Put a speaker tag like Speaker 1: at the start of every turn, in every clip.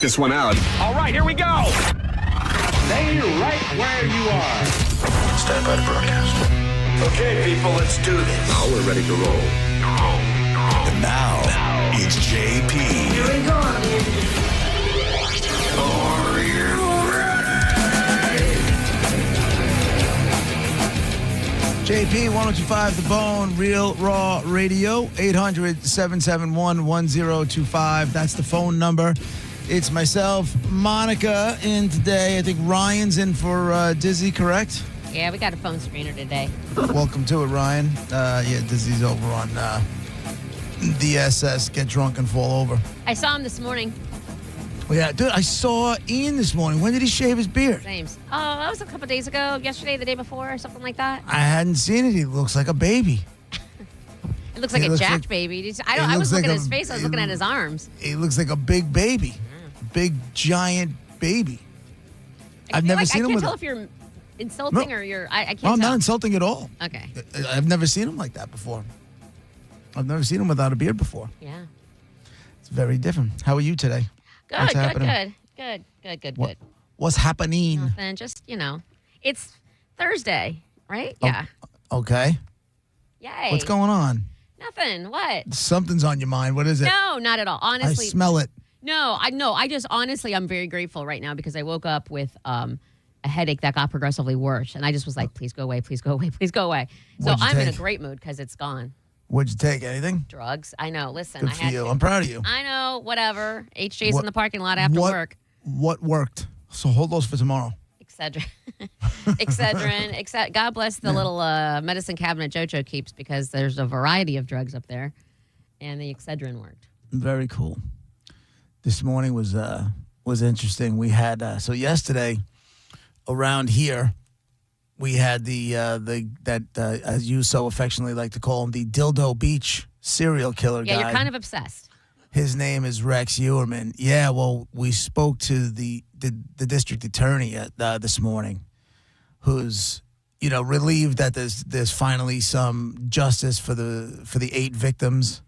Speaker 1: this one out.
Speaker 2: All right, here we go.
Speaker 3: Stay right where you are.
Speaker 4: Stand by to broadcast.
Speaker 3: Okay, people, let's do this.
Speaker 1: Now we're ready to roll.
Speaker 4: And now, it's JP.
Speaker 5: Here we go.
Speaker 4: Are you
Speaker 6: JP 1025 The Bone, Real Raw Radio, 800-771-1025. That's the phone number. It's myself, Monica, in today. I think Ryan's in for Dizzy, correct?
Speaker 7: Yeah, we got a phone screener today.
Speaker 6: Welcome to it, Ryan. Yeah, Dizzy's over on the SS, Get Drunk and Fall Over.
Speaker 7: I saw him this morning.
Speaker 6: Well, yeah, dude, I saw Ian this morning. When did he shave his beard?
Speaker 7: James. Oh, that was a couple days ago. Yesterday, the day before, or something like that.
Speaker 6: I hadn't seen it. He looks like a baby.
Speaker 7: It looks like a jacked baby. I was looking at his face. I was looking at his arms.
Speaker 6: He looks like a big baby. Big, giant baby. I've never seen him with
Speaker 7: I can't tell if you're insulting or you're... I can't
Speaker 6: No, I'm
Speaker 7: tell.
Speaker 6: not insulting at all.
Speaker 7: Okay.
Speaker 6: I've never seen him like that before. I've never seen him without a beard before.
Speaker 7: Yeah.
Speaker 6: It's very different. How are you today? What's happening?
Speaker 7: Good.
Speaker 6: What's happening?
Speaker 7: Nothing. Just, it's Thursday, right?
Speaker 6: Oh,
Speaker 7: Yeah.
Speaker 6: Okay.
Speaker 7: Yay.
Speaker 6: What's going on?
Speaker 7: Nothing. What?
Speaker 6: Something's on your mind. What is it?
Speaker 7: No, not at all.
Speaker 6: I
Speaker 7: Honestly.
Speaker 6: smell it.
Speaker 7: No, I just honestly, I'm very grateful right now because I woke up with a headache that got progressively worse. And I just was like, please go away, please go away, please go away. So
Speaker 6: What'd you
Speaker 7: I'm in a
Speaker 6: take?
Speaker 7: great mood because it's gone.
Speaker 6: What'd you take? Anything?
Speaker 7: Drugs. I know. Listen,
Speaker 6: Good
Speaker 7: I
Speaker 6: for
Speaker 7: had
Speaker 6: you.
Speaker 7: to.
Speaker 6: I'm proud of you.
Speaker 7: I know. Whatever. HJ's
Speaker 6: What-
Speaker 7: in the parking lot after
Speaker 6: what-
Speaker 7: work.
Speaker 6: What worked? So hold those for tomorrow.
Speaker 7: Excedrin. God bless the little medicine cabinet JoJo keeps because there's a variety of drugs up there. And the Excedrin worked.
Speaker 6: Very cool. This morning was interesting. We had so yesterday around here we had as you so affectionately like to call him, the Dildo Beach serial killer guy.
Speaker 7: Yeah, you're kind of obsessed.
Speaker 6: His name is Rex Uerman. Yeah, well, we spoke to the district attorney this morning, who's relieved that there's finally some justice for the 8 victims.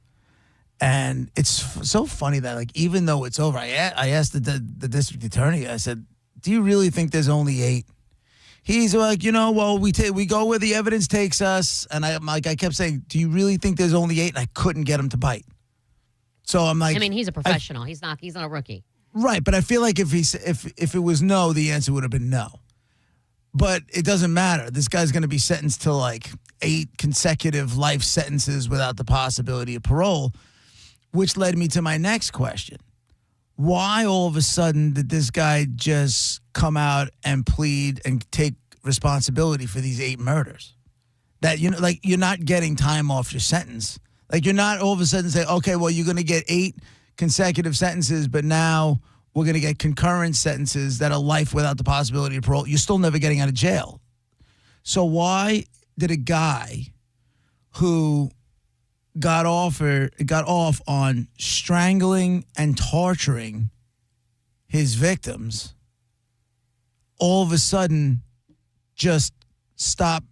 Speaker 6: And it's so funny that, like, even though it's over, I asked the district attorney, I said, do you really think there's only 8? He's like, well, we go where the evidence takes us. And I kept saying, do you really think there's only 8? And I couldn't get him to bite. So I'm like,
Speaker 7: I mean, he's a professional. He's not a rookie.
Speaker 6: Right, but I feel like if it was no, the answer would have been no. But it doesn't matter. This guy's going to be sentenced to like 8 consecutive life sentences without the possibility of parole. Which led me to my next question. Why all of a sudden did this guy just come out and plead and take responsibility for these 8 murders? That, you're not getting time off your sentence. Like, you're not all of a sudden saying, okay, well, you're going to get 8 consecutive sentences, but now we're going to get concurrent sentences that are life without the possibility of parole. You're still never getting out of jail. So why did a guy who got off on strangling and torturing his victims all of a sudden just stop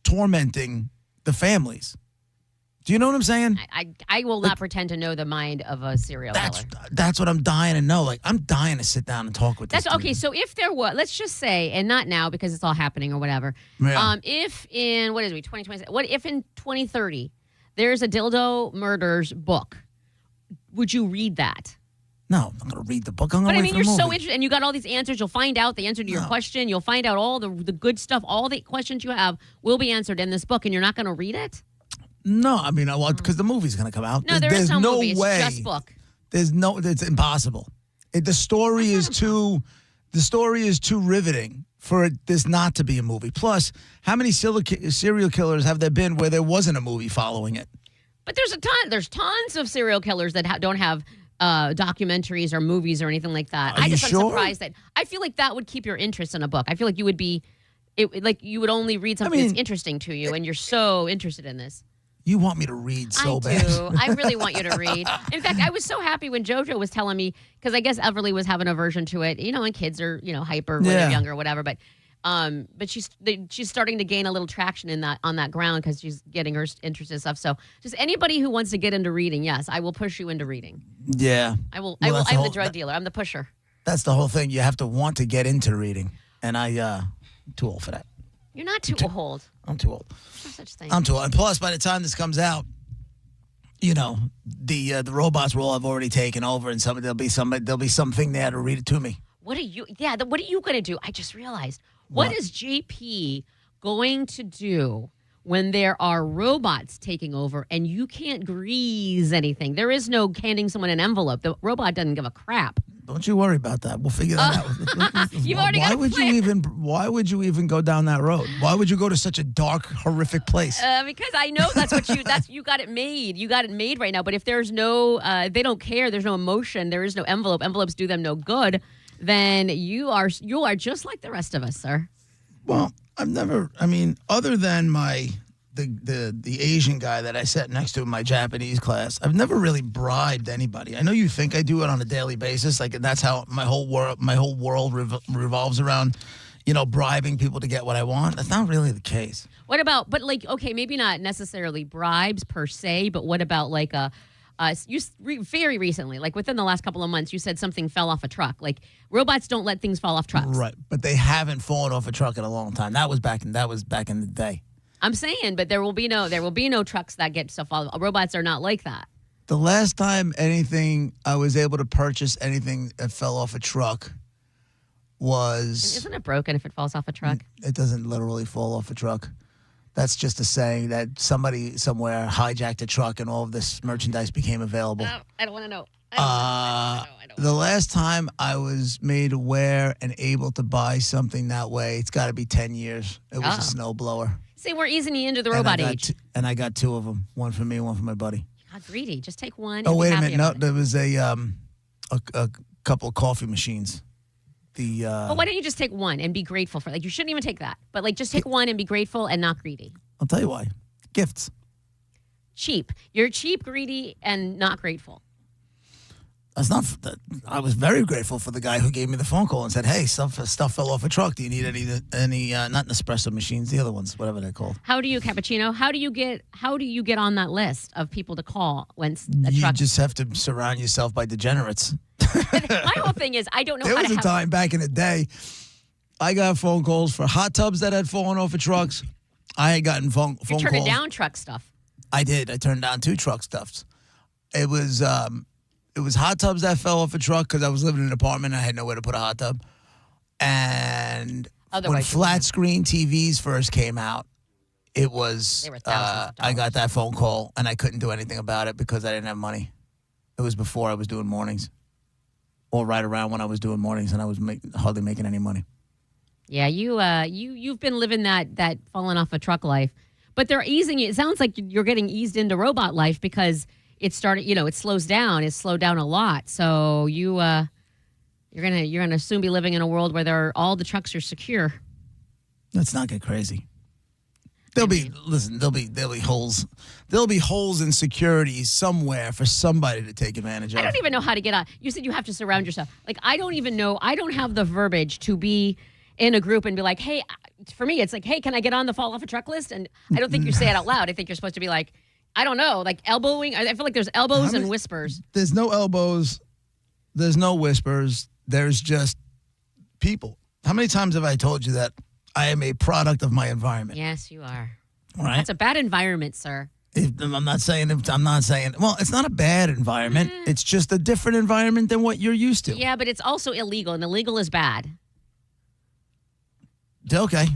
Speaker 6: tormenting the families? Do you know what I'm saying?
Speaker 7: I will not pretend to know the mind of a serial killer.
Speaker 6: That's what I'm dying to know. Like, I'm dying to sit down and talk with this
Speaker 7: That's okay.
Speaker 6: dude.
Speaker 7: So if there was, let's just say, and not now because it's all happening or whatever.
Speaker 6: Yeah.
Speaker 7: If in 2020, what if in 2030 there's a Dildo Murders book? Would you read that?
Speaker 6: No, I'm not going to read the book. I'm going
Speaker 7: But
Speaker 6: to
Speaker 7: I
Speaker 6: wait
Speaker 7: mean,
Speaker 6: for
Speaker 7: you're
Speaker 6: the
Speaker 7: so
Speaker 6: movie.
Speaker 7: interested, and you got all these answers. You'll find out the answer to your question. You'll find out all the good stuff. All the questions you have will be answered in this book, and you're not going to read it?
Speaker 6: No, I mean, because the movie's going to come out.
Speaker 7: No, there's no movie. It's
Speaker 6: way.
Speaker 7: just book.
Speaker 6: It's impossible. The story is too riveting for this not to be a movie. Plus, how many serial killers have there been where there wasn't a movie following it?
Speaker 7: But there's tons of serial killers that don't have documentaries or movies or anything like that.
Speaker 6: Are
Speaker 7: I'm
Speaker 6: you sure?
Speaker 7: surprised that I feel like that would keep your interest in a book. I feel like you would be, you would only read something that's interesting to you, and you're so interested in this.
Speaker 6: You want me to read so bad.
Speaker 7: I do. I really want you to read. In fact, I was so happy when JoJo was telling me, because I guess Everly was having a aversion to it. And kids are, hyper when they're younger or whatever. But she's starting to gain a little traction on that ground because she's getting her interest in stuff. So just anybody who wants to get into reading, yes, I will push you into reading.
Speaker 6: Yeah.
Speaker 7: I'm
Speaker 6: Well,
Speaker 7: the drug dealer. I'm the pusher.
Speaker 6: That's the whole thing. You have to want to get into reading, and I'm too old for that.
Speaker 7: You're not too old.
Speaker 6: I'm too old.
Speaker 7: There's no such thing.
Speaker 6: I'm too old. And plus, by the time this comes out, the robots will have already taken over, and there'll be something there to read it to me.
Speaker 7: What are you? Yeah, what are you going to do? I just realized. What is JP going to do when there are robots taking over and you can't grease anything? There is no handing someone an envelope. The robot doesn't give a crap.
Speaker 6: Don't you worry about that. We'll figure that out.
Speaker 7: You've already got a plan.
Speaker 6: Why would you even go down that road? Why would you go to such a dark, horrific place?
Speaker 7: Because I know you got it made. You got it made right now. But if there's no, they don't care. There's no emotion. There is no envelope. Envelopes do them no good. Then you are just like the rest of us, sir.
Speaker 6: Well, other than the Asian guy that I sat next to in my Japanese class, I've never really bribed anybody. I know you think I do it on a daily basis, like that's how my whole world revolves around, bribing people to get what I want. That's not really the case.
Speaker 7: What about, okay, maybe not necessarily bribes per se, but what about very recently, like within the last couple of months, you said something fell off a truck. Like robots don't let things fall off trucks.
Speaker 6: Right, but they haven't fallen off a truck in a long time. That was back in the day.
Speaker 7: I'm saying, but there will be no trucks that get stuff off. Robots are not like that.
Speaker 6: The last time I was able to purchase anything that fell off a truck was...
Speaker 7: Isn't it broken if it falls off a truck?
Speaker 6: It doesn't literally fall off a truck. That's just a saying that somebody somewhere hijacked a truck and all of this merchandise became available.
Speaker 7: I don't want to know.
Speaker 6: The last time I was made aware and able to buy something that way, it's got to be 10 years. It was a snow blower.
Speaker 7: See, we're easing you into the robot age.
Speaker 6: And I got two of them. One for me and one for my buddy.
Speaker 7: You got greedy. Just take one.
Speaker 6: Oh, wait a minute. No, there was a couple of coffee machines.
Speaker 7: But why don't you just take one and be grateful for it? You shouldn't even take that. But just take one and be grateful and not greedy.
Speaker 6: I'll tell you why. Gifts.
Speaker 7: Cheap. You're cheap, greedy, and not grateful.
Speaker 6: That's not. I was very grateful for the guy who gave me the phone call and said, "Hey, stuff fell off a truck. Do you need any not Nespresso machines, the other ones, whatever they're called?"
Speaker 7: How do you, Cappuccino? How do you get on that list of people to call when a truck?
Speaker 6: You just have to surround yourself by degenerates.
Speaker 7: My whole thing is I don't know.
Speaker 6: There was a time back in the day, I got phone calls for hot tubs that had fallen off of trucks. I had gotten phone calls.
Speaker 7: You turned down truck stuff.
Speaker 6: I did. I turned down 2 truck stuffs. It was hot tubs that fell off a truck because I was living in an apartment and I had nowhere to put a hot tub. And when flat screen TVs first came out, it was
Speaker 7: they were thousands of dollars.
Speaker 6: I got that phone call and I couldn't do anything about it because I didn't have money. It was before I was doing mornings, or right around when I was doing mornings, and I was hardly making any money.
Speaker 7: Yeah, you've been living that falling off a truck life, but they're easing you. It sounds like you're getting eased into robot life because it started. It slows down. It's slowed down a lot. So you're gonna soon be living in a world where all the trucks are secure.
Speaker 6: Let's not get crazy. There'll be holes. There'll be holes in security somewhere for somebody to take advantage of.
Speaker 7: I don't even know how to get on. You said you have to surround yourself. I don't even know. I don't have the verbiage to be in a group and be like, hey, for me, it's like, hey, can I get on the fall off a truck list? And I don't think you say it out loud. I think you're supposed to be like, I don't know, like elbowing. I feel like there's elbows and whispers.
Speaker 6: There's no elbows. There's no whispers. There's just people. How many times have I told you that I am a product of my environment?
Speaker 7: Yes, you are.
Speaker 6: Right?
Speaker 7: That's a bad environment, sir.
Speaker 6: I'm not saying. Well, it's not a bad environment. It's just a different environment than what you're used to.
Speaker 7: Yeah, but it's also illegal, and illegal is bad.
Speaker 6: Okay.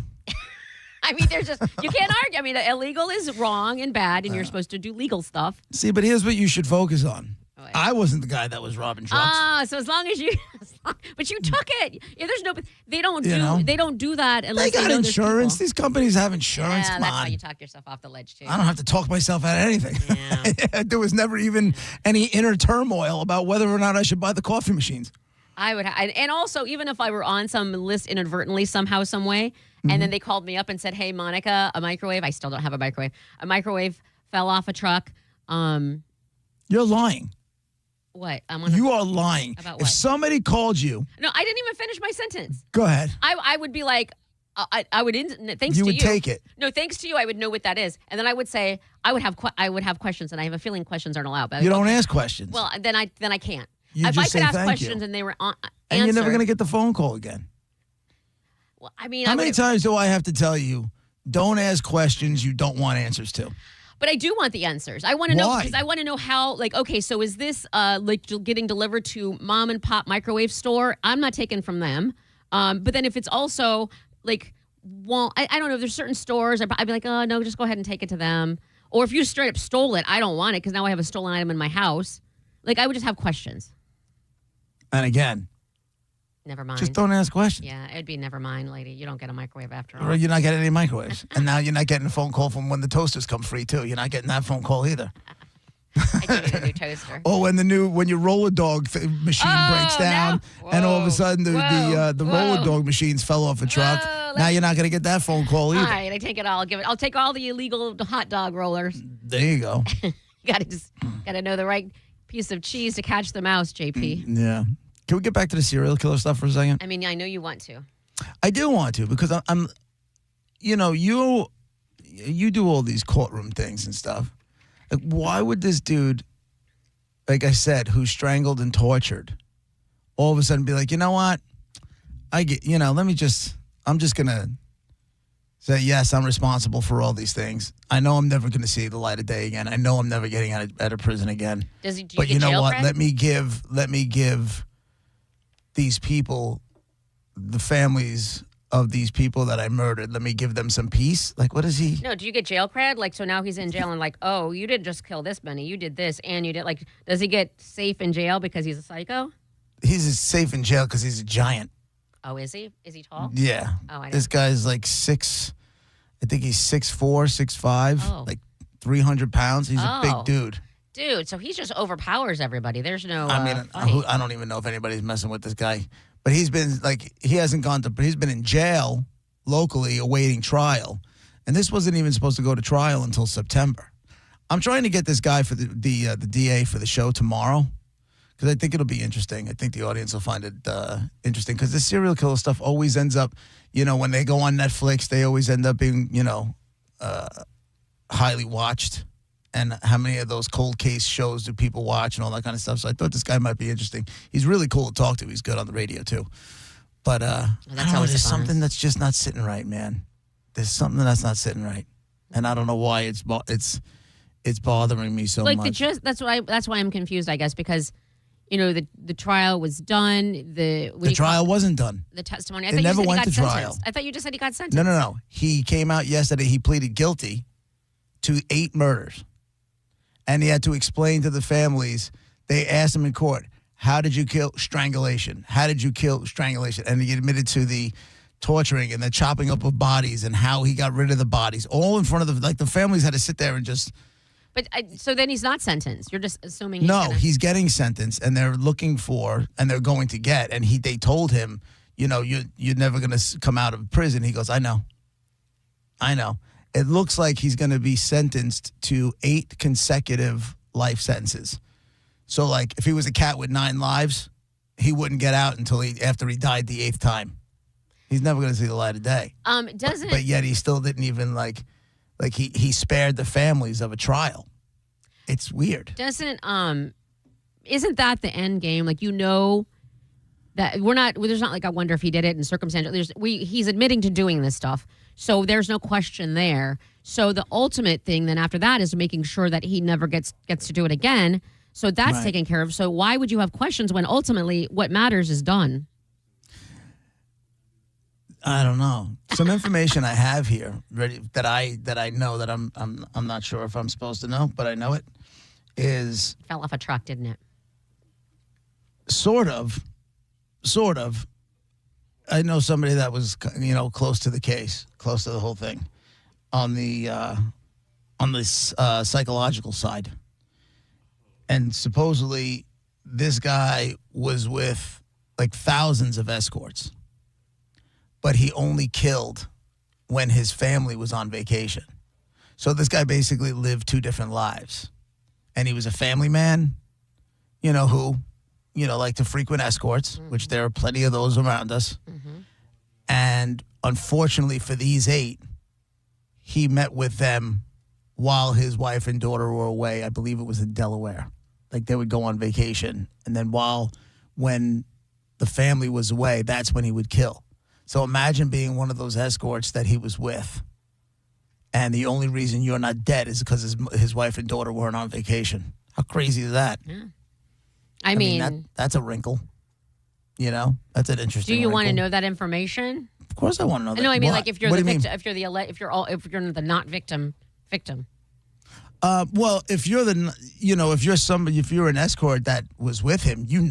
Speaker 7: I mean, you can't argue. I mean, illegal is wrong and bad, and you're supposed to do legal stuff.
Speaker 6: See, but here's what you should focus on. I wasn't the guy that was robbing trucks.
Speaker 7: So as long as you, but you took it. Yeah, they don't do that unless
Speaker 6: they got insurance. These companies have insurance.
Speaker 7: Yeah,
Speaker 6: Come
Speaker 7: that's
Speaker 6: on.
Speaker 7: how you talk yourself off the ledge too.
Speaker 6: I don't have to talk myself out of anything.
Speaker 7: Yeah.
Speaker 6: There was never even any inner turmoil about whether or not I should buy the coffee machines.
Speaker 7: I would, and also even if I were on some list inadvertently somehow, some way, and then they called me up and said, "Hey, Monica, a microwave." I still don't have a microwave. A microwave fell off a truck.
Speaker 6: You're lying.
Speaker 7: What?
Speaker 6: You are lying.
Speaker 7: About what?
Speaker 6: If somebody called you.
Speaker 7: No, I didn't even finish my sentence.
Speaker 6: Go ahead.
Speaker 7: I would be like, thanks to you.
Speaker 6: You would take it.
Speaker 7: No, thanks to you, I would know what that is. And then I would say, I would have questions, and I have a feeling questions aren't allowed. But
Speaker 6: you don't ask questions.
Speaker 7: Well, then I can't.
Speaker 6: You
Speaker 7: if
Speaker 6: just
Speaker 7: I
Speaker 6: say
Speaker 7: could ask
Speaker 6: thank
Speaker 7: questions
Speaker 6: you.
Speaker 7: and they were
Speaker 6: And you're never
Speaker 7: answered-
Speaker 6: going to get the phone call again.
Speaker 7: Well, I mean,
Speaker 6: How many times do I have to tell you, don't ask questions you don't want answers to?
Speaker 7: But I do want the answers. I want to know
Speaker 6: Why?
Speaker 7: because I want to know how. Like, okay, so is this like getting delivered to mom and pop microwave store? I'm not taking from them. But then if it's also like, well, I don't know. If there's certain stores, I'd be like, oh no, just go ahead and take it to them. Or if you straight up stole it, I don't want it because now I have a stolen item in my house. Like, I would just have questions.
Speaker 6: And again,
Speaker 7: Never mind.
Speaker 6: just don't ask questions.
Speaker 7: Yeah, it'd be never mind, lady. You don't get a microwave after
Speaker 6: Or
Speaker 7: all.
Speaker 6: you're not getting any microwaves. And now you're not getting a phone call from when the toasters come free, too. You're not getting that phone call either.
Speaker 7: I do need a new toaster.
Speaker 6: Or when your roller dog machine
Speaker 7: Oh,
Speaker 6: breaks down,
Speaker 7: no.
Speaker 6: and all of
Speaker 7: Whoa.
Speaker 6: a sudden the
Speaker 7: Whoa.
Speaker 6: roller dog machines fell off a truck.
Speaker 7: Whoa,
Speaker 6: Now you're not going to get that phone call
Speaker 7: All
Speaker 6: either.
Speaker 7: right, I take it all. I'll take all the illegal hot dog rollers.
Speaker 6: There you go.
Speaker 7: You gotta know the right piece of cheese to catch the mouse, JP.
Speaker 6: Yeah. Can we get back to the serial killer stuff for a second?
Speaker 7: I mean, I know you want to.
Speaker 6: I do want to because I'm you do all these courtroom things and stuff. Like, why would this dude, like I said, who's strangled and tortured, all of a sudden be like, you know what? I'm just going to say, yes, I'm responsible for all these things. I know I'm never going to see the light of day again. I know I'm never getting out of prison again.
Speaker 7: Do you
Speaker 6: But
Speaker 7: get
Speaker 6: you know
Speaker 7: jail
Speaker 6: what?
Speaker 7: cred?
Speaker 6: Let me give these people, the families of these people that I murdered, let me give them some peace. Like, what is he?
Speaker 7: No, do you get jail cred? Like, so now he's in jail and like, oh, you didn't just kill this many. You did this and you did like, does he get safe in jail because he's a psycho?
Speaker 6: He's safe in jail because he's a giant.
Speaker 7: Oh, is he? Is he tall?
Speaker 6: Yeah.
Speaker 7: Oh, I know.
Speaker 6: This guy's like I think he's 6'4", 6'5",
Speaker 7: Oh.
Speaker 6: like 300 pounds. He's a
Speaker 7: Oh.
Speaker 6: big dude.
Speaker 7: Dude, so he just overpowers everybody. There's no
Speaker 6: I mean,
Speaker 7: fight.
Speaker 6: I don't even know if anybody's messing with this guy. But he's been he's been in jail locally awaiting trial. And this wasn't even supposed to go to trial until September. I'm trying to get this guy for the DA for the show tomorrow because I think it'll be interesting. I think the audience will find it interesting because this serial killer stuff always ends up, when they go on Netflix, they always end up being, highly watched. And how many of those cold case shows do people watch and all that kind of stuff? So I thought this guy might be interesting. He's really cool to talk to. He's good on the radio too. But I don't know,
Speaker 7: always a
Speaker 6: there's
Speaker 7: bonus.
Speaker 6: something that's just not sitting right, man. There's something that's not sitting right, and I don't know why it's bothering me so
Speaker 7: like
Speaker 6: much.
Speaker 7: that's why I'm confused, I guess, because the trial was done.
Speaker 6: The trial wasn't done.
Speaker 7: The testimony. I
Speaker 6: It
Speaker 7: thought
Speaker 6: never
Speaker 7: you said
Speaker 6: went
Speaker 7: he got
Speaker 6: to trial.
Speaker 7: sentenced. I thought you just said he got sentenced.
Speaker 6: No. He came out yesterday. He pleaded guilty to 8 murders. And he had to explain to the families. They asked him in court, how did you kill strangulation? How did you kill strangulation? And he admitted to the torturing and the chopping up of bodies and how he got rid of the bodies. All in front of the families had to sit there and just...
Speaker 7: But so then he's not sentenced. You're just assuming he's
Speaker 6: No,
Speaker 7: gonna-
Speaker 6: he's getting sentenced, and they're looking for, and they're going to get, and they told him, you're never going to come out of prison. He goes, I know. It looks like he's going to be sentenced to 8 consecutive life sentences. So, like, if he was a cat with 9 lives, he wouldn't get out until after he died the 8th time. He's never going to see the light of day.
Speaker 7: Doesn't
Speaker 6: But yet he still didn't even, he spared the families of a trial. It's weird.
Speaker 7: isn't that the end game? Like, that there's not like I wonder if he did it in circumstantial. He's admitting to doing this stuff. So there's no question there. So the ultimate thing then after that is making sure that he never gets to do it again. So that's
Speaker 6: Right.
Speaker 7: taken care of. So why would you have questions when ultimately what matters is done?
Speaker 6: I don't know. Some information I have here ready that I know that I'm not sure if I'm supposed to know, but I know it is
Speaker 7: Fell off a truck, didn't it?
Speaker 6: sort of. I know somebody that was close to the case, close to the whole thing, on this psychological side, and supposedly this guy was with like thousands of escorts. But he only killed when his family was on vacation. So this guy basically lived 2 different lives. And he was a family man, who, like to frequent escorts, which there are plenty of those around us. And unfortunately for these 8, he met with them while his wife and daughter were away. I believe it was in Delaware. Like they would go on vacation, and then when the family was away, that's when he would kill. So imagine being one of those escorts that he was with, and the only reason you're not dead is because his wife and daughter weren't on vacation. How crazy is that?
Speaker 7: Yeah.
Speaker 6: I mean that's a wrinkle. You know, that's an interesting.
Speaker 7: Do you want to
Speaker 6: wrinkle.
Speaker 7: know that information?
Speaker 6: Of course, I want to know that.
Speaker 7: No, I mean,
Speaker 6: What?
Speaker 7: like if you're
Speaker 6: What
Speaker 7: the
Speaker 6: do you mean?
Speaker 7: victim, if you're the not victim.
Speaker 6: Well, if you're if you're an escort that was with him, you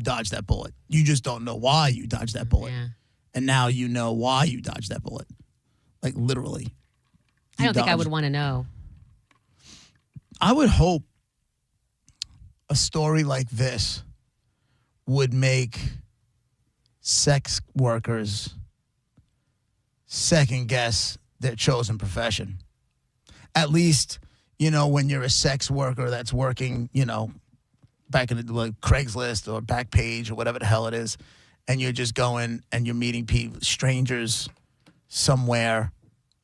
Speaker 6: dodged that bullet. You just don't know why you dodged that bullet.
Speaker 7: Yeah.
Speaker 6: And now you know why you dodged that bullet. Like literally.
Speaker 7: I don't think I
Speaker 6: dodged-
Speaker 7: would want to know.
Speaker 6: I would hope a story like this would make sex workers second guess their chosen profession. At least, when you're a sex worker that's working, back in like Craigslist or Backpage or whatever the hell it is, and you're just going and you're meeting people, strangers somewhere.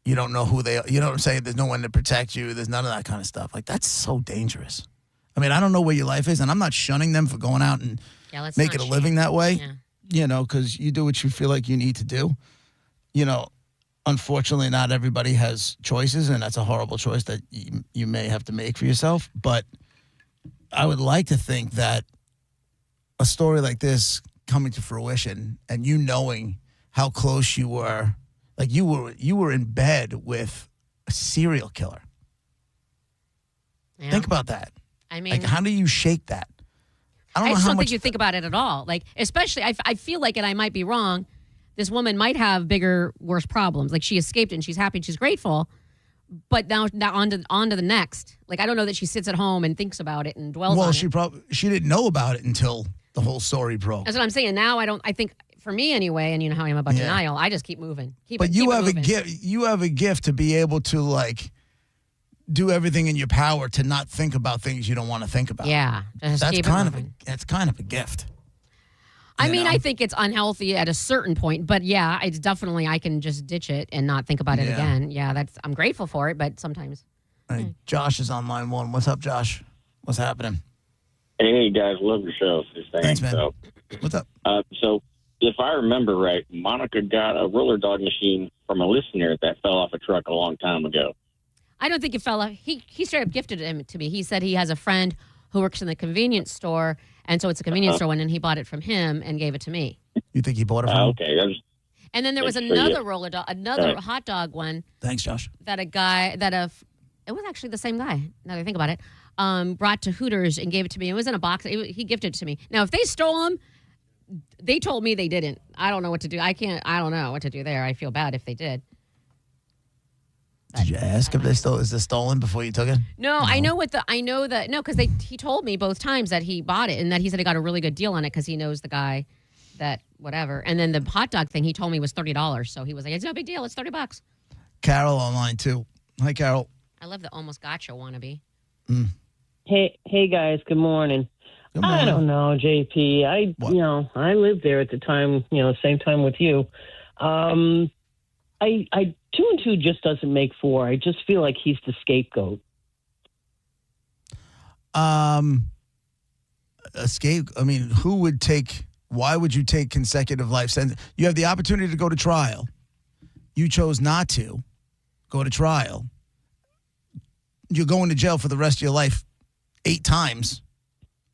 Speaker 6: You don't know who they are. You know what I'm saying? There's no one to protect you. There's none of that kind of stuff. Like, that's so dangerous. I mean, I don't know where your life is, and I'm not shunning them for going out and
Speaker 7: Let's
Speaker 6: making
Speaker 7: not
Speaker 6: a living that way,
Speaker 7: Yeah.
Speaker 6: because you do what you feel like you need to do. Unfortunately, not everybody has choices, and that's a horrible choice that you may have to make for yourself. But I would like to think that a story like this coming to fruition and you knowing how close you were, like you were in bed with a serial killer.
Speaker 7: Yeah.
Speaker 6: Think about that.
Speaker 7: I mean,
Speaker 6: Like, how do you shake that?
Speaker 7: I
Speaker 6: know
Speaker 7: just
Speaker 6: how
Speaker 7: don't
Speaker 6: much
Speaker 7: think you think about it at all. Like, especially, I feel like, and I might be wrong, this woman might have bigger, worse problems. Like, she escaped and she's happy and she's grateful, but now on to the next. Like, I don't know that she sits at home and thinks about it and dwells on it.
Speaker 6: She didn't know about it until the whole story broke.
Speaker 7: That's what I'm saying. Now I think for me anyway, and you know how I am about
Speaker 6: Yeah.
Speaker 7: denial, I just keep moving.
Speaker 6: But you have a gift. You have a gift to be able to like do everything in your power to not think about things you don't want to think about.
Speaker 7: Yeah, just
Speaker 6: that's
Speaker 7: keep
Speaker 6: kind
Speaker 7: it moving.
Speaker 6: that's kind of a gift.
Speaker 7: I
Speaker 6: you
Speaker 7: mean,
Speaker 6: know?
Speaker 7: I think it's unhealthy at a certain point, but yeah, it's definitely I can just ditch it and not think about it
Speaker 6: Yeah.
Speaker 7: again. Yeah, I'm grateful for it, but sometimes.
Speaker 6: All right, Josh is on line one. What's up, Josh? What's happening?
Speaker 1: Hey guys, love your show.
Speaker 6: Thanks, man.
Speaker 1: So,
Speaker 6: What's up?
Speaker 1: so if I remember right, Monica got a roller dog machine from a listener that fell off a truck a long time ago.
Speaker 7: I don't think it fell off. He straight up gifted it to me. He said he has a friend who works in the convenience store, and so it's a convenience store one, and he bought it from him and gave it to me.
Speaker 6: You think he bought it from? him?
Speaker 1: Okay, that was,
Speaker 7: And then there was
Speaker 1: Thanks for
Speaker 7: another
Speaker 1: you.
Speaker 7: roller dog, another
Speaker 1: Right.
Speaker 7: hot dog one
Speaker 6: Thanks, Josh.
Speaker 7: that it was actually the same guy. Now that I think about it, brought to Hooters and gave it to me. It was in a box. He gifted it to me. Now, if they stole them, they told me they didn't. I don't know what to do. I don't know what to do there. I feel bad if they did.
Speaker 6: Did you ask if is this stolen before you took it?
Speaker 7: No, I know because he told me both times that he bought it and that he said he got a really good deal on it because he knows the guy that whatever. And then the hot dog thing he told me was $30. So he was like, it's no big deal. It's $30.
Speaker 6: Carol on line two. Hi, Carol.
Speaker 7: I love the almost gotcha wannabe.
Speaker 2: Hey guys, good morning.
Speaker 6: Good
Speaker 2: I
Speaker 6: morning.
Speaker 2: don't know, JP.
Speaker 6: What?
Speaker 2: I lived there at the time, same time with you. I 2 and 2 just doesn't make 4. I just feel like he's the scapegoat.
Speaker 6: Escape. I mean, why would you take consecutive life sentence? You have the opportunity to go to trial. You chose not to go to trial. You're going to jail for the rest of your life 8 times.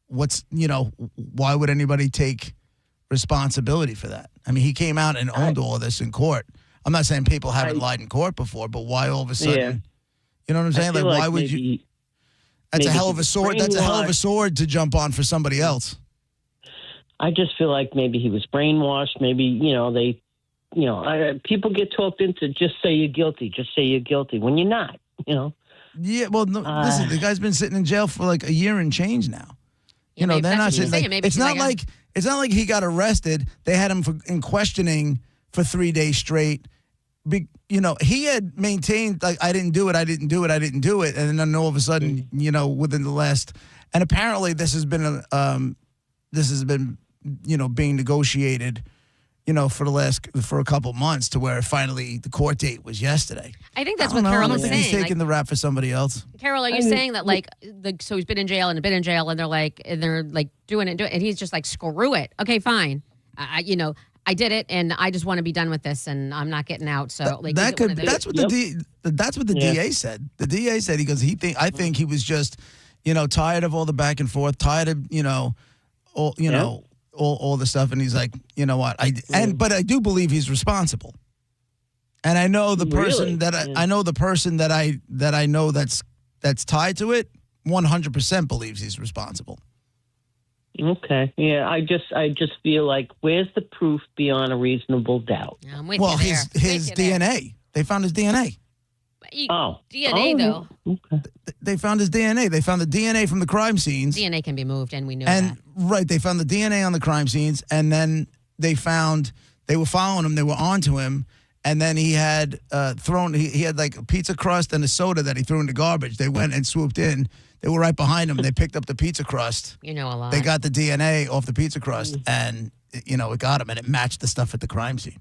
Speaker 6: Why would anybody take responsibility for that? I mean, he came out and owned all of this in court. I'm not saying people haven't lied in court before, but why all of a sudden?
Speaker 2: Yeah.
Speaker 6: You know what I'm saying?
Speaker 2: I feel
Speaker 6: Like, why would you?
Speaker 2: maybe-
Speaker 6: That's a
Speaker 2: maybe
Speaker 6: hell of a
Speaker 2: he's
Speaker 6: sword. That's a hell of a
Speaker 2: brainwashed.
Speaker 6: sword to jump on for somebody else.
Speaker 2: I just feel like maybe he was brainwashed. Maybe, people get talked into just say you're guilty. Just say you're guilty when you're not,
Speaker 6: Yeah, well, no, listen, the guy's been sitting in jail for like a year and change now.
Speaker 7: Yeah,
Speaker 6: They're
Speaker 7: that's
Speaker 6: not
Speaker 7: what she's
Speaker 6: sitting.
Speaker 7: saying.
Speaker 6: Like,
Speaker 7: Maybe
Speaker 6: it's
Speaker 7: she's
Speaker 6: not
Speaker 7: like,
Speaker 6: it's not like he got arrested. They had him in questioning for 3 days straight. He had maintained like I didn't do it, and then all of a sudden, within the last, and apparently this has been being negotiated, for a couple months to where finally the court date was yesterday.
Speaker 7: I think that's
Speaker 6: I don't
Speaker 7: what
Speaker 6: know.
Speaker 7: Carol
Speaker 6: I
Speaker 7: is
Speaker 6: don't think
Speaker 7: saying.
Speaker 6: he's taking the rap for somebody else.
Speaker 7: Carol, are you saying that so he's been in jail and they're doing it, and he's just like, screw it. Okay, fine. I did it, and I just want to be done with this, and I'm not getting out. So
Speaker 6: that's what the DA said. The DA said I think he was just, tired of all the back and forth, tired of all the stuff, and he's like, you know what, but I do believe he's responsible, and I know the person I know the person that I know that's tied to it 100% believes he's responsible.
Speaker 2: Okay. Yeah, I just feel like, where's the proof beyond a reasonable doubt?
Speaker 7: I'm with you there.
Speaker 6: His DNA. They found his DNA.
Speaker 7: DNA though.
Speaker 2: Okay.
Speaker 6: They found his DNA. They found the DNA from the crime scenes.
Speaker 7: DNA can be moved, and we know
Speaker 6: and
Speaker 7: that.
Speaker 6: Right, they found the DNA on the crime scenes, and then they were following him. They were onto him, and then he had he had like a pizza crust and a soda that he threw in the garbage. They went and swooped in. They were right behind him. They picked up the pizza crust.
Speaker 7: You know a lot.
Speaker 6: They got the DNA off the pizza crust, and it got him, and it matched the stuff at the crime scene.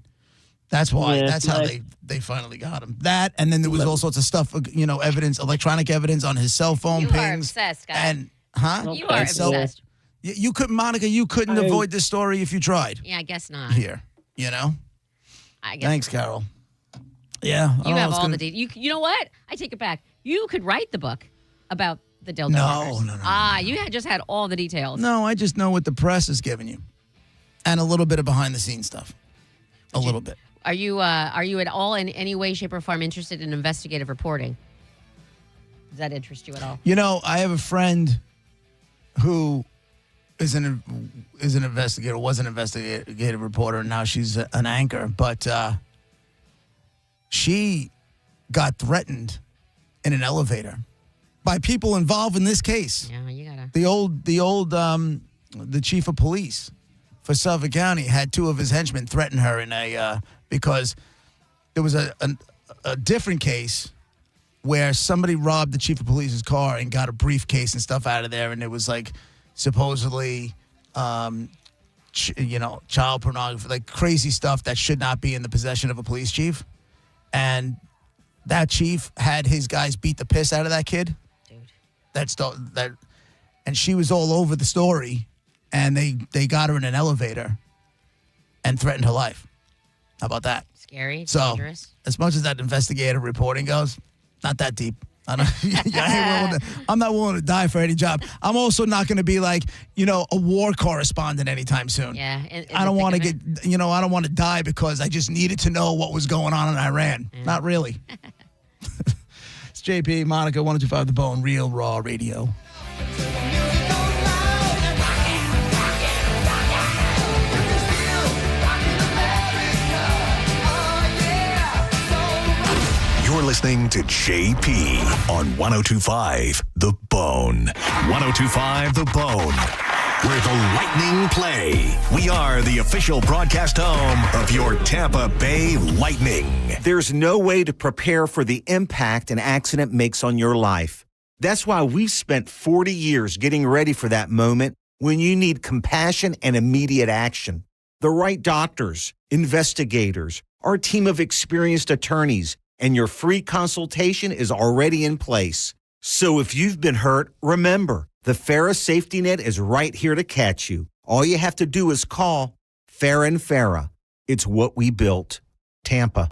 Speaker 6: That's why.
Speaker 2: Yeah,
Speaker 6: that's how they finally got him. That, and then there was all sorts of stuff, evidence, electronic evidence on his cell phone pings.
Speaker 7: You are obsessed, guys.
Speaker 6: And
Speaker 7: you are obsessed.
Speaker 6: You couldn't, Monica. You couldn't avoid this story if you tried.
Speaker 7: Yeah, I guess not.
Speaker 6: Here,
Speaker 7: I guess.
Speaker 6: Thanks, Carol. Yeah,
Speaker 7: You have all the details. You know what? I take it back. You could write the book about the dildo.
Speaker 6: No.
Speaker 7: You just had all the details.
Speaker 6: No, I just know what the press is giving you, and a little bit of behind the scenes stuff. A little bit.
Speaker 7: Are you at all in any way, shape, or form interested in investigative reporting? Does that interest you at all?
Speaker 6: I have a friend who is an investigator, was an investigative reporter, and now she's an anchor. But she got threatened in an elevator by people involved in this case.
Speaker 7: Yeah, you gotta.
Speaker 6: The chief of police for Suffolk County had two of his henchmen threaten her because there was a different case where somebody robbed the chief of police's car and got a briefcase and stuff out of there, and it was like supposedly, child pornography, like crazy stuff that should not be in the possession of a police chief. And that chief had his guys beat the piss out of that kid. Dude. And she was all over the story, and they got her in an elevator and threatened her life. How about that?
Speaker 7: Scary,
Speaker 6: dangerous. As much as that investigative reporting goes, not that deep. I'm not willing to die for any job. I'm also not going to be like, a war correspondent anytime soon.
Speaker 7: Yeah.
Speaker 6: I don't want to get, I don't want to die because I just needed to know what was going on in Iran. Yeah. Not really. It's JP, Monica, 102.5 The Bone, Real Raw Radio.
Speaker 4: You're listening to JP on 102.5 The Bone. 102.5 The Bone, where the Lightning play. We are the official broadcast home of your Tampa Bay Lightning.
Speaker 5: There's no way to prepare for the impact an accident makes on your life. That's why we've spent 40 years getting ready for that moment when you need compassion and immediate action. The right doctors, investigators, our team of experienced attorneys, and your free consultation is already in place. So if you've been hurt, remember, the Farah Safety Net is right here to catch you. All you have to do is call Farah & Farah. It's what we built. Tampa.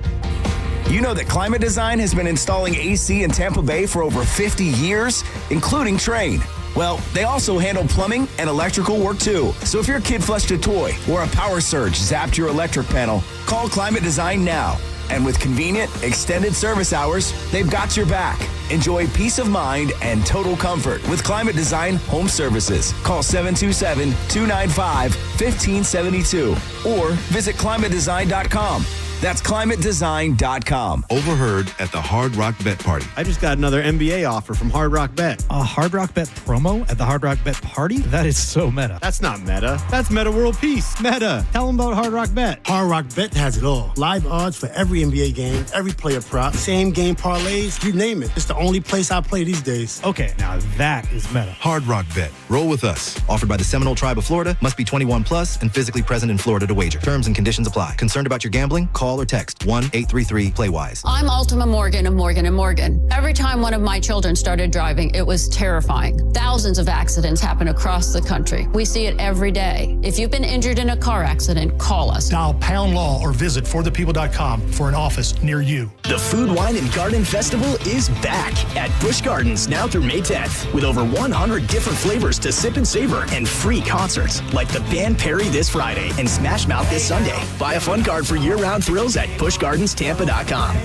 Speaker 8: You know that Climate Design has been installing AC in Tampa Bay for over 50 years, including Trane. Well, they also handle plumbing and electrical work too. So if your kid flushed a toy or a power surge zapped your electric panel, call Climate Design now. And with convenient, extended service hours, they've got your back. Enjoy peace of mind and total comfort with Climate Design Home Services. Call 727-295-1572 or visit climatedesign.com. That's climatedesign.com.
Speaker 4: Overheard at the Hard Rock Bet Party.
Speaker 9: I just got another NBA offer from Hard Rock Bet.
Speaker 10: A Hard Rock Bet promo at the Hard Rock Bet Party? That is so meta.
Speaker 9: That's not meta. That's Meta World Peace. Meta. Tell them about Hard Rock Bet.
Speaker 11: Hard Rock Bet has it all. Live odds for every NBA game, every player prop, same game parlays, you name it. It's the only place I play these days.
Speaker 10: Okay, now that is meta.
Speaker 4: Hard Rock Bet. Roll with us.
Speaker 12: Offered by the Seminole Tribe of Florida. Must be 21 plus and physically present in Florida to wager. Terms and conditions apply. Concerned about your gambling? Call or text 1-833-PLAY-WISE.
Speaker 13: I'm Ultima Morgan of Morgan & Morgan. Every time one of my children started driving, it was terrifying. Thousands of accidents happen across the country. We see it every day. If you've been injured in a car accident, call us.
Speaker 14: Dial Pound Law or visit forthepeople.com for an office near you.
Speaker 15: The Food, Wine, and Garden Festival is back at Busch Gardens now through May 10th with over 100 different flavors to sip and savor and free concerts like the band Perry this Friday and Smash Mouth this Sunday. Buy a fun card for year-round thrills at buschgardenstampa.com.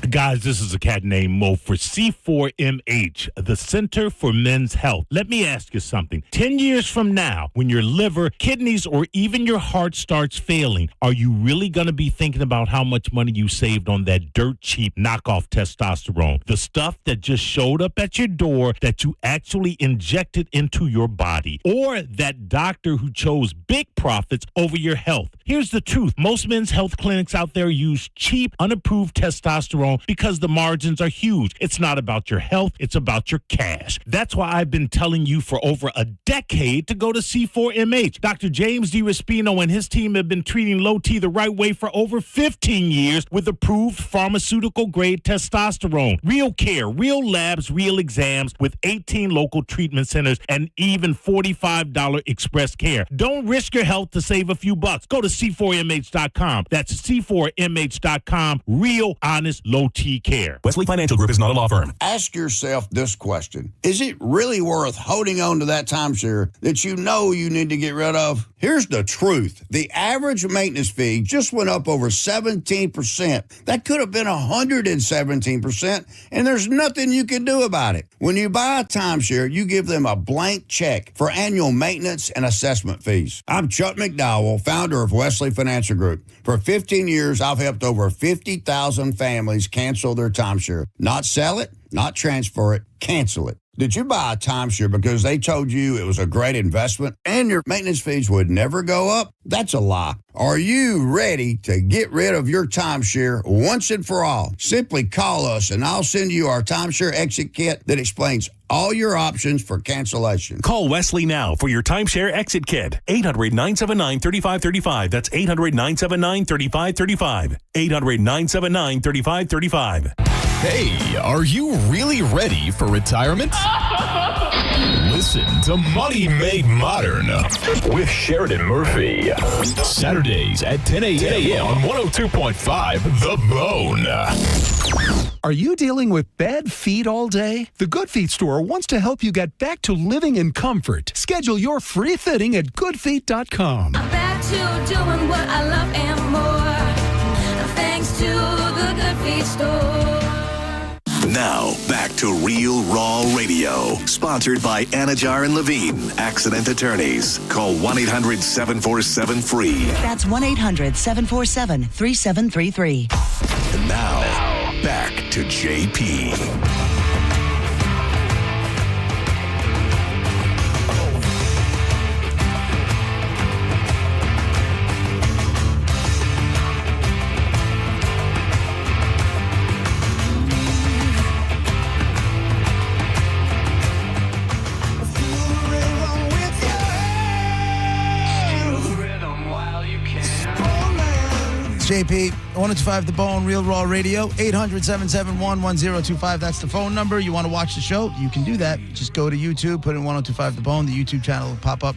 Speaker 16: Guys, this is a cat named Mo for C4MH, the Center for Men's Health. Let me ask you something. 10 years from now, when your liver, kidneys, or even your heart starts failing, are you really going to be thinking about how much money you saved on that dirt cheap knockoff testosterone? The stuff that just showed up at your door that you actually injected into your body, or that doctor who chose big profits over your health. Here's the truth. Most men's health clinics out there use cheap, unapproved testosterone because the margins are huge. It's not about your health, it's about your cash. That's why I've been telling you for over a decade to go to C4MH. Dr. James DiRespino and his team have been treating low T the right way for over 15 years with approved pharmaceutical-grade testosterone. Real care, real labs, real exams with 18 local treatment centers and even $45 express care. Don't risk your health to save a few bucks. Go to C4MH.com. That's C4MH.com. Real, honest, low T care.
Speaker 17: Wesley Financial Group is not a law firm.
Speaker 18: Ask yourself this question. Is it really worth holding on to that timeshare that you know you need to get rid of? Here's the truth. The average maintenance fee just went up over 17%. That could have been 117%, and there's nothing you can do about it. When you buy a timeshare, you give them a blank check for annual maintenance and assessment fees. I'm Chuck McDowell, founder of Wesley Financial Group. For 15 years, I've helped over 50,000 families cancel their timeshare. Not sell it, not transfer it, cancel it. Did you buy a timeshare because they told you it was a great investment and your maintenance fees would never go up? That's a lie. Are you ready to get rid of your timeshare once and for all? Simply call us and I'll send you our timeshare exit kit that explains all your options for cancellation.
Speaker 17: Call Wesley now for your timeshare exit kit. 800-979-3535. That's 800-979-3535. 800-979-3535.
Speaker 19: Hey, are you really ready for retirement? Listen to Money Made Modern with Sheridan Murphy. Saturdays at 10 a.m. on 102.5 The Bone.
Speaker 20: Are you dealing with bad feet all day? The Good Feet store wants to help you get back to living in comfort. Schedule your free fitting at goodfeet.com.
Speaker 21: I'm back to doing what I love and more. Thanks to the Good Feet store.
Speaker 4: Now, back to Real Raw Radio. Sponsored by Anajar and Levine, accident attorneys. Call 1-800-747-FREE.
Speaker 22: That's 1-800-747-3733.
Speaker 4: And now, back to JP.
Speaker 6: JP, 102.5 The Bone, Real Raw Radio, 800-771-1025. That's the phone number. You want to watch the show? You can do that. Just go to YouTube, put in 102.5 The Bone. The YouTube channel will pop up,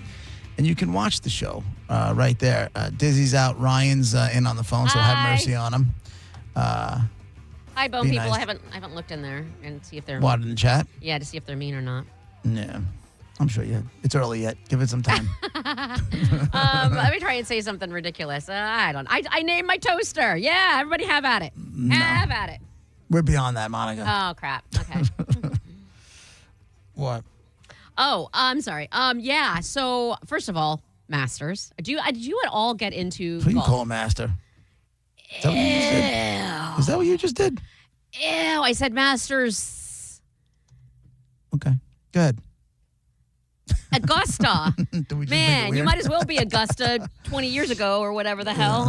Speaker 6: and you can watch the show right there. Dizzy's out. Ryan's in on the phone, so have mercy on him.
Speaker 7: Hi, Bone people.
Speaker 6: Nice.
Speaker 7: I haven't looked in there and see if they're
Speaker 6: What, in the chat?
Speaker 7: Yeah, to see if they're mean or not.
Speaker 6: Yeah. I'm sure it's early yet. Give it some time.
Speaker 7: Let me try and say something ridiculous. I named my toaster. Yeah, everybody have at it.
Speaker 6: No.
Speaker 7: Have at it.
Speaker 6: We're beyond that, Monica.
Speaker 7: Oh, crap. Okay.
Speaker 6: What?
Speaker 7: Oh, I'm sorry. Yeah, so first of all, Masters. Do you at all get into
Speaker 6: Who do you
Speaker 7: golf?
Speaker 6: call a master? Is that what you just did? Is that what you just did?
Speaker 7: Ew, I said Masters.
Speaker 6: Okay, go ahead.
Speaker 7: Augusta. Man, you might as well be
Speaker 6: weird?
Speaker 7: Augusta 20 years ago or whatever the hell.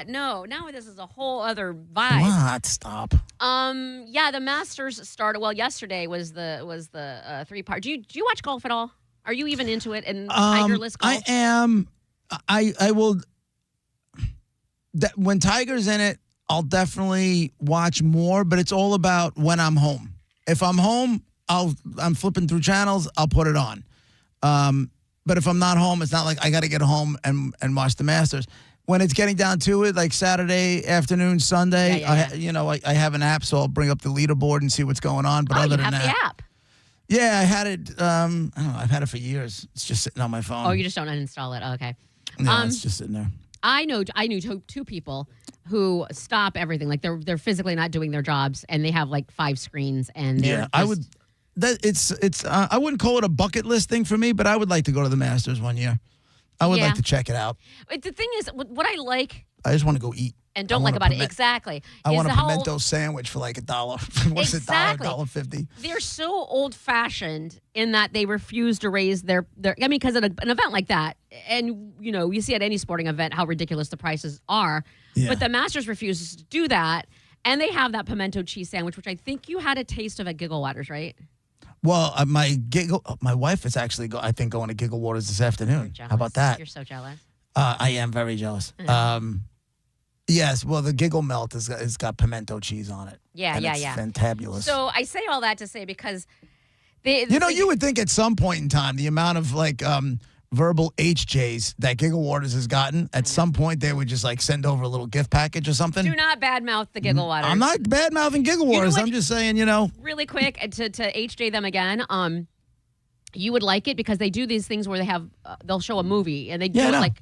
Speaker 7: No, now this is a whole other vibe.
Speaker 6: What? Stop.
Speaker 7: Yeah, the Masters started. Well, yesterday was the 3-part. Do you watch golf at all? Are you even into it? And Tigerless golf?
Speaker 6: I am. I will. When Tiger's in it, I'll definitely watch more. But it's all about when I'm home. If I'm home, I'm flipping through channels. I'll put it on. But if I'm not home, it's not like I got to get home and watch the Masters. When it's getting down to it, like Saturday afternoon, Sunday, I have an app, so I'll bring up the leaderboard and see what's going on. But other than that,
Speaker 7: the app.
Speaker 6: Yeah, I had it. I don't know. I've had it for years. It's just sitting on my phone.
Speaker 7: Oh, you just don't uninstall it. Oh, okay.
Speaker 6: Yeah, it's just sitting there.
Speaker 7: I knew two people who stop everything. Like they're physically not doing their jobs, and they have like 5 screens. And
Speaker 6: I would. I wouldn't call it a bucket list thing for me, but I would like to go to the Masters one year. I would like to check it out.
Speaker 7: But the thing is, what I like.
Speaker 6: I just want to go eat.
Speaker 7: And don't like about it. Exactly.
Speaker 6: I want a pimento sandwich for like $1. What's
Speaker 7: exactly.
Speaker 6: $1.50?
Speaker 7: They're so old-fashioned in that they refuse to raise their I mean, because at an event like that, and, you see at any sporting event how ridiculous the prices are. Yeah. But the Masters refuses to do that, and they have that pimento cheese sandwich, which I think you had a taste of at Giggle Waters, right?
Speaker 6: Well, my wife is actually, I think, going to Giggle Waters this afternoon. How about that?
Speaker 7: You're so jealous.
Speaker 6: I am very jealous. Yes, well, the Giggle Melt has got pimento cheese on it.
Speaker 7: Yeah,
Speaker 6: and it's fantabulous.
Speaker 7: So I say all that to say because
Speaker 6: you would think at some point in time the amount of like verbal HJs that Giggle Waters has gotten, at some point they would just like send over a little gift package or something.
Speaker 7: Do not badmouth the Giggle Waters.
Speaker 6: I'm not badmouthing Giggle Waters. I'm just saying,
Speaker 7: Really quick, to HJ them again, you would like it because they do these things where they'll show a movie and they do it like.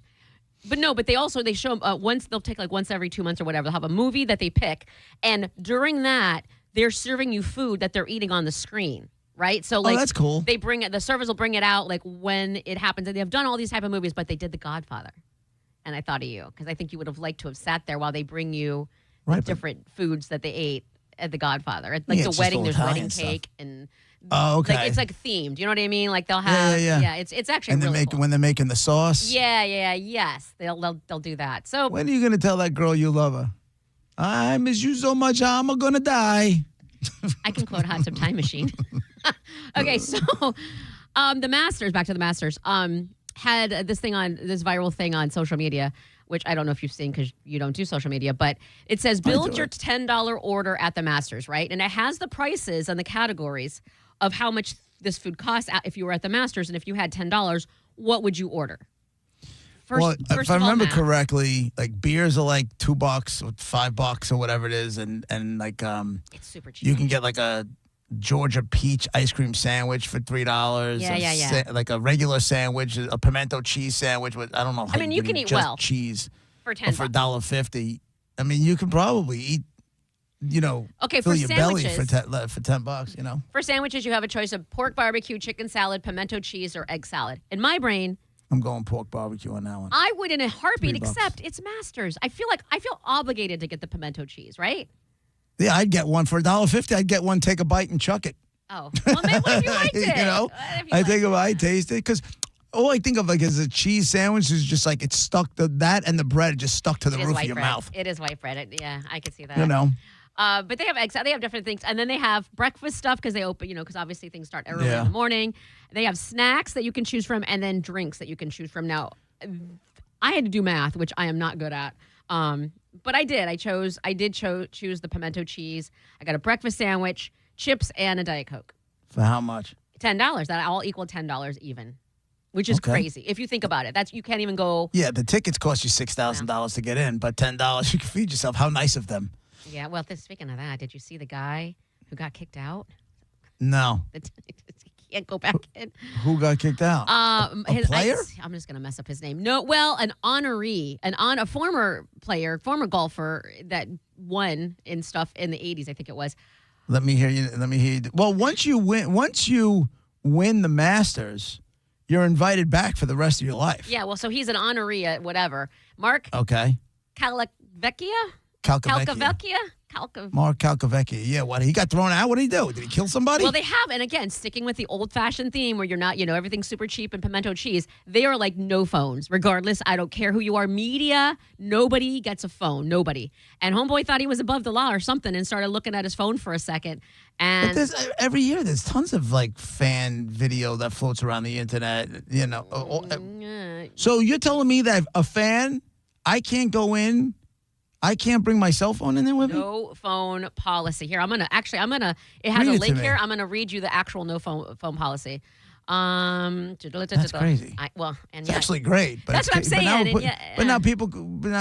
Speaker 7: But they show they'll take like once every 2 months or whatever. They'll have a movie that they pick, and during that they're serving you food that they're eating on the screen, right? So like,
Speaker 6: that's cool.
Speaker 7: They bring it. The servers will bring it out like when it happens, and they've done all these type of movies, but they did The Godfather, and I thought of you because I think you would have liked to have sat there while they bring you different foods that they ate at The Godfather. At the wedding, there's wedding cake and.
Speaker 6: Oh, okay.
Speaker 7: Like, it's like themed. You know what I mean? Like they'll have it's actually
Speaker 6: and
Speaker 7: really cool.
Speaker 6: When they're making the sauce.
Speaker 7: Yes. They'll do that. So
Speaker 6: when are you gonna tell that girl you love her? I miss you so much, I'm gonna die.
Speaker 7: I can quote Hot Tub Time Machine. Okay, so the Masters, back to the Masters, had this viral thing on social media, which I don't know if you've seen because you don't do social media, but it says build your $10 order at the Masters, right? And it has the prices and the categories of how much this food costs if you were at the Masters, and if you had $10, what would you order?
Speaker 6: First if I remember correctly, like beers are like $2 or $5 or whatever it is, and like
Speaker 7: it's super cheap.
Speaker 6: You can get like a Georgia peach ice cream sandwich for $3.
Speaker 7: Yeah.
Speaker 6: Like a regular sandwich, a pimento cheese sandwich with I don't know.
Speaker 7: I mean, you can eat
Speaker 6: just
Speaker 7: well
Speaker 6: cheese
Speaker 7: for $10
Speaker 6: for $1.50. I mean, you can probably eat. Fill your belly for $10.
Speaker 7: For sandwiches, you have a choice of pork barbecue, chicken salad, pimento cheese, or egg salad. In my brain,
Speaker 6: I'm going pork barbecue on that one.
Speaker 7: I would in a heartbeat, except it's Masters. I feel obligated to get the pimento cheese, right?
Speaker 6: Yeah, I'd get one for $1.50. I'd get one, take a bite, and chuck it.
Speaker 7: Oh, well, man, what if you liked it?
Speaker 6: I take a bite, taste it, because all I think of like is a cheese sandwich is just like it's stuck to that, and the bread just stuck to the roof of your mouth.
Speaker 7: It is white bread. I could see that. But they have eggs. They have different things, and then they have breakfast stuff because they open, because obviously things start early in the morning. They have snacks that you can choose from, and then drinks that you can choose from. Now, I had to do math, which I am not good at. But I did. I did choose the pimento cheese. I got a breakfast sandwich, chips, and a Diet Coke.
Speaker 6: For how much?
Speaker 7: $10. That all equal $10 even, which is crazy if you think about it. You can't even go.
Speaker 6: Yeah, the tickets cost you $6,000 to get in, but $10 you can feed yourself. How nice of them.
Speaker 7: Yeah. Well, speaking of that, did you see the guy who got kicked out?
Speaker 6: No.
Speaker 7: He can't go back in.
Speaker 6: Who got kicked out? A player?
Speaker 7: I'm just going to mess up his name. No, well, an honoree, a former player, former golfer that won in stuff in the 80s, I think it was.
Speaker 6: Let me hear you. Well, once you win the Masters, you're invited back for the rest of your life.
Speaker 7: Yeah, well, so he's an honoree at whatever. Mark.
Speaker 6: Okay.
Speaker 7: Calcavecchia?
Speaker 6: Mark Calcavecchia. Yeah, what? He got thrown out? What did he do? Did he kill somebody?
Speaker 7: Well, they have. And again, sticking with the old-fashioned theme where you're not, everything's super cheap and pimento cheese, they are like no phones. Regardless, I don't care who you are. Media, nobody gets a phone. Nobody. And homeboy thought he was above the law or something and started looking at his phone for a second. And
Speaker 6: but every year, there's tons of like fan video that floats around the internet, So you're telling me that a fan, I can't go in, I can't bring my cell phone in there with me?
Speaker 7: No phone policy. Here, it has a link here. I'm going to read you the actual no phone policy.
Speaker 6: That's crazy.
Speaker 7: It's
Speaker 6: actually great. But
Speaker 7: that's what I'm saying.
Speaker 6: But now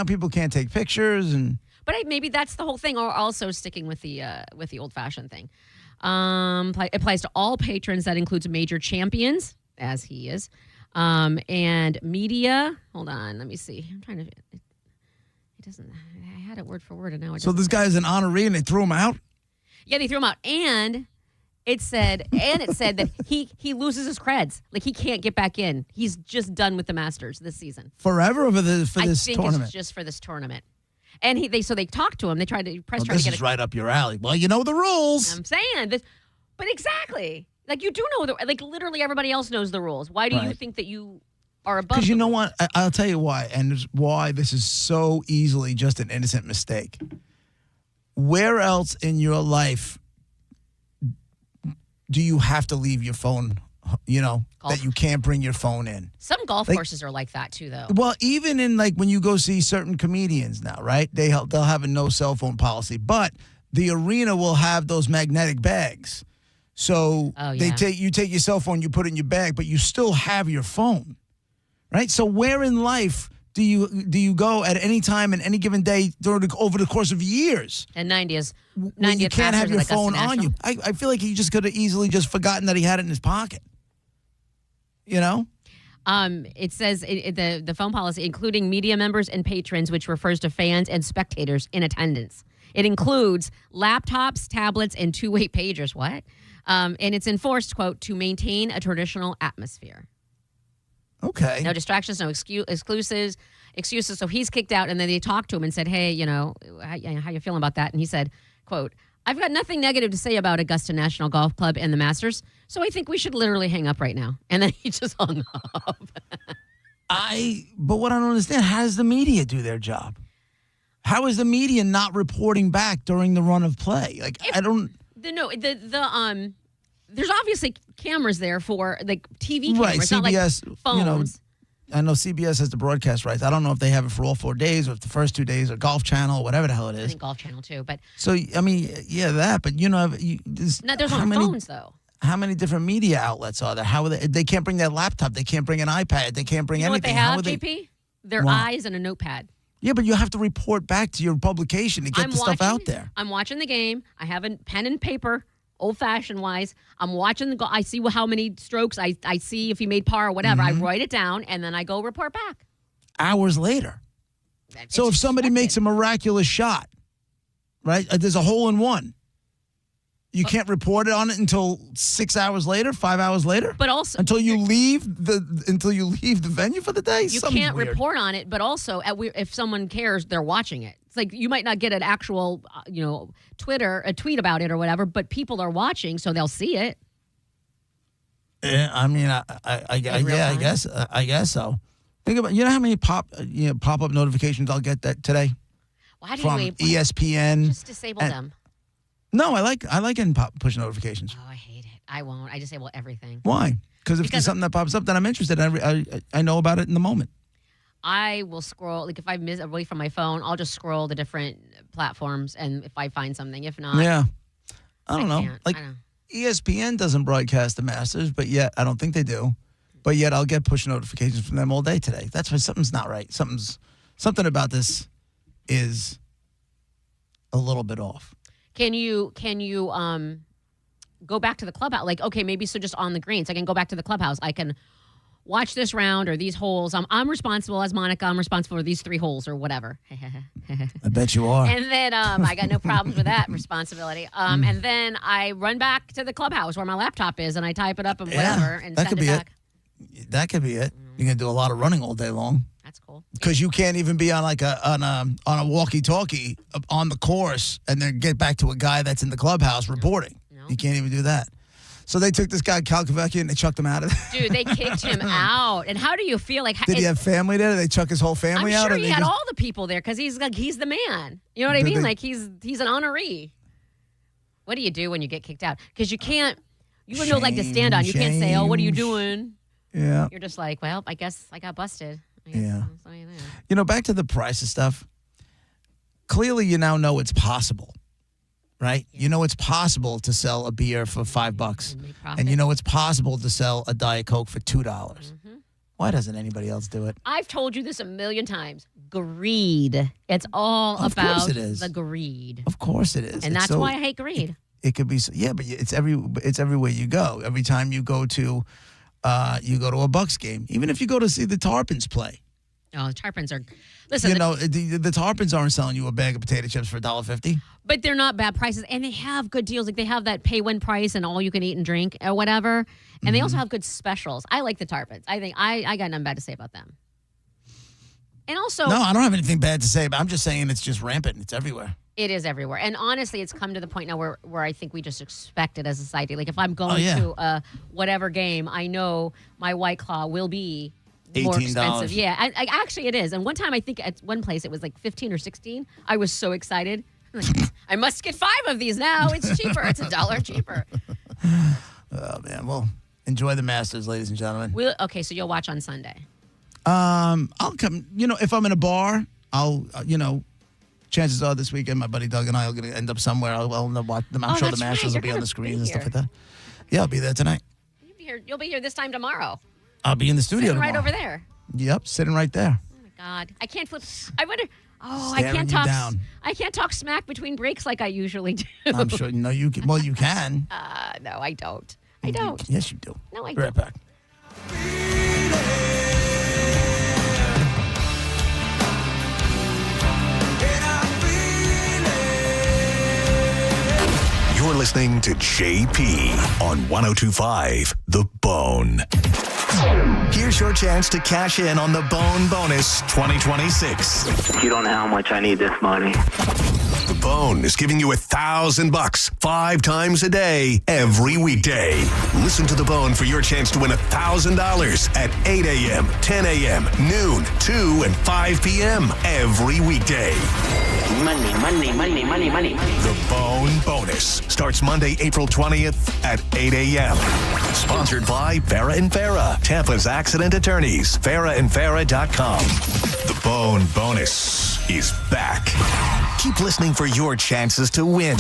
Speaker 6: people can't take pictures and.
Speaker 7: But maybe that's the whole thing. Or also sticking with the old-fashioned thing. It applies to all patrons. That includes major champions, as he is, and media. Hold on, let me see. I'm trying to. It doesn't. I had it word for word, and now it.
Speaker 6: So this guy's an honoree, and they threw him out.
Speaker 7: Yeah, they threw him out, and it said that he loses his creds. Like he can't get back in. He's just done with the Masters this season.
Speaker 6: Forever for this tournament.
Speaker 7: I think it's just for this tournament. And they talked to him. They tried to press.
Speaker 6: This is right up your alley. Well, you know the rules.
Speaker 7: I'm saying this, but exactly. Like you do know literally everybody else knows the rules. Why do you think that you are above?
Speaker 6: Because you know what? I'll tell you why, and why this is so easily just an innocent mistake. Where else in your life do you have to leave your phone? Golf. That you can't bring your phone in.
Speaker 7: Some golf courses are like that too, though.
Speaker 6: Well, even in when you go see certain comedians now, right? They'll have a no cell phone policy, but the arena will have those magnetic bags. So you take your cell phone, you put it in your bag, but you still have your phone, right? So where in life do you go at any time in any given day over the course of years?
Speaker 7: And 90s.
Speaker 6: You can't have your phone on you. I feel like he just could have easily just forgotten that he had it in his pocket.
Speaker 7: It says the phone policy, including media members and patrons, which refers to fans and spectators in attendance. It includes laptops, tablets, and two-way pagers. What? And it's enforced, quote, to maintain a traditional atmosphere.
Speaker 6: Okay.
Speaker 7: No distractions, no excuses. So he's kicked out, and then they talked to him and said, hey, how you feeling about that? And he said, quote, I've got nothing negative to say about Augusta National Golf Club and the Masters, so I think we should literally hang up right now. And then he just hung up.
Speaker 6: But what I don't understand, how does the media do their job? How is the media not reporting back during the run of play?
Speaker 7: There's obviously cameras there for TV cameras,
Speaker 6: right? CBS,
Speaker 7: not phones.
Speaker 6: I know CBS has the broadcast rights. I don't know if they have it for all 4 days or if the first 2 days are Golf Channel or whatever the hell it is.
Speaker 7: I think Golf Channel too, but
Speaker 6: so that. But there's
Speaker 7: no phones though.
Speaker 6: How many different media outlets are there? How are they can't bring their laptop. They can't bring an iPad. They can't bring anything.
Speaker 7: What they have, JP? Their eyes and a notepad.
Speaker 6: Yeah, but you have to report back to your publication to get stuff out there.
Speaker 7: I'm watching the game. I have a pen and paper, old-fashioned wise. I'm watching I see how many strokes. I see if he made par or whatever. I write it down, and then I go report back.
Speaker 6: Hours later. So if somebody makes a miraculous shot, right, there's a hole in one. You can't report it on it until 6 hours later, 5 hours later.
Speaker 7: But also
Speaker 6: until you leave the venue for the day.
Speaker 7: You can't report on it. But also, if someone cares, they're watching it. It's like you might not get an actual, a tweet about it or whatever, but people are watching, so they'll see it.
Speaker 6: Yeah, I mean, I guess so. Think about how many pop-up notifications I'll get today.
Speaker 7: Why do
Speaker 6: from ESPN?
Speaker 7: Just disable them.
Speaker 6: No, I like getting push notifications.
Speaker 7: Oh, I hate it. I won't. I disable everything.
Speaker 6: Why? Because if there's something that pops up that I'm interested in, I know about it in the moment.
Speaker 7: I will scroll. If I miss away from my phone, I'll just scroll the different platforms, and if I find something, if not,
Speaker 6: I don't know. ESPN doesn't broadcast the Masters, but yet I don't think they do. But yet I'll get push notifications from them all day today. That's why something's not right. Something about this is a little bit off.
Speaker 7: Can you go back to the clubhouse? Maybe so just on the greens. I can go back to the clubhouse. I can watch this round or these holes. I'm responsible as Monica. I'm responsible for these 3 holes or whatever.
Speaker 6: I bet you are.
Speaker 7: And then I got no problems with that responsibility. And then I run back to the clubhouse where my laptop is and I type it up and whatever and send it back.
Speaker 6: That could be it. You're going to do a lot of running all day long.
Speaker 7: That's cool.
Speaker 6: Because you can't even be on like on a walkie-talkie on the course and then get back to a guy that's in the clubhouse reporting. No. You can't even do that. So they took this guy, Cal Kvecchia, and they chucked him out of there.
Speaker 7: Dude, they kicked him out. And how do you feel? Like,
Speaker 6: did he have family there? Did they chuck his whole family out?
Speaker 7: I'm sure he had all the people there because he's the man. You know what I mean? Like he's an honoree. What do you do when you get kicked out? Because you can't. You wouldn't know like to stand on. You can't say, "Oh, what are you doing?"
Speaker 6: Yeah.
Speaker 7: You're just like, well, I guess I got busted.
Speaker 6: Yeah. You know, back to the price of stuff. Clearly, you now know it's possible, right? Yeah. You know it's possible to sell a beer for $5, and you know it's possible to sell a Diet Coke for $2. Mm-hmm. Why doesn't anybody else do it?
Speaker 7: I've told you this a million times. Greed. It's all about the greed.
Speaker 6: Of course it is.
Speaker 7: And that's why I hate greed.
Speaker 6: It could be, but it's everywhere you go. Every time you go to a Bucks game, even if you go to see the Tarpons play.
Speaker 7: Oh, the Tarpons are. Listen,
Speaker 6: the Tarpons aren't selling you a bag of potato chips for $1.50.
Speaker 7: But they're not bad prices, and they have good deals. Like they have that pay when price and all you can eat and drink or whatever. And they also have good specials. I like the Tarpons. I think I got nothing bad to say about them. And also,
Speaker 6: no, I don't have anything bad to say. But I'm just saying it's just rampant. It's everywhere.
Speaker 7: It is everywhere. And honestly, it's come to the point now where I think we just expect it as a society. Like if I'm going to a whatever game, I know my White Claw will be more expensive. Yeah, I actually it is. And one time I think at one place it was like 15 or 16. I was so excited. Like, I must get 5 of these now. It's cheaper. It's $1 cheaper.
Speaker 6: Oh man, well, enjoy the Masters, ladies and gentlemen.
Speaker 7: Okay, so you'll watch on Sunday.
Speaker 6: I'll come. If I'm in a bar, I'll chances are this weekend my buddy Doug and I are going to end up somewhere. I'll watch them. I'm sure the Masters will be on the screens and stuff like that. Yeah, I'll be there tonight.
Speaker 7: You'll be here this time tomorrow.
Speaker 6: I'll be in the studio tomorrow.
Speaker 7: Right over there.
Speaker 6: Yep, sitting right there.
Speaker 7: Oh my God, I can't flip. I wonder. Oh,
Speaker 6: Staring
Speaker 7: I can't
Speaker 6: you
Speaker 7: talk.
Speaker 6: Down.
Speaker 7: I can't talk smack between breaks like I usually do.
Speaker 6: I'm sure. No, you can. Well, you can.
Speaker 7: No, I don't. I don't.
Speaker 6: Yes, you do.
Speaker 7: No, I
Speaker 6: don't. Right back.
Speaker 4: You're listening to JP on 102.5 The Bone. Here's your chance to cash in on the Bone Bonus 2026.
Speaker 3: You don't know how much I need this money.
Speaker 4: The Bone is giving you $1,000 5 times a day, every weekday. Listen to The Bone for your chance to win $1,000 at 8 a.m., 10 a.m., noon, 2, and 5 p.m. every weekday.
Speaker 3: Money, money, money, money, money.
Speaker 4: The Bone Bonus starts Monday, April 20th at 8 a.m. Sponsored by Farah and Farah, Tampa's accident attorneys. FarahandFarah.com. The Bone Bonus is back. Keep listening for your chances to win.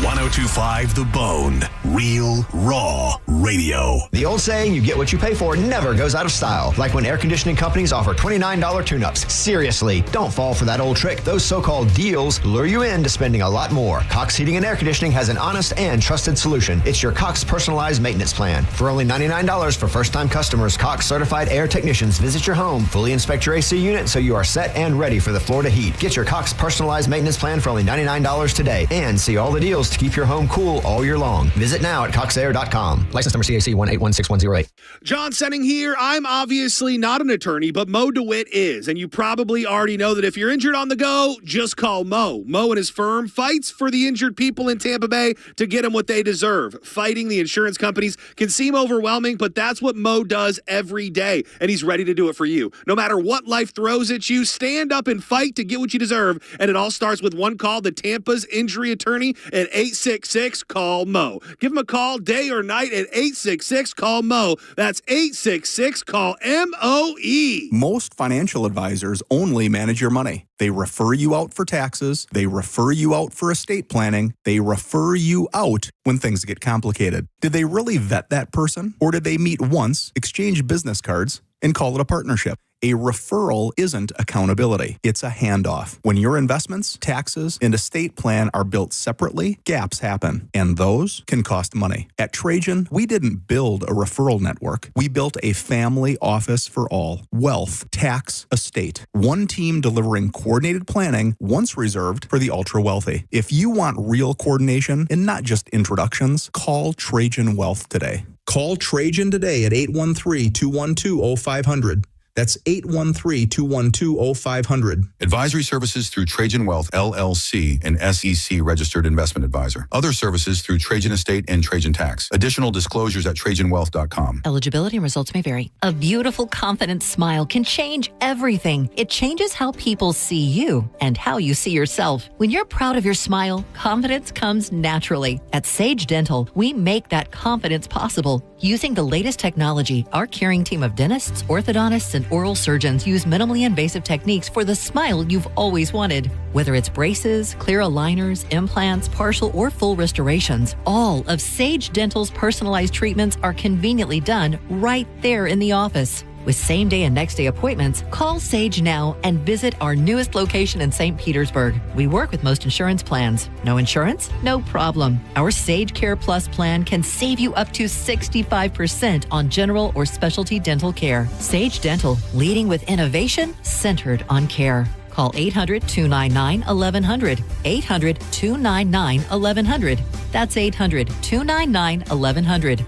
Speaker 4: 102.5 The Bone. Real, raw radio.
Speaker 22: The old saying, you get what you pay for, never goes out of style. Like when air conditioning companies offer $29 tune-ups. Seriously, don't fall for that old trick. Those so-called deals lure you into spending a lot more. Cox Heating and Air Conditioning has an honest and trusted solution. It's your Cox personalized maintenance plan. For only $99 for first-time customers, Cox certified air technicians visit your home, fully inspect your AC unit so you are set and ready for the Florida heat. Get your Cox personalized maintenance plan for only $99 today and see all the deals to keep your home cool all year long. Visit now at coxair.com. License number CAC 18161108.
Speaker 23: John Senning here. I'm obviously not an attorney, but Mo DeWitt is. And you probably already know that if you're injured on the go, just call Mo. Mo and his firm fights for the injured people in Tampa Bay to get them what they deserve. Fighting the insurance companies can seem overwhelming, but that's what Mo does every day. And he's ready to do it for you. No matter what life throws at you, stand up and fight to get what you deserve. And it all starts with one call, the Tampa's injury attorney at 866-CALL-MO. Give him a call day or night at 866-CALL-MO. That's 866-CALL-MOE.
Speaker 24: Most financial advisors only manage your money. They refer you out for taxes. They refer you out for estate planning. They refer you out when things get complicated. Did they really vet that person? Or did they meet once, exchange business cards, and call it a partnership? A referral isn't accountability. It's a handoff. When your investments, taxes, and estate plan are built separately, gaps happen, and those can cost money. At Trajan, we didn't build a referral network. We built a family office for all. Wealth, tax, estate. One team delivering coordinated planning, once reserved for the ultra-wealthy. If you want real coordination and not just introductions, call Trajan Wealth today. Call Trajan today at 813-212-0500. That's 813-212-0500.
Speaker 1: Advisory services through Trajan Wealth, LLC, an SEC registered investment advisor. Other services through Trajan Estate and Trajan Tax. Additional disclosures at TrajanWealth.com.
Speaker 2: Eligibility and results may vary. A beautiful, confident smile can change everything. It changes how people see you and how you see yourself. When you're proud of your smile, confidence comes naturally. At Sage Dental, we make that confidence possible. Using the latest technology, our caring team of dentists, orthodontists, and oral surgeons use minimally invasive techniques for the smile you've always wanted. Whether it's braces, clear aligners, implants, partial or full restorations, all of Sage Dental's personalized treatments are conveniently done right there in the office. With same-day and next-day appointments, call Sage now and visit our newest location in St. Petersburg. We work with most insurance plans. No insurance? No problem. Our Sage Care Plus plan can save you up to 65% on general or specialty dental care. Sage Dental, leading with innovation centered on care. Call 800-299-1100. 800-299-1100. That's 800-299-1100.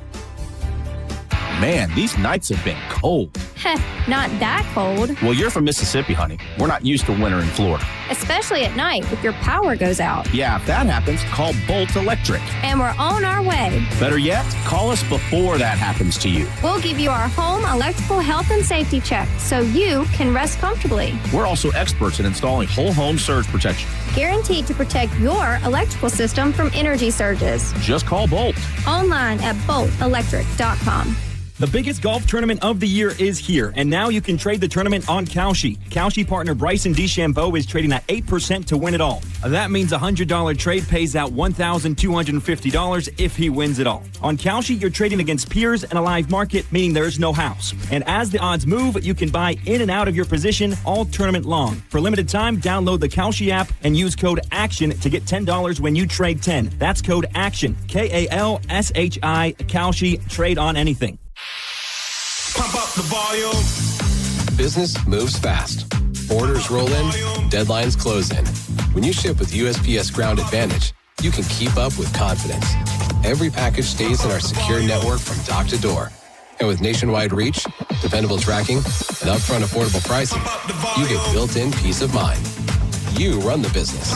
Speaker 5: Man, these nights have been cold.
Speaker 8: Heh, not that cold.
Speaker 5: Well, you're from Mississippi, honey. We're not used to winter in Florida.
Speaker 8: Especially at night if your power goes out.
Speaker 5: Yeah, if that happens, call Bolt Electric.
Speaker 8: And we're on our way.
Speaker 5: Better yet, call us before that happens to you.
Speaker 8: We'll give you our home electrical health and safety check so you can rest comfortably.
Speaker 5: We're also experts in installing whole home surge protection.
Speaker 8: Guaranteed to protect your electrical system from energy surges.
Speaker 5: Just call Bolt.
Speaker 8: Online at boltelectric.com.
Speaker 25: The biggest golf tournament of the year is here, and now you can trade the tournament on Kalshi. Kalshi partner Bryson DeChambeau is trading at 8% to win it all. That means a $100 trade pays out $1,250 if he wins it all. On Kalshi, you're trading against peers in a live market, meaning there is no house. And as the odds move, you can buy in and out of your position all tournament long. For limited time, download the Kalshi app and use code ACTION to get $10 when you trade 10. That's code ACTION. Kalshi, Kalshi, trade on anything.
Speaker 26: Pump up the volume. Business moves fast. Orders roll in, deadlines close in. When you ship with USPS Ground Advantage, you can keep up with confidence. Every package stays in our secure network from dock to door. And with nationwide reach, dependable tracking, and upfront affordable pricing, you get built-in peace of mind. You run the business.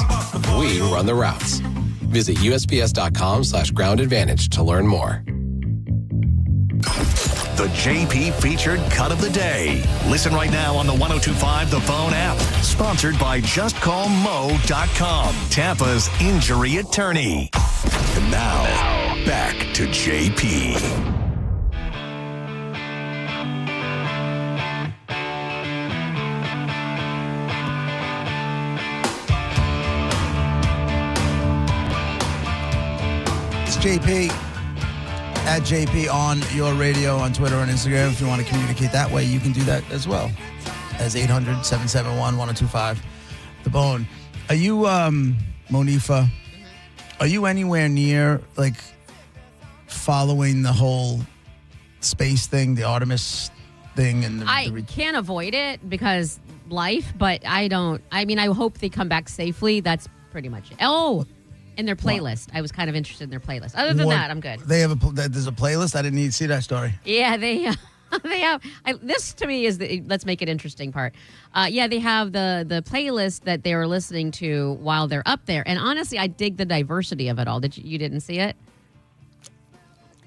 Speaker 26: We run the routes. Visit USPS.com/Ground Advantage to learn more.
Speaker 4: The JP featured cut of the day. Listen right now on the 102.5 The Bone app. Sponsored by JustCallMo.com, Tampa's injury attorney. And now, back to JP.
Speaker 6: It's JP. At JP on your radio, on Twitter and Instagram. If you want to communicate that way, you can do that as well. As 800-771-1025. The Bone. Are you, Monifa, are you anywhere near, like, following the whole space thing, the Artemis thing? And
Speaker 7: I can't avoid it because life, but I don't. I mean, I hope they come back safely. That's pretty much it. Oh, in their playlist. I was kind of interested in their playlist. Other than that, I'm good.
Speaker 6: They have there's a playlist? I didn't need to see that story.
Speaker 7: Yeah, they have. This to me is the let's make it interesting part. Yeah, they have the playlist that they were listening to while they're up there. And honestly, I dig the diversity of it all. You didn't see it?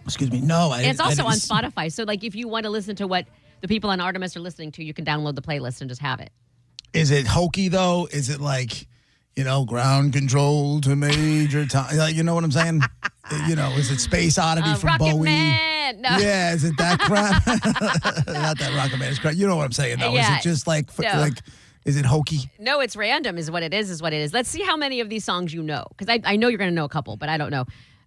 Speaker 6: Excuse me. No,
Speaker 7: it's also on Spotify. So like if you want to listen to what the people on Artemis are listening to, you can download the playlist and just have it.
Speaker 6: Is it hokey though? Is it like, ground control to Major Tom? You know what I'm saying? Is it Space Oddity from
Speaker 7: Rocket
Speaker 6: Bowie?
Speaker 7: Man. No.
Speaker 6: Yeah, is it that crap? Not that Rocket Man is crap. You know what I'm saying, though.
Speaker 7: Yeah.
Speaker 6: Is it just like, is it hokey?
Speaker 7: No, it's random is what it is what it is. Let's see how many of these songs you know. Because I know you're going to know a couple, but I don't know.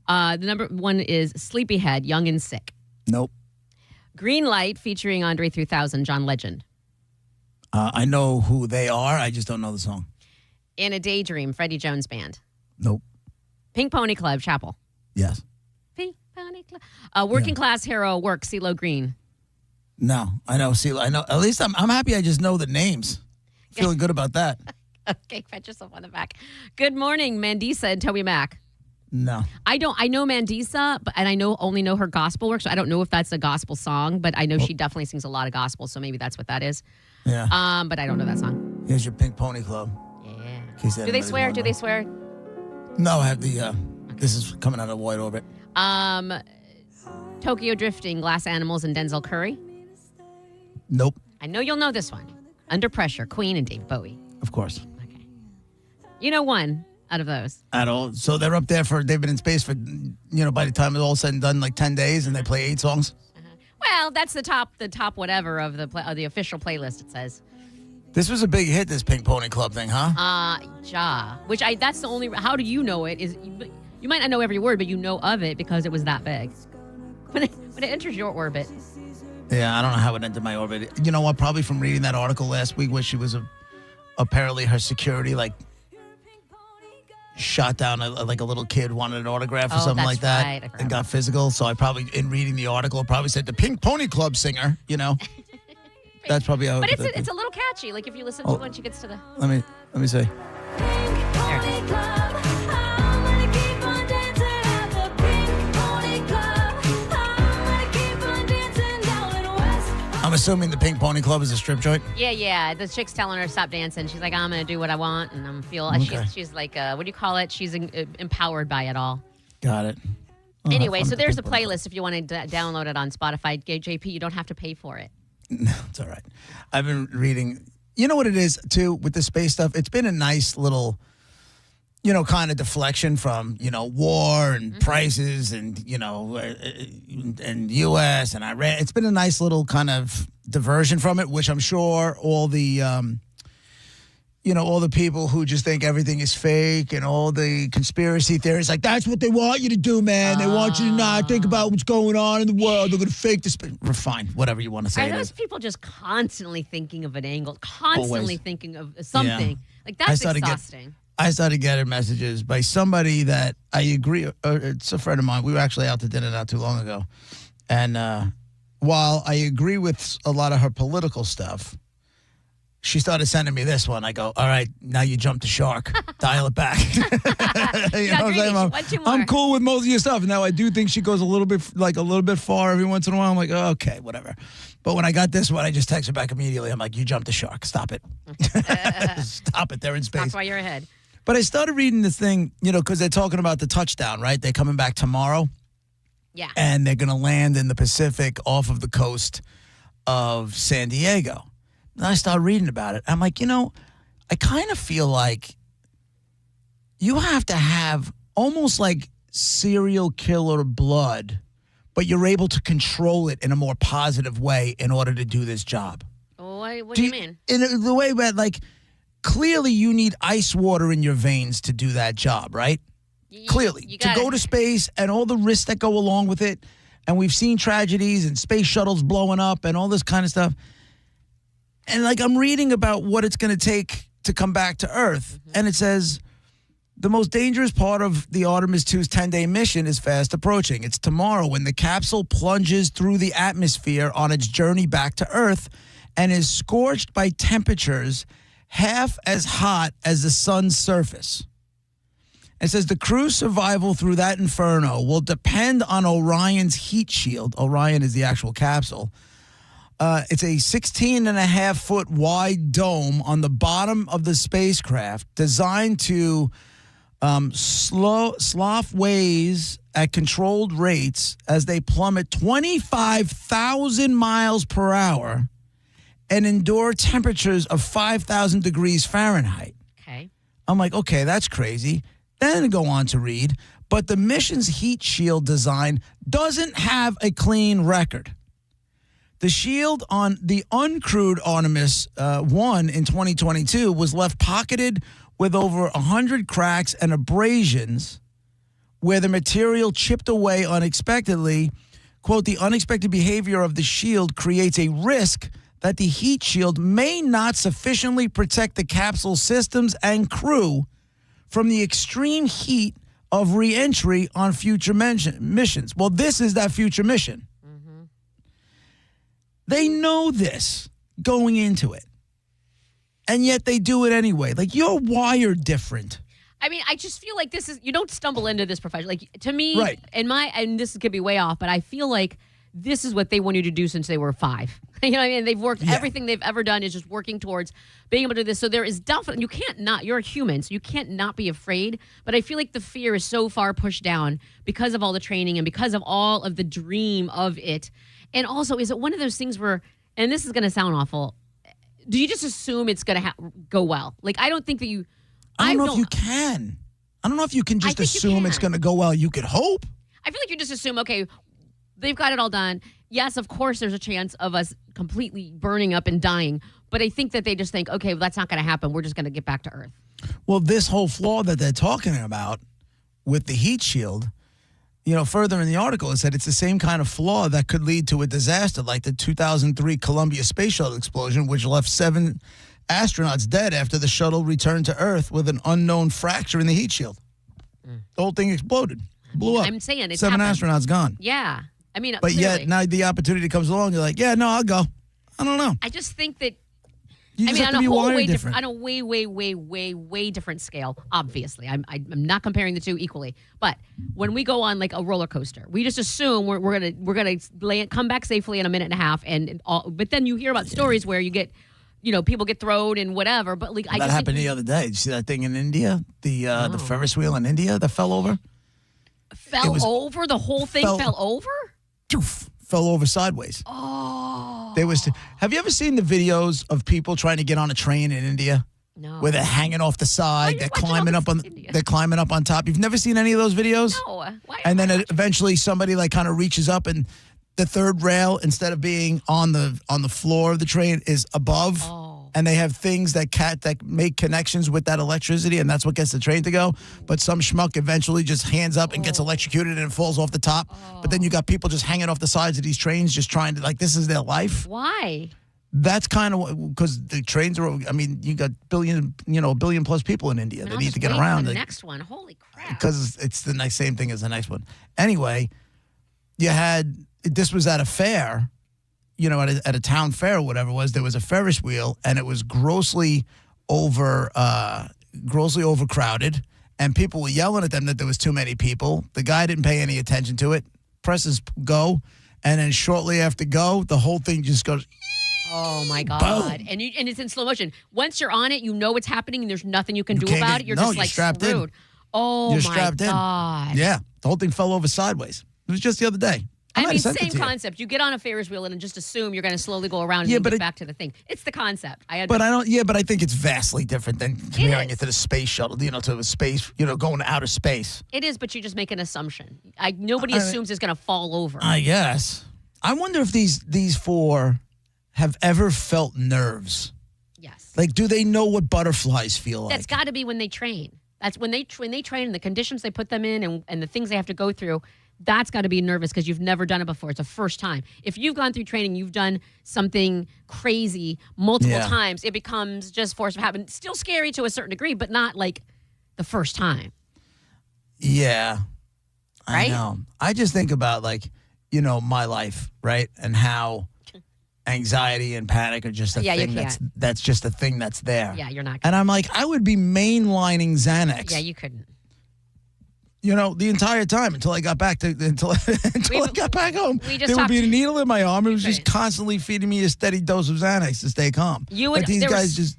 Speaker 7: The number one is Sleepyhead, Young and Sick.
Speaker 6: Nope.
Speaker 7: Green Light featuring Andre 3000, John Legend.
Speaker 6: I know who they are. I just don't know the song.
Speaker 7: In a Daydream, Freddie Jones Band.
Speaker 6: Nope.
Speaker 7: Pink Pony Club, Chapel.
Speaker 6: Yes.
Speaker 7: Pink Pony Club. Working Class Hero, Work, CeeLo Green.
Speaker 6: No, I know CeeLo. I know. At least I'm happy I just know the names. Feeling good about that.
Speaker 7: Okay, pat yourself on the back. Good morning, Mandisa and Toby Mac.
Speaker 6: No.
Speaker 7: I know Mandisa, and I only know her gospel work, so I don't know if that's a gospel song, but I know she definitely sings a lot of gospel, so maybe that's what that is.
Speaker 6: Yeah.
Speaker 7: But I don't know that song.
Speaker 6: Here's your Pink Pony Club.
Speaker 7: Yeah. Do they swear? Do they swear?
Speaker 6: No, I have the. This is coming out of Wide Orbit.
Speaker 7: Tokyo Drifting, Glass Animals, and Denzel Curry.
Speaker 6: Nope.
Speaker 7: I know you'll know this one. Under Pressure, Queen and Dave Bowie.
Speaker 6: Of course.
Speaker 7: You know one out of those.
Speaker 6: At all. So they're up there they've been in space for, by the time it's all said and done, like 10 days, and they play 8 songs.
Speaker 7: Well, that's the top whatever of the official playlist. It says.
Speaker 6: This was a big hit, this Pink Pony Club thing, huh?
Speaker 7: Which that's the only. How do you know it? You might not know every word, but you know of it because it was that big. When it enters your orbit.
Speaker 6: Yeah, I don't know how it entered my orbit. You know what? Probably from reading that article last week where she was apparently her security shot down a little kid wanted an autograph or something like that,
Speaker 7: right.
Speaker 6: and got physical. So I probably, in reading the article, probably said the Pink Pony Club singer. That's probably how.
Speaker 7: But it's a little catchy. Like if you listen to it when she gets to the.
Speaker 6: Let me see. I'm assuming the Pink Pony Club is a strip joint.
Speaker 7: Yeah. The chick's telling her to stop dancing. She's like, I'm going to do what I want, and I'm feel.
Speaker 6: Okay.
Speaker 7: She's like, what do you call it? She's empowered by it all.
Speaker 6: Got it.
Speaker 7: Anyway, so there's a playlist if you want to download it on Spotify. JP, you don't have to pay for it.
Speaker 6: No, it's all right. I've been reading. You know what it is too with the space stuff. It's been a nice little, kind of deflection from war and prices and and U.S. and Iran. It's been a nice little kind of diversion from it, which I'm sure all the all the people who just think everything is fake and all the conspiracy theories, like that's what they want you to do, man. They want you to not think about what's going on in the world. They're going to fake this. Fine, whatever you want to say.
Speaker 7: Are those people just constantly thinking of an angle, constantly
Speaker 6: Always.
Speaker 7: thinking of something?
Speaker 6: Yeah.
Speaker 7: Like that's exhausting.
Speaker 6: I started getting messages by somebody that I agree. It's a friend of mine. We were actually out to dinner not too long ago. And while I agree with a lot of her political stuff, she started sending me this one. I go, all right, now you jumped the shark. Dial it back. You know what I'm saying? I'm cool with most of your stuff. Now, I do think she goes a little bit far every once in a while. I'm like, oh, okay, whatever. But when I got this one, I just text her back immediately. I'm like, you jumped the shark. Stop it. Stop it. They're in space.
Speaker 7: That's why you're ahead.
Speaker 6: But I started reading this thing, because they're talking about the touchdown, right? They're coming back tomorrow.
Speaker 7: Yeah.
Speaker 6: And they're going to land in the Pacific off of the coast of San Diego. And I started reading about it. I'm like, I kind of feel like you have to have almost like serial killer blood, but you're able to control it in a more positive way in order to do this job.
Speaker 7: What do you mean?
Speaker 6: In the way that, clearly you need ice water in your veins to do that job, right? Clearly. To go to space and all the risks that go along with it. And we've seen tragedies and space shuttles blowing up and all this kind of stuff. And I'm reading about what it's going to take to come back to Earth. And it says the most dangerous part of the Artemis 2's 10-day mission is fast approaching. It's tomorrow when the capsule plunges through the atmosphere on its journey back to Earth and is scorched by temperatures half as hot as the sun's surface. It says the crew's survival through that inferno will depend on Orion's heat shield. Orion is the actual capsule. It's a 16.5-foot wide dome on the bottom of the spacecraft designed to slough waves at controlled rates as they plummet 25,000 miles per hour and endure temperatures of 5,000 degrees Fahrenheit.
Speaker 7: Okay.
Speaker 6: I'm like, okay, that's crazy. Then I go on to read, but the mission's heat shield design doesn't have a clean record. The shield on the uncrewed Artemis 1 in 2022 was left pocketed with over 100 cracks and abrasions where the material chipped away unexpectedly. Quote, the unexpected behavior of the shield creates a risk that the heat shield may not sufficiently protect the capsule systems and crew from the extreme heat of re-entry on future missions. Well, this is that future mission. They know this going into it. And yet they do it anyway. You're wired different.
Speaker 7: I mean, I just feel like you don't stumble into this profession. Like, to me,
Speaker 6: Right.
Speaker 7: and this could be way off, but I feel like this is what they want you to do since they were 5. You know what I mean? They've worked, everything they've ever done is just working towards being able to do this. So there is definitely, you're a human, so you can't not be afraid. But I feel like the fear is so far pushed down because of all the training and because of all of the dream of it. And also, is it one of those things where, and this is going to sound awful, do you just assume it's going to go well? Like, I don't think that you...
Speaker 6: I don't know if you can. I don't know if you can just assume it's going to go well. You could hope.
Speaker 7: I feel like you just assume, okay, they've got it all done. Yes, of course, there's a chance of us completely burning up and dying. But I think that they just think, okay, well, that's not going to happen. We're just going to get back to Earth.
Speaker 6: Well, this whole flaw that they're talking about with the heat shield, further in the article, it said it's the same kind of flaw that could lead to a disaster like the 2003 Columbia Space Shuttle explosion, which left 7 astronauts dead after the shuttle returned to Earth with an unknown fracture in the heat shield. The whole thing exploded, blew up.
Speaker 7: I'm saying it's
Speaker 6: 7
Speaker 7: happened.
Speaker 6: astronauts gone.
Speaker 7: Yeah. I mean,
Speaker 6: But
Speaker 7: clearly.
Speaker 6: yet, now the opportunity comes along, you're like, yeah, no, I'll go. I don't know.
Speaker 7: I just think that,
Speaker 6: You just have to
Speaker 7: on
Speaker 6: be
Speaker 7: a whole
Speaker 6: wired
Speaker 7: way
Speaker 6: different.
Speaker 7: on a way different scale, obviously. I'm not comparing the two equally. But when we go on like a roller coaster, we just assume we're gonna come back safely in a minute and a half, but then you hear about stories where you get, people get thrown and whatever. But like, I
Speaker 6: That
Speaker 7: just
Speaker 6: happened
Speaker 7: think
Speaker 6: the other day. Did you see that thing in India? The Ferris wheel in India that fell over?
Speaker 7: over. The whole thing fell over.
Speaker 6: Fell over sideways.
Speaker 7: Oh.
Speaker 6: Have you ever seen the videos of people trying to get on a train in India?
Speaker 7: No.
Speaker 6: Where they're hanging off the side, they're climbing up on top. You've never seen any of those videos?
Speaker 7: No. Why?
Speaker 6: And then eventually somebody like kind of reaches up and the third rail, instead of being on the floor of the train, is above.
Speaker 7: Oh.
Speaker 6: And they have things that make connections with that electricity, and that's what gets the train to go. But some schmuck eventually just hands up and gets electrocuted and falls off the top. But then you got people just hanging off the sides of these trains, just trying to, like, this is their life.
Speaker 7: Why?
Speaker 6: That's kind of because the trains are. I mean, you got a billion plus people in India. They need to get around.
Speaker 7: The next one, holy crap!
Speaker 6: Because it's the same thing as the next one. Anyway, this was at a fair. At a town fair or whatever it was, there was a Ferris wheel, and it was grossly overcrowded, and people were yelling at them that there was too many people. The guy didn't pay any attention to it. Presses go, and then shortly after go, the whole thing just goes.
Speaker 7: Oh my God!
Speaker 6: Boom.
Speaker 7: And it's in slow motion. Once you're on it, you know what's happening, and there's nothing you can do
Speaker 6: can't
Speaker 7: about
Speaker 6: get-
Speaker 7: it. You're
Speaker 6: no,
Speaker 7: just
Speaker 6: you're
Speaker 7: like
Speaker 6: strapped in.
Speaker 7: screwed. Oh
Speaker 6: You're
Speaker 7: my
Speaker 6: strapped in.
Speaker 7: God!
Speaker 6: Yeah, the whole thing fell over sideways. It was just the other day. I might have sent it
Speaker 7: same
Speaker 6: to you.
Speaker 7: concept. You get on a Ferris wheel and just assume you're going to slowly go around and
Speaker 6: Yeah,
Speaker 7: then
Speaker 6: but
Speaker 7: get back to the thing. It's the concept.
Speaker 6: But I think it's vastly different than comparing it to the space shuttle, to the space, going to outer space.
Speaker 7: It is, but you just make an assumption. Nobody assumes it's going to fall over.
Speaker 6: I guess. I wonder if these 4 have ever felt nerves.
Speaker 7: Yes.
Speaker 6: Like, do they know what butterflies feel like?
Speaker 7: That's got to be when they train. That's when they train and the conditions they put them in and the things they have to go through. That's got to be nervous because you've never done it before. It's the first time. If you've gone through training, you've done something crazy multiple times, it becomes just force of habit. Still scary to a certain degree, but not like the first time.
Speaker 6: Yeah.
Speaker 7: Right?
Speaker 6: I know. I just think about, my life, right? And how anxiety and panic are just a thing that's just a thing that's there.
Speaker 7: Yeah, you're not.
Speaker 6: And I'm like, I would be mainlining Xanax.
Speaker 7: Yeah, you couldn't.
Speaker 6: The entire time until I got back until I got back home. There would be a needle in my arm. It was just constantly feeding me a steady dose of Xanax to stay calm. But these guys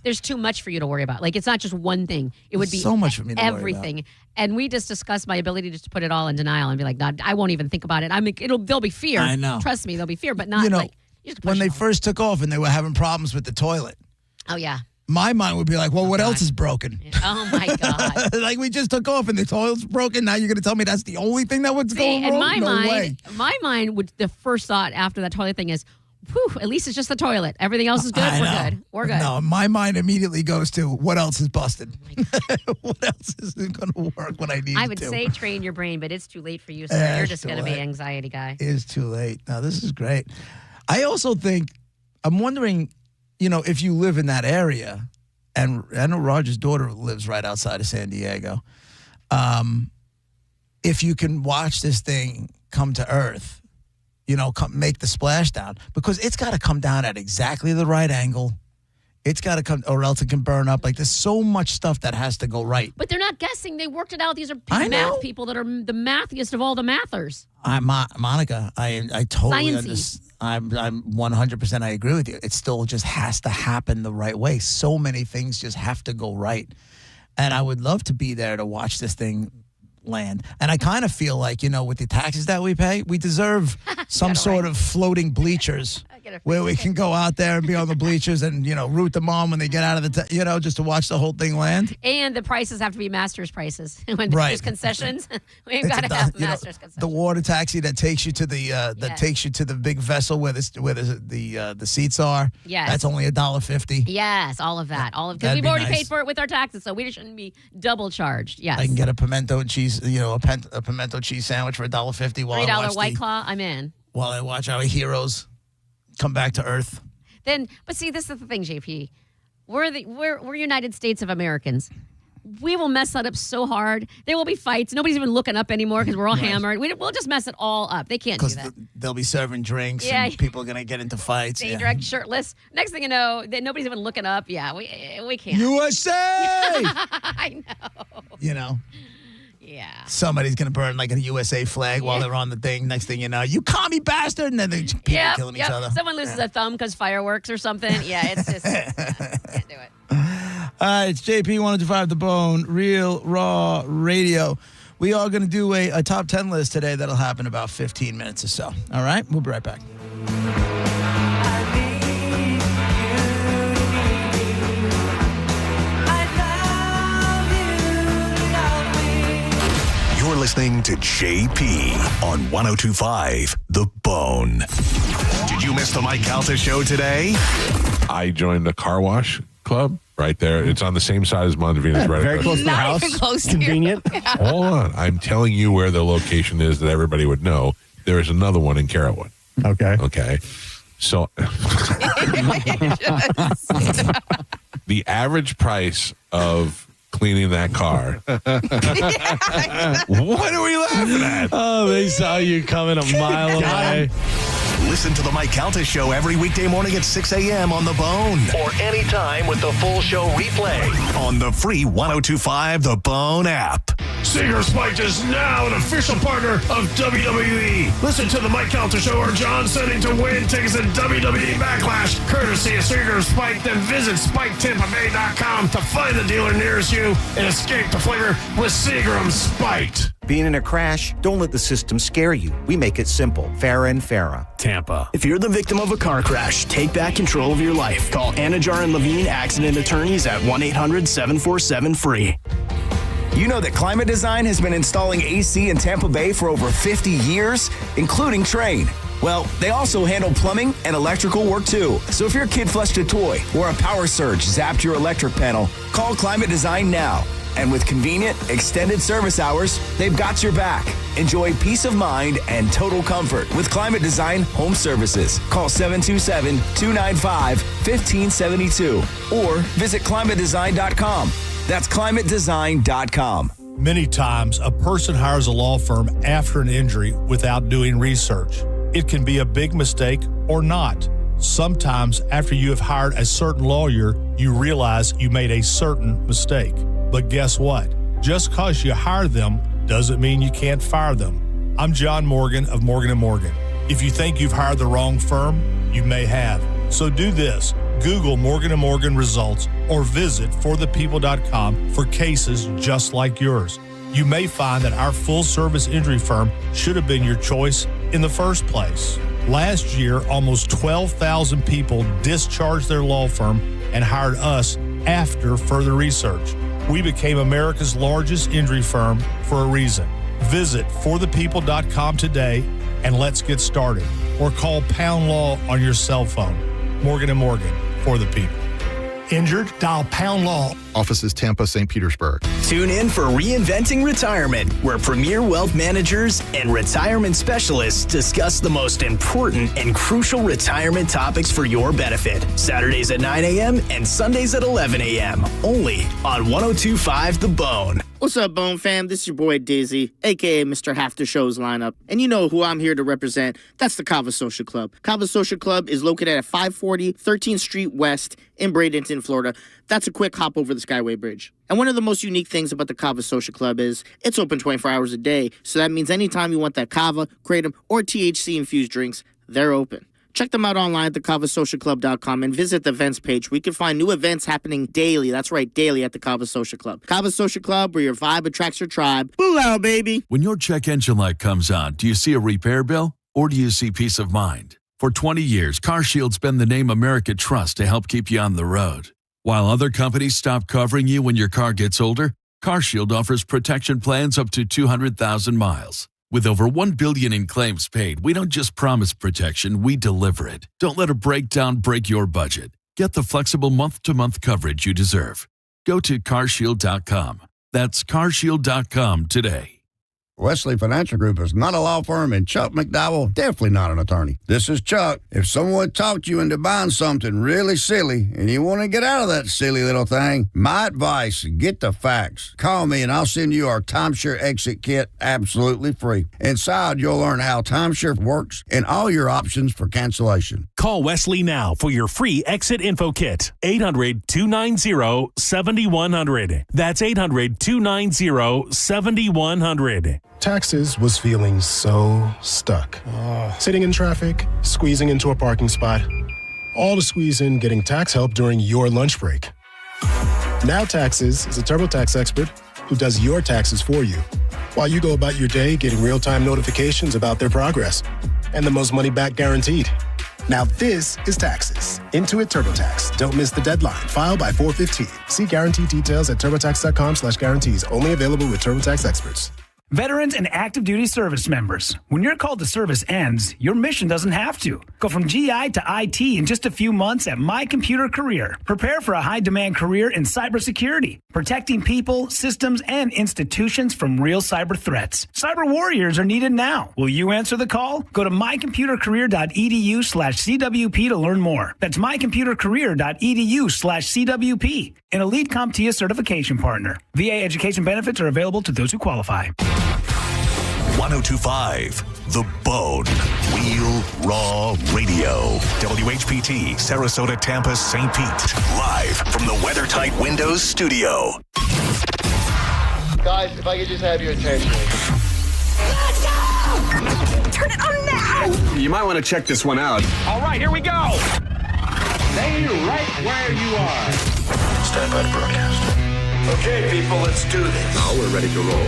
Speaker 7: there's too much for you to worry about. Like, it's not just one thing. It would be
Speaker 6: so much for me to worry about.
Speaker 7: everything. And we just discussed my ability just to put it all in denial and be like, God, I won't even think about it. There'll be fear.
Speaker 6: I know.
Speaker 7: Trust me, there'll be fear, but not like you just
Speaker 6: when they first took off and they were having problems with the toilet.
Speaker 7: Oh yeah.
Speaker 6: My mind would be like, well, what else is broken?
Speaker 7: Oh my God.
Speaker 6: Like, we just took off and the toilet's broken. Now you're going to tell me that's the only thing that was going wrong?
Speaker 7: My mind would, the first thought after that toilet thing is, whew, at least it's just the toilet. Everything else is good. We're good.
Speaker 6: No, my mind immediately goes to what else is busted? What else isn't going to work when I need it to?
Speaker 7: I would say train your brain, but it's too late for you, sir. You're just going to be an anxiety guy.
Speaker 6: It is too late. No, this is great. I also think, I'm wondering, if you live in that area, and I know Roger's daughter lives right outside of San Diego, if you can watch this thing come to Earth, make the splashdown, because it's got to come down at exactly the right angle. It's got to come, or else it can burn up. Like, there's so much stuff that has to go right.
Speaker 7: But they're not guessing. They worked it out. These are
Speaker 6: I know.
Speaker 7: math people that are the mathiest of all the mathers.
Speaker 6: Monica, I totally
Speaker 7: Sciencey.
Speaker 6: understand. I'm 100%. I agree with you. It still just has to happen the right way. So many things just have to go right, and I would love to be there to watch this thing land. And I kind of feel like, with the taxes that we pay, we deserve some sort of floating bleachers where we can go out there and be on the bleachers and root them on when they get out of the just to watch the whole thing land.
Speaker 7: And the prices have to be master's prices. When
Speaker 6: Right.
Speaker 7: there's concessions, we've got to have master's concessions.
Speaker 6: The water taxi that takes you to the big vessel where the seats are.
Speaker 7: Yes.
Speaker 6: That's only $1.50.
Speaker 7: Yes, all of that. Because
Speaker 6: That'd
Speaker 7: we've
Speaker 6: be
Speaker 7: already
Speaker 6: nice.
Speaker 7: paid for it with our taxes, so we shouldn't be double charged. Yes.
Speaker 6: I can get a pimento cheese, a pimento cheese sandwich for $1.50 while I
Speaker 7: $3
Speaker 6: watch
Speaker 7: White Claw, I'm in.
Speaker 6: while I watch our heroes come back to Earth.
Speaker 7: But see, this is the thing, JP. We're United States of Americans. We will mess that up so hard. There will be fights. Nobody's even looking up anymore because we're all hammered. We'll just mess it all up. They can't do
Speaker 6: Because
Speaker 7: that.
Speaker 6: they'll be serving drinks and people are going to get into fights.
Speaker 7: Stay
Speaker 6: Yeah.
Speaker 7: direct, shirtless. Next thing you know, nobody's even looking up. Yeah, we can't.
Speaker 6: USA!
Speaker 7: I know. Yeah.
Speaker 6: Somebody's going to burn like a USA flag while they're on the thing. Next thing you know, you commie bastard. And then they people killing each other.
Speaker 7: Someone loses a thumb because fireworks or something. Yeah, it's just can't do it.
Speaker 6: All right, it's JP 1025 The Bone, Real Raw Radio. We are going to do a top 10 list today that'll happen in about 15 minutes or so. All right, we'll be right back.
Speaker 4: You're listening to JP on 1025 The Bone. Did you miss the Mike Calta show today?
Speaker 9: I joined the car wash club right there. It's on the same side as Mondavina's right
Speaker 10: Very
Speaker 9: across.
Speaker 10: close to the house.
Speaker 7: even close to
Speaker 10: Convenient.
Speaker 9: Hold on. I'm telling you where the location is that everybody would know. There is another one in Carrollwood.
Speaker 10: Okay.
Speaker 9: Okay. So the average price of cleaning that car. What are we laughing at?
Speaker 10: Oh, they saw you coming a mile away.
Speaker 4: Listen to the Mike Calta show every weekday morning at 6 a.m. on The Bone. Or anytime with the full show replay on the free 1025 The Bone app.
Speaker 11: Seeger Spiked is now an official partner of WWE. Listen to the Mike Calta Show or John Sunning to win tickets at WWE Backlash, courtesy of Seeger Spiked. Then visit SpikeTampaBay.com to find the dealer nearest you and escape the flavor with Seagram Spiked.
Speaker 12: Being in a crash, don't let the system scare you. We make it simple. Farah and Farah.
Speaker 15: Tampa. If you're the victim of a car crash, take back control of your life. Call Anajar and Levine Accident Attorneys at 1-800-747-FREE.
Speaker 13: You know that Climate Design has been installing AC in Tampa Bay for over 50 years, including Trane. Well, they also handle plumbing and electrical work too. So if your kid flushed a toy or a power surge zapped your electric panel, call Climate Design now. And with convenient, extended service hours, they've got your back. Enjoy peace of mind and total comfort with Climate Design Home Services. Call 727-295-1572 or visit climatedesign.com. That's climatedesign.com.
Speaker 14: Many times, a person hires a law firm after an injury without doing research. It can be a big mistake or not. Sometimes, after you have hired a certain lawyer, you realize you made a certain mistake. But guess what? Just because you hire them doesn't mean you can't fire them. I'm John Morgan of Morgan & Morgan. If you think you've hired the wrong firm, you may have. So do this. Google Morgan & Morgan results or visit forthepeople.com for cases just like yours. You may find that our full-service injury firm should have been your choice in the first place. Last year, almost 12,000 people discharged their law firm and hired us after further research. We became America's largest injury firm for a reason. Visit forthepeople.com today and let's get started. Or call Pound Law on your cell phone. Morgan & Morgan, for the people.
Speaker 11: Injured? Dial Pound Law.
Speaker 1: Offices Tampa, St. Petersburg.
Speaker 15: Tune in for Reinventing Retirement, where premier wealth managers and retirement specialists discuss the most important and crucial retirement topics for your benefit. Saturdays at 9 a.m. and Sundays at 11 a.m. Only on 1025 The Bone.
Speaker 16: What's up, Bone Fam? This is your boy Dizzy, a.k.a. Mr. Half the Show's lineup. And you know who I'm here to represent. That's the Kava Social Club. Kava Social Club is located at 540 13th Street West in Bradenton, Florida. That's a quick hop over the Skyway Bridge. And one of the most unique things about the Kava Social Club is it's open 24 hours a day. So that means anytime you want that Kava, Kratom, or THC-infused drinks, they're open. Check them out online at thekavasocialclub.com and visit the events page where you can find new events happening daily. That's right, daily at the Kava Social Club. Kava Social Club, where your vibe attracts your tribe. Boo out, baby.
Speaker 17: When your check engine light comes on, do you see a repair bill or do you see peace of mind? For 20 years, CarShield's been the name America trusts to help keep you on the road. While other companies stop covering you when your car gets older, CarShield offers protection plans up to 200,000 miles. With over $1 billion in claims paid, we don't just promise protection, we deliver it. Don't let a breakdown break your budget. Get the flexible month-to-month coverage you deserve. Go to CarShield.com. That's CarShield.com today.
Speaker 18: Wesley Financial Group is not a law firm, and Chuck McDowell definitely not an attorney. This is Chuck. If someone talked you into buying something really silly and you want to get out of that silly little thing, my advice, get the facts. Call me and I'll send you our timeshare exit kit absolutely free. Inside, you'll learn how timeshare works and all your options for cancellation.
Speaker 11: Call Wesley now for your free exit info kit. 800-290-7100. That's 800-290-7100.
Speaker 19: Taxes was feeling so stuck. Sitting in traffic, squeezing into a parking spot, all to squeeze in getting tax help during your lunch break. Now Taxes is a TurboTax expert who does your taxes for you, while you go about your day getting real-time notifications about their progress and the most money back guaranteed. Now this is Taxes. Intuit TurboTax. Don't miss the deadline. File by 4/15. See guarantee details at turbotax.com/guarantees. Only available with TurboTax experts.
Speaker 20: Veterans and active duty service members, when your call to service ends, your mission doesn't have to. Go from GI to IT in just a few months at My Computer Career. Prepare for a high-demand career in cybersecurity, protecting people, systems, and institutions from real cyber threats. Cyber warriors are needed now. Will you answer the call? Go to mycomputercareer.edu/CWP to learn more. That's mycomputercareer.edu/CWP. An Elite CompTIA certification partner. VA education benefits are available to those who qualify.
Speaker 4: 1025 The Bone. Wheel Raw Radio. WHPT, Sarasota, Tampa, St. Pete. Live from the WeatherTight Windows studio.
Speaker 21: Guys, if I could just have your attention.
Speaker 27: Let's go! Turn it on now!
Speaker 28: You might want to check this one out.
Speaker 27: All right, here we go!
Speaker 28: Stay right where you are.
Speaker 27: Stand by to broadcast.
Speaker 28: Okay, people, let's do this. Now we're ready to roll.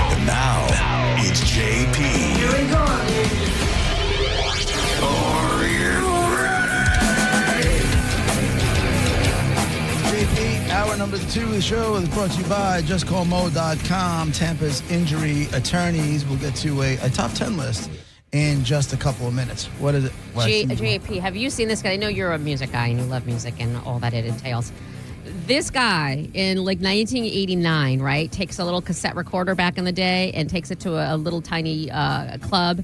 Speaker 4: And now, it's JP.
Speaker 27: Here we go.
Speaker 4: Are you ready?
Speaker 6: JP, hour number 2 of the show is brought to you by JustCallMo.com, Tampa's injury attorneys. We'll get to a top 10 list in just a couple of minutes. What is it?
Speaker 7: JP, have you seen this guy? I know you're a music guy and you love music and all that it entails. This guy in like 1989, right, takes a little cassette recorder back in the day and takes it to a little tiny club,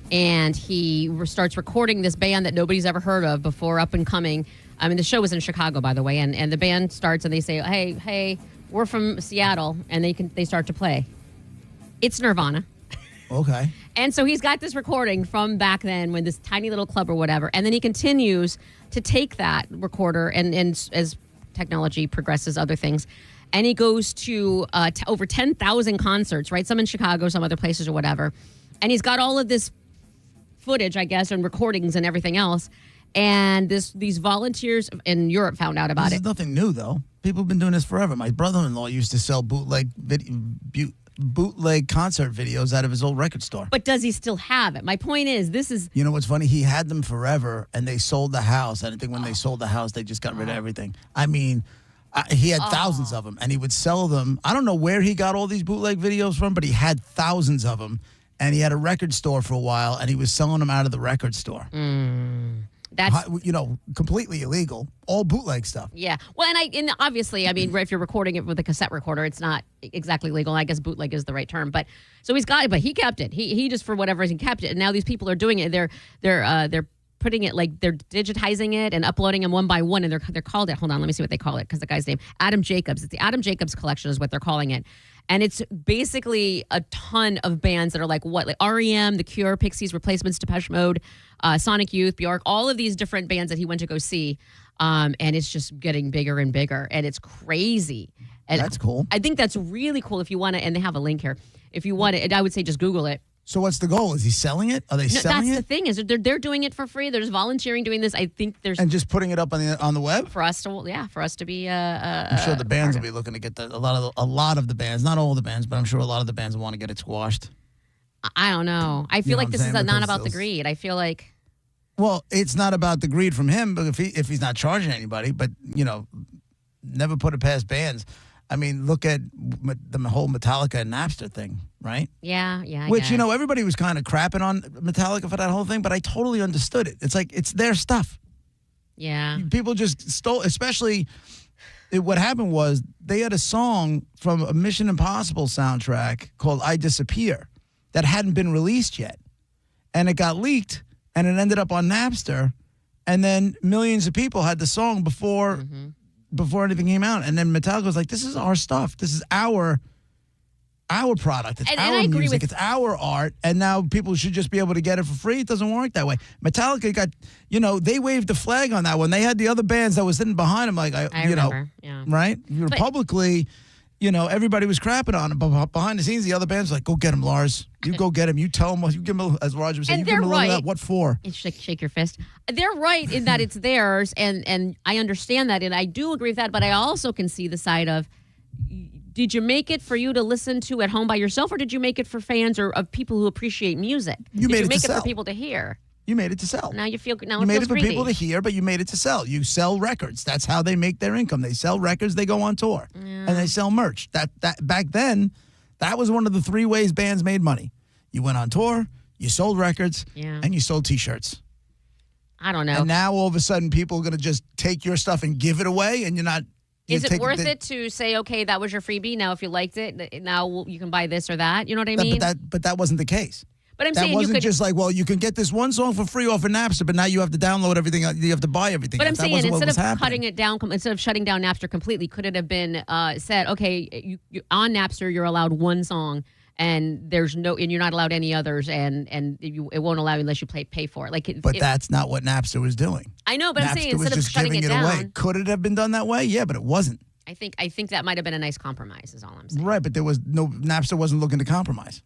Speaker 7: and he starts recording this band that nobody's ever heard of before, up and coming. I mean, the show was in Chicago, by the way, and the band starts and they say, hey, we're from Seattle, and they start to play. It's Nirvana.
Speaker 6: Okay.
Speaker 7: And so he's got this recording from back then when this tiny little club or whatever, and then he continues to take that recorder and as technology progresses, other things, and he goes to over 10,000 concerts, right? Some in Chicago, some other places or whatever. And he's got all of this footage, I guess, and recordings and everything else. And these volunteers in Europe found out about
Speaker 6: This is nothing new, though. People have been doing this forever. My brother-in-law used to sell bootleg concert videos out of his old record store.
Speaker 7: But does he still have it? My point is, this is...
Speaker 6: You know what's funny? He had them forever, and they sold the house. And I think when they sold the house, they just got rid of everything. I mean, he had thousands of them, and he would sell them. I don't know where he got all these bootleg videos from, but he had thousands of them. And he had a record store for a while, and he was selling them out of the record store.
Speaker 7: That's,
Speaker 6: completely illegal. All bootleg stuff.
Speaker 7: Yeah. Well, and obviously, I mean, if you're recording it with a cassette recorder, it's not exactly legal. I guess bootleg is the right term. But so he's got it, but he kept it. He just, for whatever reason, kept it. And now these people are doing it. They're putting it like they're digitizing it and uploading them one by one, and they're called it. Hold on, let me see what they call it because the guy's name Adam Jacobs. It's the Adam Jacobs collection is what they're calling it, and it's basically a ton of bands that are like REM, The Cure, Pixies, Replacements, Depeche Mode, Sonic Youth, Bjork, all of these different bands that he went to go see, and it's just getting bigger and bigger, and it's crazy. And
Speaker 6: that's cool.
Speaker 7: I think that's really cool if you want to, and they have a link here. If you want it, I would say just Google it.
Speaker 6: So what's the goal? Is he selling it? Are they selling
Speaker 7: that's
Speaker 6: it?
Speaker 7: the thing is they're doing it for free. There's volunteering doing this. I think there's
Speaker 6: And just putting it up on the web?
Speaker 7: for us to be.
Speaker 6: I'm sure the bands will be looking to get a lot of the bands, not all the bands, but I'm sure a lot of the bands will want to get it squashed.
Speaker 7: I don't know. I feel
Speaker 6: know
Speaker 7: like
Speaker 6: what
Speaker 7: this
Speaker 6: I'm
Speaker 7: is
Speaker 6: saying?
Speaker 7: not
Speaker 6: Because
Speaker 7: about the
Speaker 6: those-
Speaker 7: greed. I feel like
Speaker 6: Well, it's not about the greed from him, but if he's not charging anybody, but never put it past bands. I mean, look at the whole Metallica and Napster thing, right?
Speaker 7: yeah. I
Speaker 6: Which,
Speaker 7: guess.
Speaker 6: everybody was kind of crapping on Metallica for that whole thing, but I totally understood it. It's like, it's their stuff.
Speaker 7: Yeah.
Speaker 6: People just stole, especially what happened was they had a song from a Mission Impossible soundtrack called I Disappear that hadn't been released yet. And it got leaked and it ended up on Napster. And then millions of people had the song before anything came out. And then Metallica was like, this is our stuff. This is our product. It's
Speaker 7: And
Speaker 6: our
Speaker 7: I agree
Speaker 6: music.
Speaker 7: with-
Speaker 6: It's our art. And now people should just be able to get it for free. It doesn't work that way. Metallica got, they waved the flag on that one. They had the other bands that was sitting behind them, like,
Speaker 7: I remember. Yeah.
Speaker 6: right?
Speaker 7: But-
Speaker 6: Publicly, everybody was crapping on him. But behind the scenes, the other bands were like, go get him, Lars. You go get him. You tell him what, you give him, as Roger was saying,
Speaker 7: And
Speaker 6: you give him
Speaker 7: they're
Speaker 6: a little of
Speaker 7: right.
Speaker 6: that. What for?
Speaker 7: And shake your fist. They're right in that it's theirs, and I understand that, and I do agree with that. But I also can see the side of, did you make it for you to listen to at home by yourself, or did you make it for fans or of people who appreciate music?
Speaker 6: You
Speaker 7: did
Speaker 6: made
Speaker 7: you
Speaker 6: it
Speaker 7: make
Speaker 6: to
Speaker 7: it
Speaker 6: sell.
Speaker 7: for people to hear?
Speaker 6: You made it to sell.
Speaker 7: Now you feel now
Speaker 6: You
Speaker 7: it
Speaker 6: made
Speaker 7: feels
Speaker 6: it for
Speaker 7: greedy.
Speaker 6: people to hear, but you made it to sell. You sell records. That's how they make their income. They sell records. They go on tour, and they sell merch. That back then, that was one of the three ways bands made money. You went on tour, you sold records, and you sold T-shirts.
Speaker 7: I don't know.
Speaker 6: And now all of a sudden, people are going to just take your stuff and give it away, and you're not.
Speaker 7: Is it worth it to say, okay, that was your freebie? Now, if you liked it, now you can buy this or that. You know what I mean?
Speaker 6: But that wasn't the case.
Speaker 7: But I'm
Speaker 6: that
Speaker 7: saying you
Speaker 6: wasn't
Speaker 7: could
Speaker 6: just like, well, you can get this one song for free off of Napster, but now you have to download everything. You have to buy everything.
Speaker 7: But I'm
Speaker 6: That
Speaker 7: saying
Speaker 6: wasn't what
Speaker 7: instead
Speaker 6: was
Speaker 7: of
Speaker 6: happening.
Speaker 7: cutting it down, instead of shutting down Napster completely, could it have been said, okay, you on Napster you're allowed one song, and you're not allowed any others, and it won't allow you unless you pay for it.
Speaker 6: But that's not what Napster was doing.
Speaker 7: I know, but I'm saying
Speaker 6: Napster was
Speaker 7: instead of
Speaker 6: just
Speaker 7: shutting
Speaker 6: giving
Speaker 7: it
Speaker 6: it
Speaker 7: down,
Speaker 6: away. Could it have been done that way? Yeah, but it wasn't.
Speaker 7: I think that might have been a nice compromise. Is all I'm saying.
Speaker 6: Right, but Napster wasn't looking to compromise,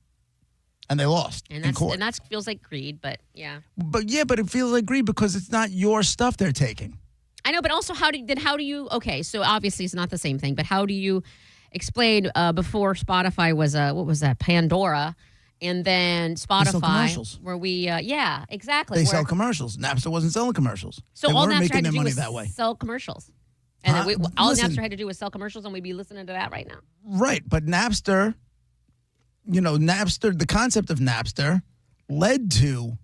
Speaker 6: and they lost in court.
Speaker 7: And that feels like greed, but yeah.
Speaker 6: But it feels like greed because it's not your stuff they're taking.
Speaker 7: I know, but also how do you? Okay, so obviously it's not the same thing, but how do you explain before Spotify was what was that, Pandora, and then
Speaker 6: sell
Speaker 7: Spotify
Speaker 6: commercials.
Speaker 7: where we exactly
Speaker 6: They
Speaker 7: where-
Speaker 6: sell commercials. Napster wasn't selling commercials.
Speaker 7: So
Speaker 6: they
Speaker 7: all
Speaker 6: weren't
Speaker 7: Napster
Speaker 6: making
Speaker 7: had to
Speaker 6: their
Speaker 7: do
Speaker 6: money
Speaker 7: was
Speaker 6: that way.
Speaker 7: sell commercials, and then
Speaker 6: Huh?
Speaker 7: all
Speaker 6: Listen.
Speaker 7: Napster had to do was sell commercials, and we'd be listening to that right now.
Speaker 6: Right, but Napster, the concept of Napster led to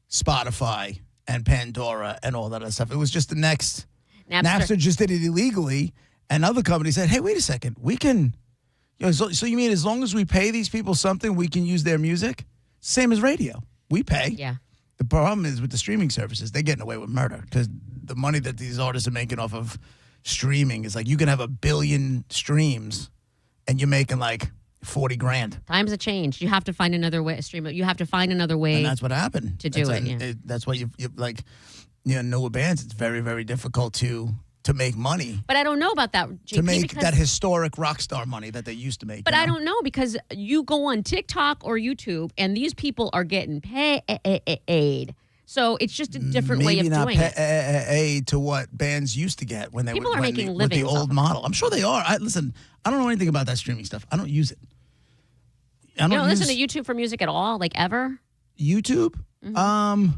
Speaker 6: Spotify and Pandora and all that other stuff. It was just the next. Napster just did it illegally, and other companies said, hey, wait a second, we can. So you mean as long as we pay these people something, we can use their music? Same as radio. We pay.
Speaker 7: Yeah.
Speaker 6: The problem is with the streaming services, they're getting away with murder because the money that these artists are making off of streaming is like you can have 1 billion streams and you're making like 40 grand.
Speaker 7: Times have changed. You have to find another way. You have to find another way.
Speaker 6: And that's what happened.
Speaker 7: to do
Speaker 6: That's
Speaker 7: it.
Speaker 6: like- That's why you like, newer bands, it's very, very difficult to make money,
Speaker 7: But I don't know about that, JP,
Speaker 6: to make
Speaker 7: because,
Speaker 6: that historic rock star money that they used to make.
Speaker 7: But I don't know because you go on TikTok or YouTube, and these people are getting paid. So it's just a different way of
Speaker 6: Maybe not
Speaker 7: doing it.
Speaker 6: paid to what bands used to get when they
Speaker 7: People
Speaker 6: were
Speaker 7: are
Speaker 6: when
Speaker 7: making
Speaker 6: with the
Speaker 7: livings off
Speaker 6: old
Speaker 7: of
Speaker 6: model. I'm sure they are. Listen, I don't know anything about that streaming stuff. I don't use it. I
Speaker 7: You
Speaker 6: don't
Speaker 7: don't listen
Speaker 6: use
Speaker 7: to YouTube for music at all, like ever?
Speaker 6: YouTube.
Speaker 7: Mm-hmm.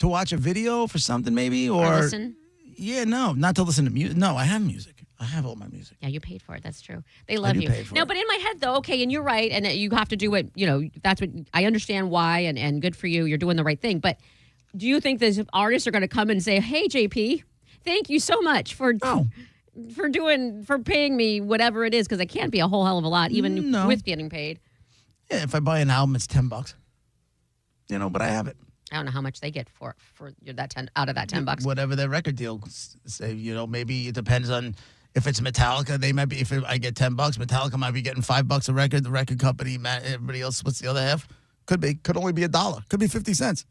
Speaker 6: To watch a video for something maybe
Speaker 7: Or
Speaker 6: or
Speaker 7: listen?
Speaker 6: Yeah, no, not to listen to music. No, I have music. I have all my music.
Speaker 7: Yeah, you paid for it. That's true. They love
Speaker 6: do
Speaker 7: you.
Speaker 6: pay for
Speaker 7: No,
Speaker 6: it.
Speaker 7: but in my head, though, okay, and you're right, and you have to do what, that's what, I understand why, and good for you. You're doing the right thing. But do you think these artists are going to come and say, hey, JP, thank you so much for paying me whatever it is, because it can't be a whole hell of a lot, even
Speaker 6: No.
Speaker 7: with getting paid.
Speaker 6: Yeah, if I buy an album, it's $10. But I have it.
Speaker 7: I don't know how much they get for that 10 out of that $10.
Speaker 6: Whatever their record deal say, maybe it depends on if it's Metallica. They might be. If I get $10, Metallica might be getting $5 a record. The record company, everybody else, what's the other half? Could only be $1. Could be 50 cents.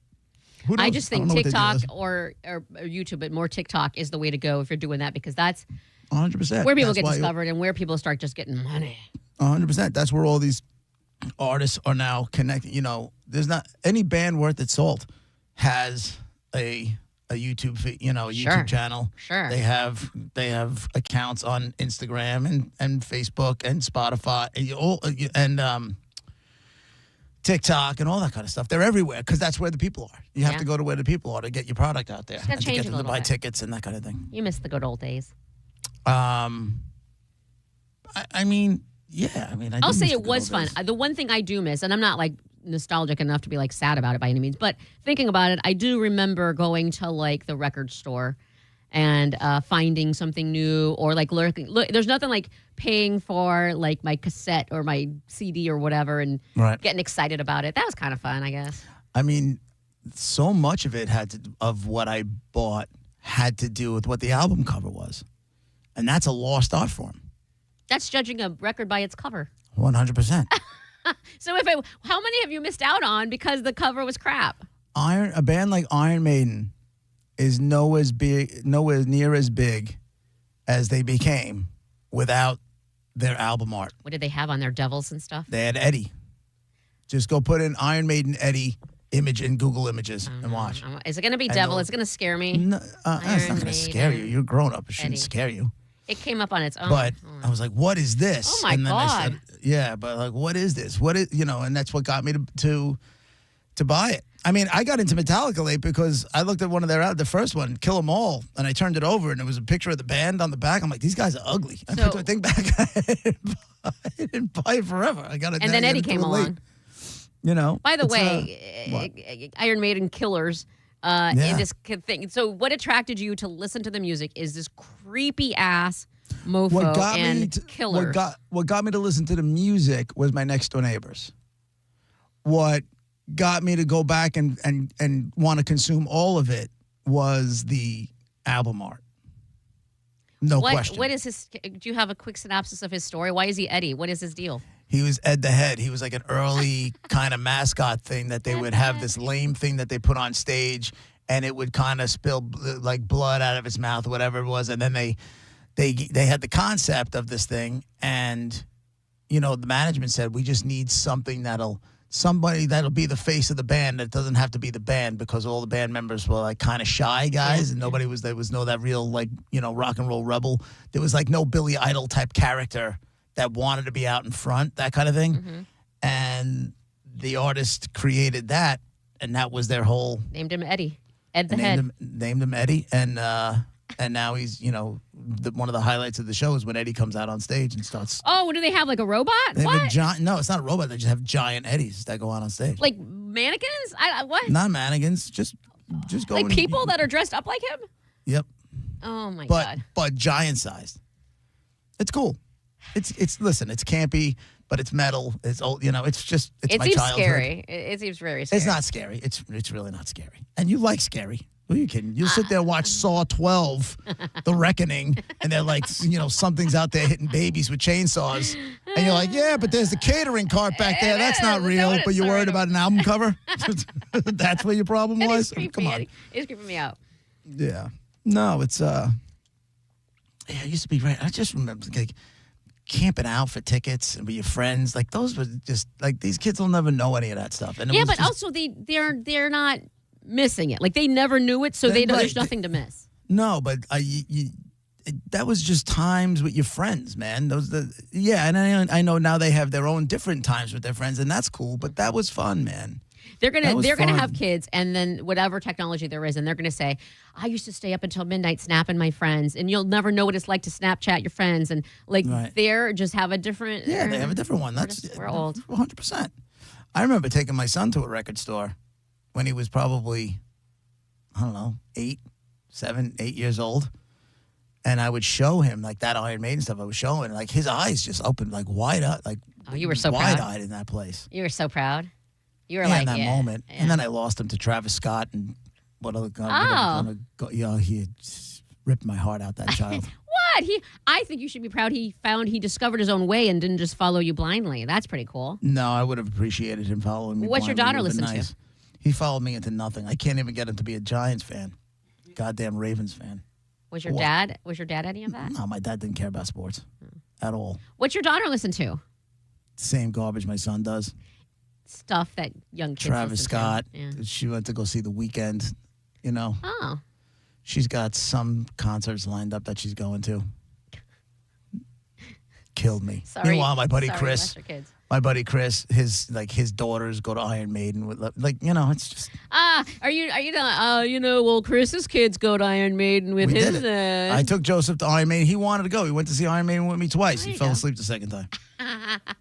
Speaker 6: Who knows?
Speaker 7: I just think TikTok or YouTube, but more TikTok is the way to go if you're doing that, because that's
Speaker 6: 100%
Speaker 7: where people get discovered and where people start just getting money.
Speaker 6: 100%. That's where all these artists are now connected. There's not any band worth its salt has a YouTube feed, YouTube channel.
Speaker 7: Sure.
Speaker 6: They have accounts on Instagram and Facebook and Spotify and TikTok and all that kind of stuff. They're everywhere because that's where the people are. You have to go to where the people are to get your product out there and to get them to buy tickets and that kind of thing.
Speaker 7: You miss the good old days.
Speaker 6: I mean,
Speaker 7: I'll say it was fun. The one thing I do miss, and I'm not like nostalgic enough to be like sad about it by any means, but thinking about it, I do remember going to like the record store and finding something new, or like lurking. Look, there's nothing like paying for like my cassette or my CD or whatever and getting excited about it. That was kind of fun, I guess.
Speaker 6: I mean, so much of it of what I bought had to do with what the album cover was, and that's a lost art form.
Speaker 7: That's judging a record by its cover.
Speaker 6: 100%.
Speaker 7: So how many have you missed out on because the cover was crap?
Speaker 6: A band like Iron Maiden is nowhere near as big as they became without their album art.
Speaker 7: What did they have on their devils and stuff?
Speaker 6: They had Eddie. Just go put in Iron Maiden Eddie image in Google Images and watch.
Speaker 7: Is it going to be devil? Is it going to scare me?
Speaker 6: No, it's not going to scare you. You're grown up. It shouldn't scare you.
Speaker 7: It came up on its own.
Speaker 6: But I was like, what is this?
Speaker 7: Oh, my God.
Speaker 6: But like, what is this? What is, and that's what got me to buy it. I mean, I got into Metallica late because I looked at one of the first one, Kill 'Em All, and I turned it over, and it was a picture of the band on the back. I'm like, these guys are ugly. I put the thing back. I didn't buy it forever. I got it.
Speaker 7: And then Eddie came along. By the way, Iron Maiden Killers. In this thing. So what attracted you to listen to the music is this creepy ass mofo and Killers.
Speaker 6: What got me to listen to the music was my next door neighbors. What got me to go back and want to consume all of it was the album art. No question.
Speaker 7: What is his? Do you have a quick synopsis of his story? Why is he Eddie? What is his deal?
Speaker 6: He was Ed the Head. He was like an early kind of mascot thing that they would have this lame thing that they put on stage, and it would kind of spill like blood out of his mouth, whatever it was. And then they had the concept of this thing, and the management said, we just need somebody that'll be the face of the band. That doesn't have to be the band, because all the band members were like kind of shy guys, and there was no that real like rock and roll rebel. There was like no Billy Idol type character that wanted to be out in front, that kind of thing.
Speaker 7: Mm-hmm.
Speaker 6: And the artist created that, and that was their whole...
Speaker 7: Named him Eddie. Ed the Head.
Speaker 6: Named him Eddie, and now he's, one of the highlights of the show is when Eddie comes out on stage and starts...
Speaker 7: Oh, do they have like a robot?
Speaker 6: They
Speaker 7: what?
Speaker 6: have a giant... No, it's not a robot. They just have giant Eddies that go out on stage.
Speaker 7: Like mannequins? What?
Speaker 6: Not mannequins, just go...
Speaker 7: Like people that are dressed up like him?
Speaker 6: Yep.
Speaker 7: Oh, my God.
Speaker 6: But giant-sized. It's cool. Listen, it's campy, but it's metal. It's old, it's my childhood.
Speaker 7: Scary. It seems very scary.
Speaker 6: It's not scary. It's really not scary. And you like scary. Who are you kidding? You'll sit there and watch Saw 12, The Reckoning, and they're like, something's out there hitting babies with chainsaws. And you're like, yeah, but there's the catering cart back there. That's not real. But you're worried about an album cover? That's where your problem was? Come on.
Speaker 7: It's creeping me out.
Speaker 6: Yeah. No, it's, it used to be right. I just remember, like, camping out for tickets and with your friends, like those were just like, these kids will never know any of that stuff. And
Speaker 7: but also they're not missing it. Like they never knew it, so there's nothing to miss.
Speaker 6: No, but that was just times with your friends, man. And I know now they have their own different times with their friends, and that's cool. But that was fun, man.
Speaker 7: They're gonna have kids, and then whatever technology there is, and they're gonna say, "I used to stay up until midnight snapping my friends," and you'll never know what it's like to Snapchat your friends, and they're just have a different.
Speaker 6: Yeah, they have a different one.
Speaker 7: We're old.
Speaker 6: 100%. I remember taking my son to a record store when he was probably, I don't know, 8 years old, and I would show him like that Iron Maiden stuff. I was showing, like his eyes just opened like wide up, like
Speaker 7: you were so
Speaker 6: wide-eyed
Speaker 7: proud
Speaker 6: in that place.
Speaker 7: You were so proud. You were
Speaker 6: in
Speaker 7: like,
Speaker 6: that
Speaker 7: yeah,
Speaker 6: moment. And then I lost him to Travis Scott and what other guy. He ripped my heart out, that child.
Speaker 7: What? I think you should be proud he discovered his own way and didn't just follow you blindly. That's pretty cool.
Speaker 6: No, I would have appreciated him following me.
Speaker 7: What's your
Speaker 6: blindly.
Speaker 7: daughter
Speaker 6: It would've been
Speaker 7: listen to?
Speaker 6: He followed me into nothing. I can't even get him to be a Giants fan. Goddamn Ravens fan.
Speaker 7: Was your dad any of that?
Speaker 6: No, my dad didn't care about sports at all.
Speaker 7: What's your daughter listen to?
Speaker 6: Same garbage my son does.
Speaker 7: Stuff that young kids
Speaker 6: Travis
Speaker 7: listen
Speaker 6: Scott.
Speaker 7: To. Yeah.
Speaker 6: She went to go see The Weeknd.
Speaker 7: Oh.
Speaker 6: She's got some concerts lined up that she's going to. Killed me.
Speaker 7: Sorry.
Speaker 6: Meanwhile, my buddy
Speaker 7: Sorry,
Speaker 6: Chris.
Speaker 7: lost your kids.
Speaker 6: My buddy Chris, his daughters go to Iron Maiden with it's just.
Speaker 7: Are you well, Chris's kids go to Iron Maiden with
Speaker 6: We
Speaker 7: his.
Speaker 6: did it. I took Joseph to Iron Maiden. He wanted to go. He went to see Iron Maiden with me twice. He fell asleep the second time.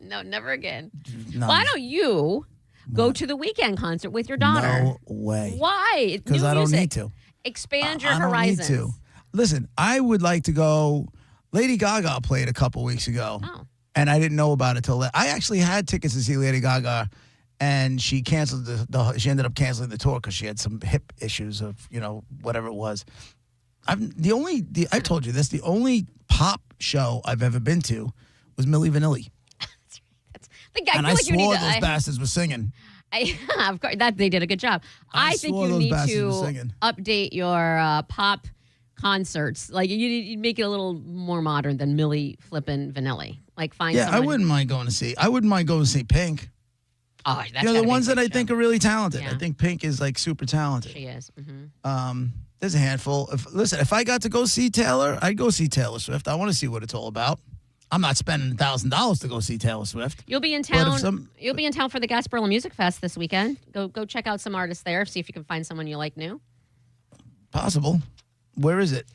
Speaker 7: No, never again.
Speaker 6: No.
Speaker 7: Why don't you go to the Weekend concert with your daughter?
Speaker 6: No way.
Speaker 7: Why?
Speaker 6: Because I don't need to.
Speaker 7: Expand your
Speaker 6: I don't
Speaker 7: horizons.
Speaker 6: need to. Listen, I would like to go. Lady Gaga played a couple weeks ago.
Speaker 7: Oh.
Speaker 6: And I didn't know about it till I actually had tickets to see Lady Gaga, and she canceled she ended up canceling the tour because she had some hip issues of whatever it was. I've told you this. The only pop show I've ever been to was Milli Vanilli.
Speaker 7: I
Speaker 6: swore those bastards were singing.
Speaker 7: Of course, that they did a good job. I think
Speaker 6: swore
Speaker 7: you
Speaker 6: those
Speaker 7: need
Speaker 6: bastards were
Speaker 7: to
Speaker 6: singing.
Speaker 7: update your pop concerts. Like you make it a little more modern than Milli flippin' Vanilli. Like find
Speaker 6: Yeah,
Speaker 7: someone.
Speaker 6: I wouldn't mind going to see. I wouldn't mind going to see Pink.
Speaker 7: Oh, that's
Speaker 6: The
Speaker 7: gotta be a
Speaker 6: ones that
Speaker 7: great
Speaker 6: I think
Speaker 7: show.
Speaker 6: are really talented.
Speaker 7: Yeah.
Speaker 6: I think Pink is like super talented.
Speaker 7: She is. Mm-hmm.
Speaker 6: There's a handful. If I got to go see Taylor, I'd go see Taylor Swift. I want to see what it's all about. I'm not spending $1,000 to go see Taylor Swift.
Speaker 7: You'll be in
Speaker 6: But if
Speaker 7: town. You'll be in town for the Gasparilla Music Fest this weekend. Go check out some artists there. See if you can find someone you like new.
Speaker 6: Possible. Where is it?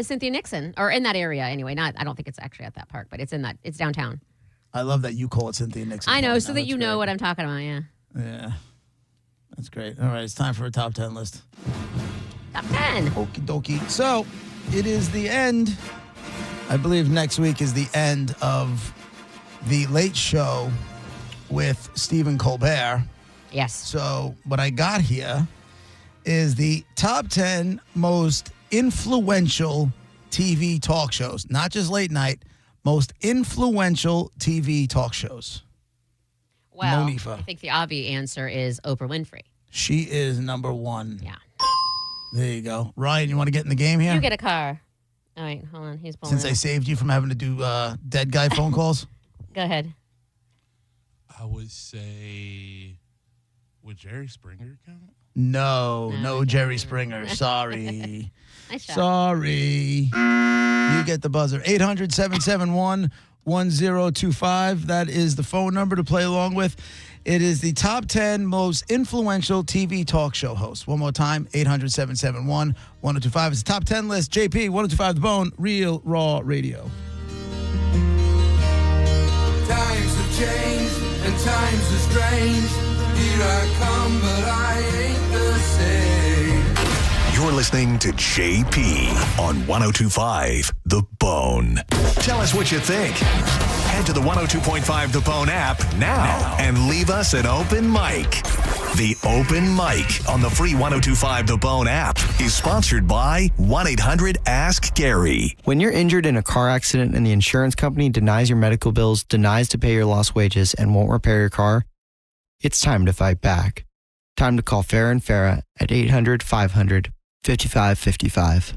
Speaker 7: Cynthia Nixon, or in that area anyway. I don't think it's actually at that park, but it's downtown.
Speaker 6: I love that you call it Cynthia Nixon.
Speaker 7: I know,
Speaker 6: Park
Speaker 7: so
Speaker 6: now.
Speaker 7: that
Speaker 6: That's
Speaker 7: you know
Speaker 6: great.
Speaker 7: what I'm talking about. Yeah.
Speaker 6: Yeah. That's great. All right, it's time for a top 10 list.
Speaker 7: Top 10.
Speaker 6: Okie dokie. So it is the end. I believe next week is the end of the Late Show with Stephen Colbert.
Speaker 7: Yes.
Speaker 6: So what I got here is the top 10 most influential TV talk shows, not just late night, most influential TV talk shows.
Speaker 7: Well,
Speaker 6: Monifa.
Speaker 7: I think the obvious answer is Oprah Winfrey.
Speaker 6: She is number one.
Speaker 7: Yeah.
Speaker 6: There you go. Ryan, you want to get in the game here?
Speaker 7: You get a car. All right, hold on. He's pulling.
Speaker 6: Since I saved you from having to do dead guy phone calls?
Speaker 7: Go ahead.
Speaker 10: I would say, would Jerry Springer count?
Speaker 6: No, Jerry Springer. Sorry.
Speaker 7: Nice shot.
Speaker 6: Sorry. You get the buzzer. 800-771-1025. That is the phone number to play along with. It is the top 10 most influential TV talk show hosts. One more time, 800-771-1025. It's the top 10 list. JP, 1025 The Bone, Real Raw Radio.
Speaker 2: Times have changed and times are strange. Here I come, but I ain't the same.
Speaker 4: You're listening to JP on 1025 The Bone. Tell us what you think. Head to the 102.5 The Bone app now and leave us an open mic. The Open Mic on the free 1025 The Bone app is sponsored by 1-800-ASK-GARY.
Speaker 3: When you're injured in a car accident and the insurance company denies your medical bills, denies to pay your lost wages, and won't repair your car, it's time to fight back. Time to call Farah and Farah at 800-500-5555.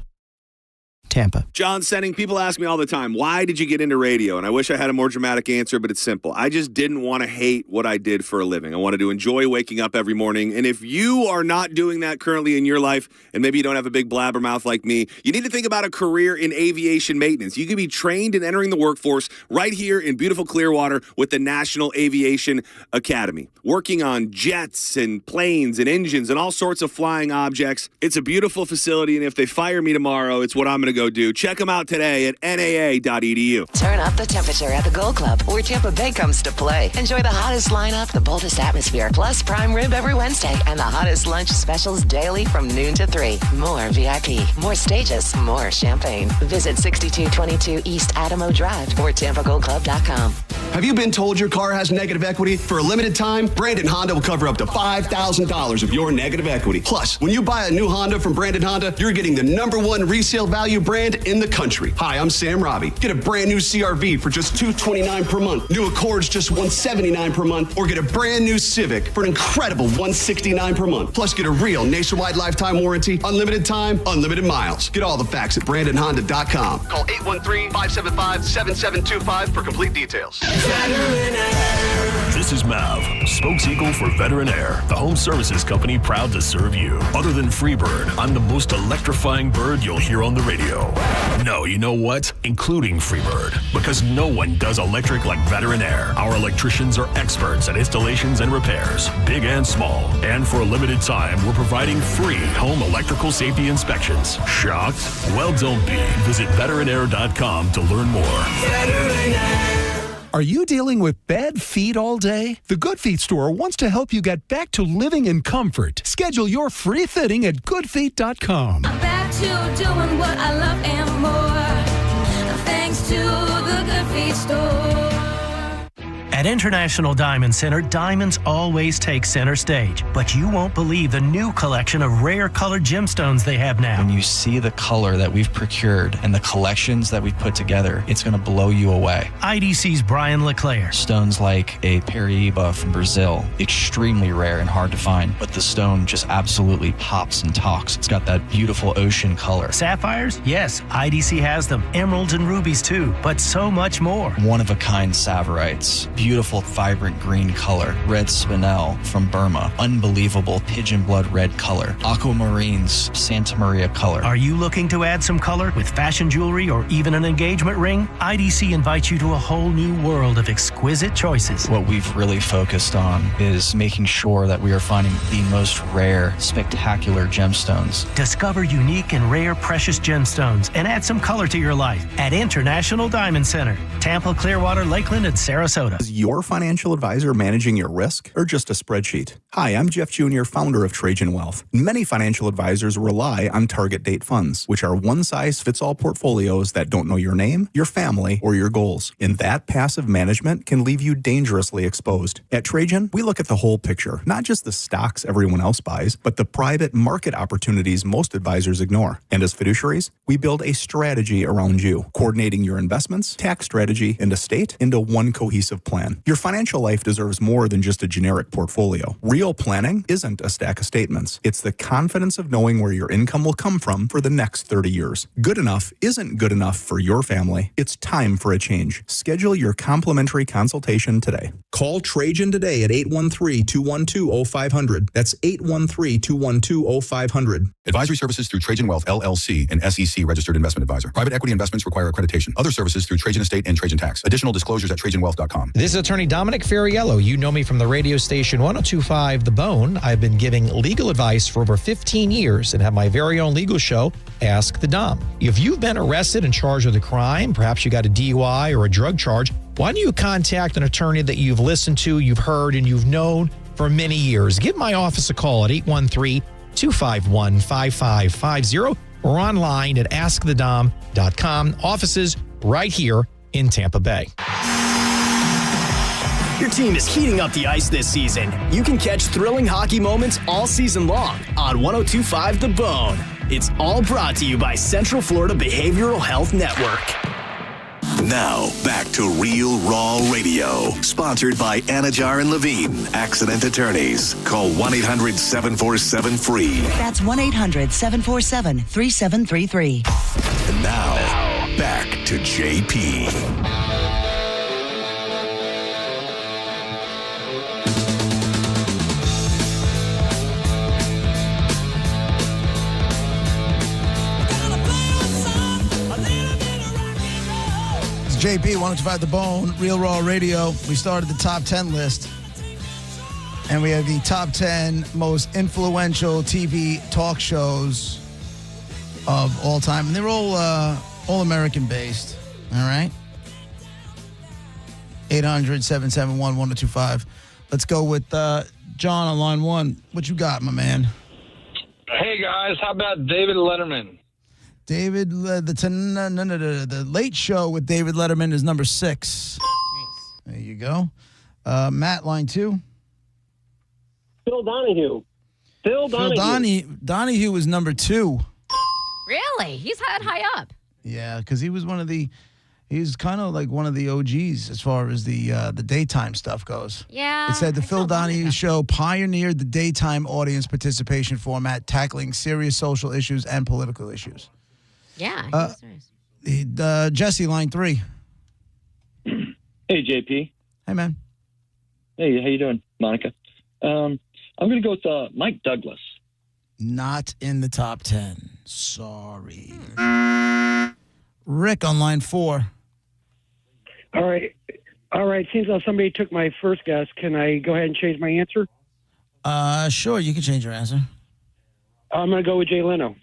Speaker 3: Tampa.
Speaker 5: John Senning, people ask me all the time, why did you get into radio? And I wish I had a more dramatic answer, but it's simple. I just didn't want to hate what I did for a living. I wanted to enjoy waking up every morning. And if you are not doing that currently in your life, and maybe you don't have a big blabbermouth like me, you need to think about a career in aviation maintenance. You can be trained in entering the workforce right here in beautiful Clearwater with the National Aviation Academy. Working on jets and planes and engines and all sorts of flying objects. It's a beautiful facility, and if they fire me tomorrow, it's what I'm going to go do. Check them out today at naa.edu.
Speaker 8: Turn up the temperature at the Gold Club, where Tampa Bay comes to play. Enjoy the hottest lineup, the boldest atmosphere, plus prime rib every Wednesday, and the hottest lunch specials daily from noon to 3. More VIP, more stages, more champagne. Visit 6222 East Adamo Drive or TampaGoldClub.com.
Speaker 9: Have you been told your car has negative equity? For a limited time, Brandon Honda will cover up to $5,000 of your negative equity. Plus, when you buy a new Honda from Brandon Honda, you're getting the #1 resale value brand in the country. Hi, I'm Sam Robbie. Get a brand new CRV for just $229 per month. New Accords just $179 per month. Or get a brand new Civic for an incredible $169 per month. Plus, get a real nationwide lifetime warranty, unlimited time, unlimited miles. Get all the facts at BrandonHonda.com. Call 813-575-7725 for complete details.
Speaker 11: This is Mav, spokes-eagle for Veteran Air, the home services company proud to serve you. Other than Freebird, I'm the most electrifying bird you'll hear on the radio. No, you know what? Including Freebird, because no one does electric like Veteran Air. Our electricians are experts at installations and repairs, big and small. And for a limited time, we're providing free home electrical safety inspections. Shocked? Well, don't be. Visit veteranair.com to learn more.
Speaker 21: Are you dealing with bad feet all day? The Good Feet store wants to help you get back to living in comfort. Schedule your free fitting at goodfeet.com.
Speaker 27: I'm back to doing what I love and more. Thanks to the Good Feet store.
Speaker 22: At International Diamond Center, diamonds always take center stage. But you won't believe the new collection of rare colored gemstones they have now.
Speaker 23: When you see the color that we've procured and the collections that we've put together, it's going to blow you away.
Speaker 22: IDC's Brian LeClaire.
Speaker 23: Stones like a Paraíba from Brazil, extremely rare and hard to find, but the stone just absolutely pops and talks. It's got that beautiful ocean color.
Speaker 22: Sapphires? Yes, IDC has them. Emeralds and rubies too, but so much more.
Speaker 23: One-of-a-kind Saverites. Beautiful, vibrant green color. Red spinel from Burma. Unbelievable pigeon blood red color. Aquamarines, Santa Maria color.
Speaker 22: Are you looking to add some color with fashion jewelry or even an engagement ring? IDC invites you to a whole new world of exquisite choices.
Speaker 23: What we've really focused on is making sure that we are finding the most rare, spectacular gemstones.
Speaker 22: Discover unique and rare precious gemstones and add some color to your life at International Diamond Center, Tampa, Clearwater, Lakeland, and Sarasota.
Speaker 24: Is your financial advisor managing your risk or just a spreadsheet? Hi, I'm Jeff Jr., founder of Trajan Wealth. Many financial advisors rely on target date funds, which are one-size-fits-all portfolios that don't know your name, your family, or your goals. And that passive management can leave you dangerously exposed. At Trajan, we look at the whole picture, not just the stocks everyone else buys, but the private market opportunities most advisors ignore. And as fiduciaries, we build a strategy around you, coordinating your investments, tax strategy, and estate into one cohesive plan. Your financial life deserves more than just a generic portfolio. Real planning isn't a stack of statements. It's the confidence of knowing where your income will come from for the next 30 years. Good enough isn't good enough for your family. It's time for a change. Schedule your complimentary consultation today. Call Trajan today at 813-212-0500. That's 813-212-0500.
Speaker 1: Advisory services through Trajan Wealth, LLC, an SEC registered investment advisor. Private equity investments require accreditation. Other services through Trajan Estate and Trajan Tax. Additional disclosures at TrajanWealth.com.
Speaker 25: This is attorney Dominic Ferriello. You know me from the radio station 102.5 The Bone. I've been giving legal advice for over 15 years and have my very own legal show, Ask the Dom. If you've been arrested and charged with a crime, perhaps you got a DUI or a drug charge, why don't you contact an attorney that you've listened to, you've heard, and you've known for many years? Give my office a call at 813-251-5550 or online at askthedom.com. Offices right here in Tampa Bay.
Speaker 15: Your team is heating up the ice this season. You can catch thrilling hockey moments all season long on 102.5 The Bone. It's all brought to you by Central Florida Behavioral Health Network.
Speaker 4: Now, back to Real Raw Radio. Sponsored by Anajar and Levine, accident attorneys. Call 1-800-747-FREE.
Speaker 26: That's 1-800-747-3733.
Speaker 4: And now, back to JP.
Speaker 6: JP, 105 The Bone, Real Raw Radio. We started the top 10 list. And we have the top 10 most influential TV talk shows of all time. And they're all American based. All right. 800-771-1025. Let's go with John on line 1. What you got, my man?
Speaker 12: Hey, guys. How about David Letterman?
Speaker 6: David, the Late Show with David Letterman is number 6. Nice. There you go. Matt, line 2.
Speaker 13: Phil Donahue. Phil
Speaker 6: Donahue is number 2.
Speaker 7: Really? He's high up.
Speaker 6: Yeah, because he was he's kind of like one of the OGs as far as the daytime stuff goes.
Speaker 7: Yeah.
Speaker 6: It said the Phil Donahue Show pioneered the daytime audience participation format, tackling serious social issues and political issues.
Speaker 7: Yeah.
Speaker 6: Jesse, line 3.
Speaker 13: Hey, JP.
Speaker 6: Hey, man.
Speaker 13: Hey, how you doing, Monica? I'm going to go with Mike Douglas.
Speaker 6: Not in the top 10. Sorry. Rick on line 4.
Speaker 14: All right. Seems like somebody took my first guess. Can I go ahead and change my answer?
Speaker 6: Sure, you can change your answer.
Speaker 14: I'm going to go with Jay Leno.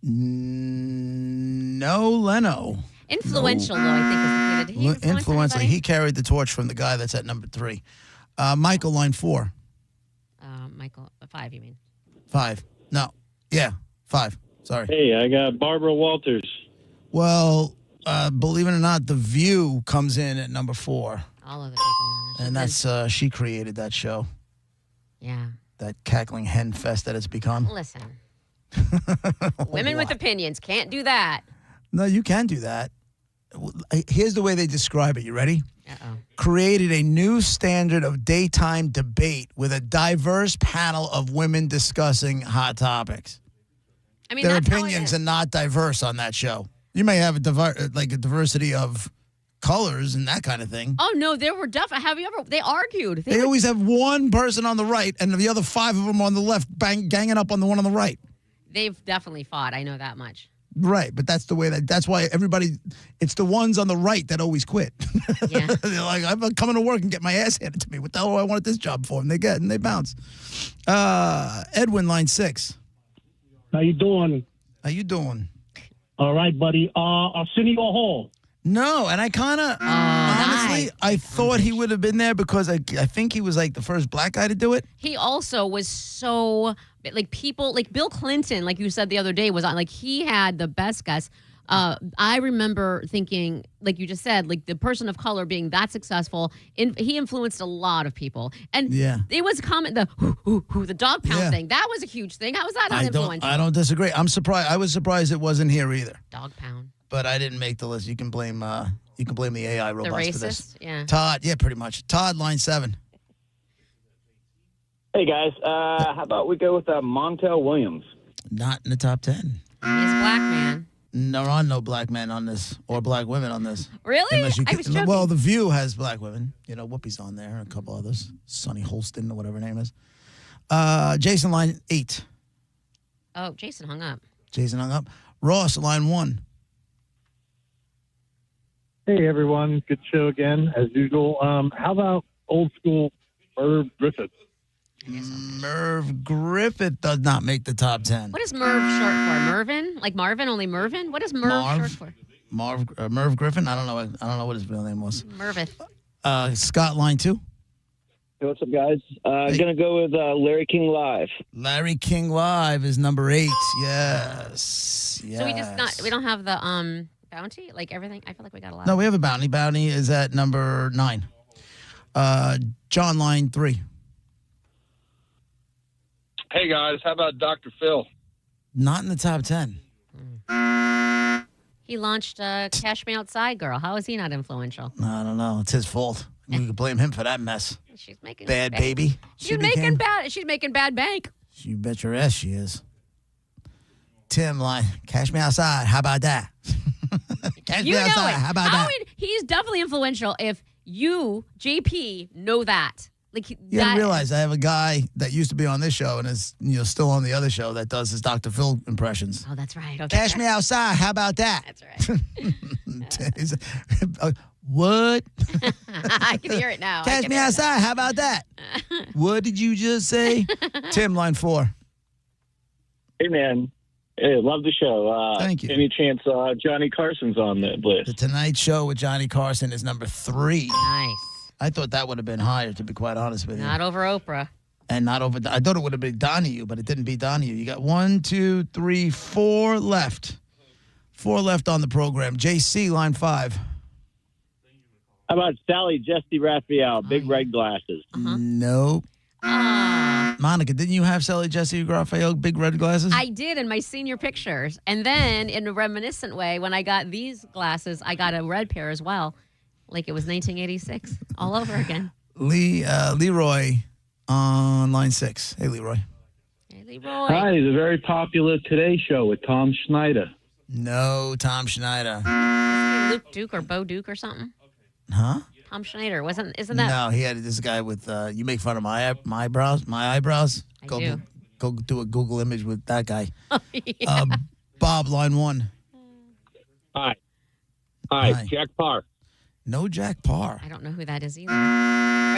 Speaker 6: No, Leno.
Speaker 7: Influential, though, I think. Did he influence anybody?
Speaker 6: He carried the torch from the guy that's at number 3. Michael, line 4.
Speaker 7: Michael, 5, you mean?
Speaker 6: 5. No. Yeah, 5. Sorry.
Speaker 14: Hey, I got Barbara Walters.
Speaker 6: Well, believe it or not, The View comes in at number 4.
Speaker 7: All of the people.
Speaker 6: And that's, she created that show.
Speaker 7: Yeah.
Speaker 6: That cackling hen fest that it's become.
Speaker 7: Listen. Women with opinions can't do that.
Speaker 6: No, you can do that. Here's the way they describe it. You ready?
Speaker 7: Uh-oh.
Speaker 6: Created a new standard of daytime debate with a diverse panel of women discussing hot topics.
Speaker 7: I mean,
Speaker 6: their
Speaker 7: that's how it
Speaker 6: opinions
Speaker 7: is.
Speaker 6: are not diverse on that show. You may have a diversity of colors and that kind of thing.
Speaker 7: Oh, no, there were definitely. They argued.
Speaker 6: They always have one person on the right and the other 5 of them on the left ganging up on the one on the right.
Speaker 7: They've definitely fought. I know that much.
Speaker 6: Right, but that's the way that's why everybody, it's the ones on the right that always quit.
Speaker 7: Yeah.
Speaker 6: They're like, I'm coming to work and get my ass handed to me. What the hell do I want this job for? And they bounce. Edwin, line 6.
Speaker 14: How you doing?
Speaker 6: All
Speaker 14: right, buddy. Arsenio Hall.
Speaker 6: No, and I kind of, honestly, I thought he would have been there because I think he was like the first black guy to do it.
Speaker 7: He also was so, people, Bill Clinton, like you said the other day, was on, he had the best guess. I remember thinking, like you just said, the person of color being that successful, he influenced a lot of people. And it was the dog pound thing. That was a huge thing. How was that not influential?
Speaker 6: I don't disagree. I'm surprised. I was surprised it wasn't here either.
Speaker 7: Dog pound.
Speaker 6: But I didn't make the list. You can blame the AI robots
Speaker 7: the racist?
Speaker 6: for this.
Speaker 7: Yeah.
Speaker 6: Todd, pretty much. Todd, line 7.
Speaker 13: Hey, guys. How about we go with Montel Williams?
Speaker 6: Not in the top 10.
Speaker 7: He's a black man.
Speaker 6: There are no black men on this or black women on this.
Speaker 7: Really?
Speaker 6: I was joking. Well, The View has black women. Whoopi's on there and a couple others. Sonny Holston or whatever her name is. Jason, line 8.
Speaker 7: Oh, Jason hung up.
Speaker 6: Ross, line 1.
Speaker 14: Hey, everyone. Good show again, as usual. How about old school Merv Griffith?
Speaker 6: Merv Griffith does not make the top 10.
Speaker 7: What is Merv short for? Mervin? Like Marvin, only Mervin? What is Merv short for?
Speaker 6: Merv Griffin? I don't know what his real name was.
Speaker 7: Mervith.
Speaker 6: Scott, line 2.
Speaker 13: Hey, what's up, guys? I'm going to go with Larry King Live.
Speaker 6: Larry King Live is number 8. Yes.
Speaker 7: So we don't have the bounty? Everything? I feel like we got a lot.
Speaker 6: No, we have a bounty. Bounty is at number 9. John, line 3.
Speaker 12: Hey, guys. How about Dr. Phil?
Speaker 6: Not in the top 10.
Speaker 7: He launched Cash Me Outside Girl. How is he not influential?
Speaker 6: I don't know. It's his fault. We could blame him for that mess.
Speaker 7: She's making
Speaker 6: bad baby.
Speaker 7: She's making bad bank.
Speaker 6: You bet your ass she is. Tim, line, Cash Me Outside. How about that? Cash Me Outside. How about that?
Speaker 7: He's definitely influential if you, JP, know that.
Speaker 6: You gotta realize I have a guy that used to be on this show and is still on the other show that does his Dr. Phil impressions.
Speaker 7: Oh, that's right. Okay.
Speaker 6: Cash Me Outside. How about that?
Speaker 7: That's right.
Speaker 6: What?
Speaker 7: I can hear it now.
Speaker 6: Cash Me Outside. How about that? What did you just say? Tim, line 4.
Speaker 13: Hey, man.
Speaker 10: Hey, love the show.
Speaker 6: Thank you.
Speaker 10: Any chance Johnny Carson's on the list?
Speaker 6: The Tonight Show with Johnny Carson is number 3.
Speaker 7: Nice.
Speaker 6: I thought that would have been higher, to be quite honest with you.
Speaker 7: Not over Oprah.
Speaker 6: And not over. I thought it would have been Donahue, but it didn't beat Donahue. You got 1, 2, 3, 4 left. 4 left on the program. JC, line 5.
Speaker 12: How about Sally Jesse Raphael, big red glasses?
Speaker 6: Nope. Monica, didn't you have Sally Jesse Raphael, big red glasses?
Speaker 7: I did in my senior pictures. And then in a reminiscent way, when I got these glasses, I got a red pair as well. Like it was 1986 all over again.
Speaker 6: Leroy on line 6. Hey, Leroy.
Speaker 7: Hey, Leroy.
Speaker 12: Hi, the very popular Today Show with Tom Schneider.
Speaker 6: No, Tom Schneider.
Speaker 7: Luke Duke or Bo Duke or something.
Speaker 6: Huh?
Speaker 7: Tom Schneider isn't that?
Speaker 6: No, he had this guy with. You make fun of my eyebrows.
Speaker 7: I do.
Speaker 6: Go do a Google image with that guy.
Speaker 7: Yeah.
Speaker 6: Bob, line 1.
Speaker 12: Hi,
Speaker 6: Hi.
Speaker 12: Jack Parr.
Speaker 6: No Jack Parr.
Speaker 7: I don't know who that is either.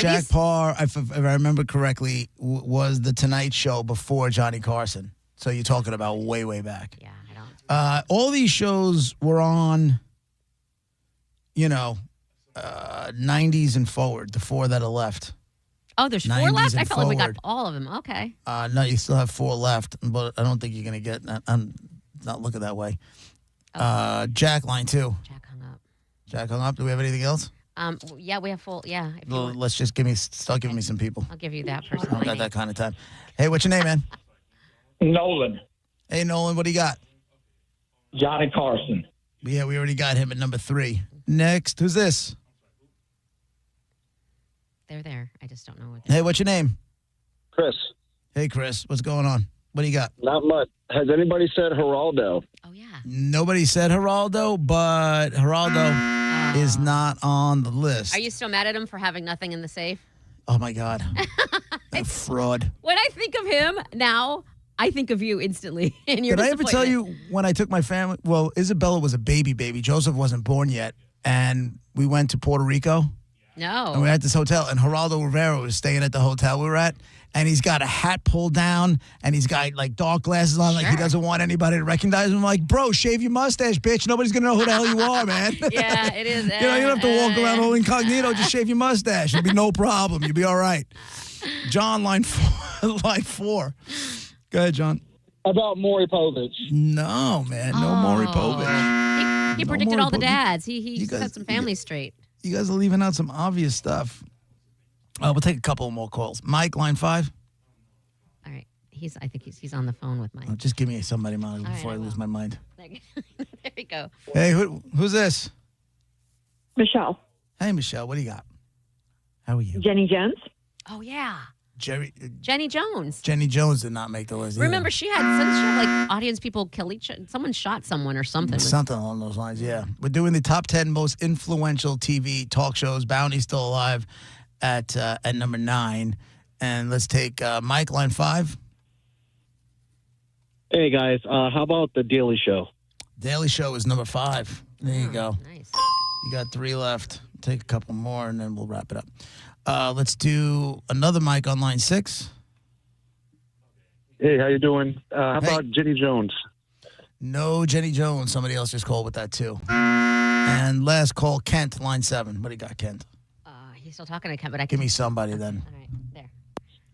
Speaker 6: Jack Parr, if I remember correctly, was the Tonight Show before Johnny Carson. So you're talking about way, way back.
Speaker 7: Yeah, I don't.
Speaker 6: All these shows were on, 90s and forward, the 4 that are left.
Speaker 7: Oh, there's 4
Speaker 6: 90s
Speaker 7: left? I
Speaker 6: and
Speaker 7: felt like we got
Speaker 6: forward.
Speaker 7: all of them. Okay.
Speaker 6: No, you still have 4 left, but I don't think you're going to get that. I'm not looking that way. Jack, line 2.
Speaker 7: Jack hung up.
Speaker 6: Jack hung up. Do we have anything else?
Speaker 7: Yeah, we have full. Yeah. If you
Speaker 6: Well,
Speaker 7: want,
Speaker 6: let's just start giving me some people.
Speaker 7: I'll give you that person.
Speaker 6: I don't got that kind of time. Hey, what's your name, man?
Speaker 12: Nolan.
Speaker 6: Hey, Nolan, what do you got?
Speaker 12: Johnny Carson.
Speaker 6: Yeah, we already got him at number 3. Next, who's this?
Speaker 7: They're there. I just don't know what.
Speaker 6: Hey, what's your name?
Speaker 12: Chris.
Speaker 6: Hey, Chris, what's going on? What do you got?
Speaker 12: Not much. Has anybody said Geraldo?
Speaker 6: Nobody said Geraldo, but Geraldo is not on the list.
Speaker 7: Are you still mad at him for having nothing in the safe?
Speaker 6: Oh, my God. That fraud.
Speaker 7: When I think of him now, I think of you instantly. And your
Speaker 6: Did I ever tell
Speaker 7: disappointment.
Speaker 6: you when I took my family? Well, Isabella was a baby. Joseph wasn't born yet. And we went to Puerto Rico.
Speaker 7: No.
Speaker 6: And we were at this hotel. And Geraldo Rivera was staying at the hotel we were at. And he's got a hat pulled down. And he's got like dark glasses on. Like he doesn't want anybody to recognize him. I'm like, bro, shave your mustache, bitch. Nobody's going to know who the hell you are, man.
Speaker 7: Yeah, it is.
Speaker 6: You don't have to walk around all incognito. Just shave your mustache. It'll be no problem. You'll be all right. John, line 4. Go ahead, John.
Speaker 12: How about Maury Povich?
Speaker 6: No, man. No Maury Povich.
Speaker 7: He
Speaker 6: No
Speaker 7: predicted
Speaker 6: Maury
Speaker 7: all the
Speaker 6: Povich.
Speaker 7: Dads. He set some families straight.
Speaker 6: You guys are leaving out some obvious stuff. We'll take a couple more calls. Mike, line 5.
Speaker 7: All right. I think he's on the phone with Mike.
Speaker 6: Oh, just give me somebody, Molly,
Speaker 7: All
Speaker 6: before
Speaker 7: right,
Speaker 6: I lose my mind.
Speaker 7: There we go.
Speaker 6: Hey, who's this?
Speaker 16: Michelle.
Speaker 6: Hey, Michelle. What do you got? How are you?
Speaker 16: Jenny Jones.
Speaker 7: Oh yeah.
Speaker 6: Jenny
Speaker 7: Jones.
Speaker 6: Jenny Jones did not make the list.
Speaker 7: Remember, she had like audience people kill each other. Someone shot someone or something.
Speaker 6: Something along those lines, yeah. We're doing the top 10 most influential TV talk shows. Bounty's still alive at number 9. And let's take Mike, line 5.
Speaker 12: Hey, guys. How about The Daily Show?
Speaker 6: Daily Show is number 5. There you go.
Speaker 7: Nice.
Speaker 6: You got 3 left. Take a couple more, and then we'll wrap it up. Let's do another Mike on line 6.
Speaker 12: Hey, how you doing? How about Jenny Jones?
Speaker 6: No Jenny Jones. Somebody else just called with that, too. And last call, Kent, line 7. What do you got, Kent?
Speaker 7: He's still talking to Kent, but I
Speaker 6: Give
Speaker 7: can
Speaker 6: me somebody then.
Speaker 7: All right, there.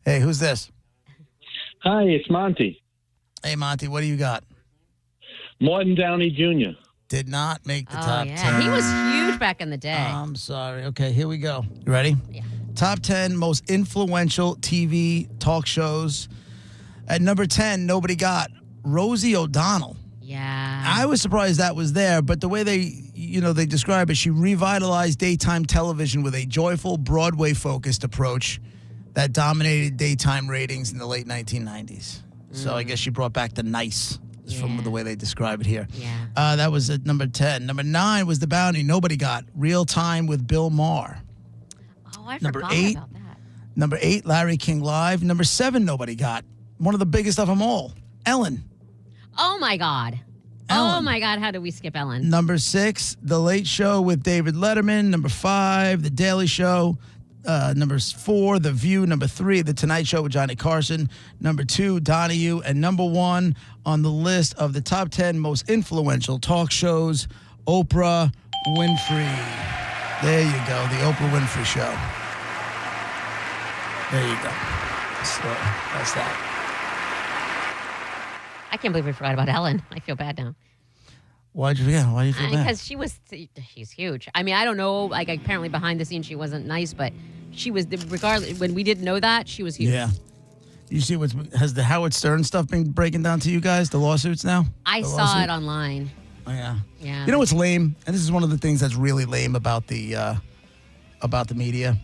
Speaker 6: Hey, who's this?
Speaker 12: Hi, it's Monty.
Speaker 6: Hey, Monty, what do you got?
Speaker 12: Martin Downey Jr.
Speaker 6: Did not make the
Speaker 7: Oh,
Speaker 6: top
Speaker 7: yeah.
Speaker 6: 10.
Speaker 7: He was huge back in the day.
Speaker 6: I'm sorry. Okay, here we go. You ready? Yeah. Top 10 most influential TV talk shows. At number 10, nobody got Rosie O'Donnell.
Speaker 7: Yeah.
Speaker 6: I was surprised that was there, but the way they describe it, she revitalized daytime television with a joyful, Broadway-focused approach that dominated daytime ratings in the late 1990s. So I guess she brought back the nice, from the way they describe it here.
Speaker 7: Yeah.
Speaker 6: That was at number 10. Number 9 was The Bounty. Nobody got Real Time with Bill Maher.
Speaker 7: Oh, I
Speaker 6: Number
Speaker 7: forgot
Speaker 6: 8.
Speaker 7: about that.
Speaker 6: Number 8, Larry King Live. Number 7, nobody got. One of the biggest of them all, Ellen.
Speaker 7: Oh my God. Oh my God. How did we skip Ellen?
Speaker 6: Number 6, The Late Show with David Letterman. Number 5, The Daily Show. Number 4, The View. Number 3, The Tonight Show with Johnny Carson. Number 2, Donahue. And number 1 on the list of the top 10 most influential talk shows, Oprah Winfrey. There you go, the Oprah Winfrey Show. There you go. So that's that.
Speaker 7: I can't believe we forgot about Ellen. I feel bad now.
Speaker 6: Why'd you forget? Why do you feel bad?
Speaker 7: Because she's huge. I mean, I don't know. Like, apparently behind the scenes she wasn't nice, but she was, regardless, when we didn't know that, she was huge.
Speaker 6: Yeah. You see has the Howard Stern stuff been breaking down to you guys, the lawsuits now?
Speaker 7: I saw it online.
Speaker 6: Oh, yeah.
Speaker 7: Yeah.
Speaker 6: You know what's lame? And this is one of the things that's really lame about the media,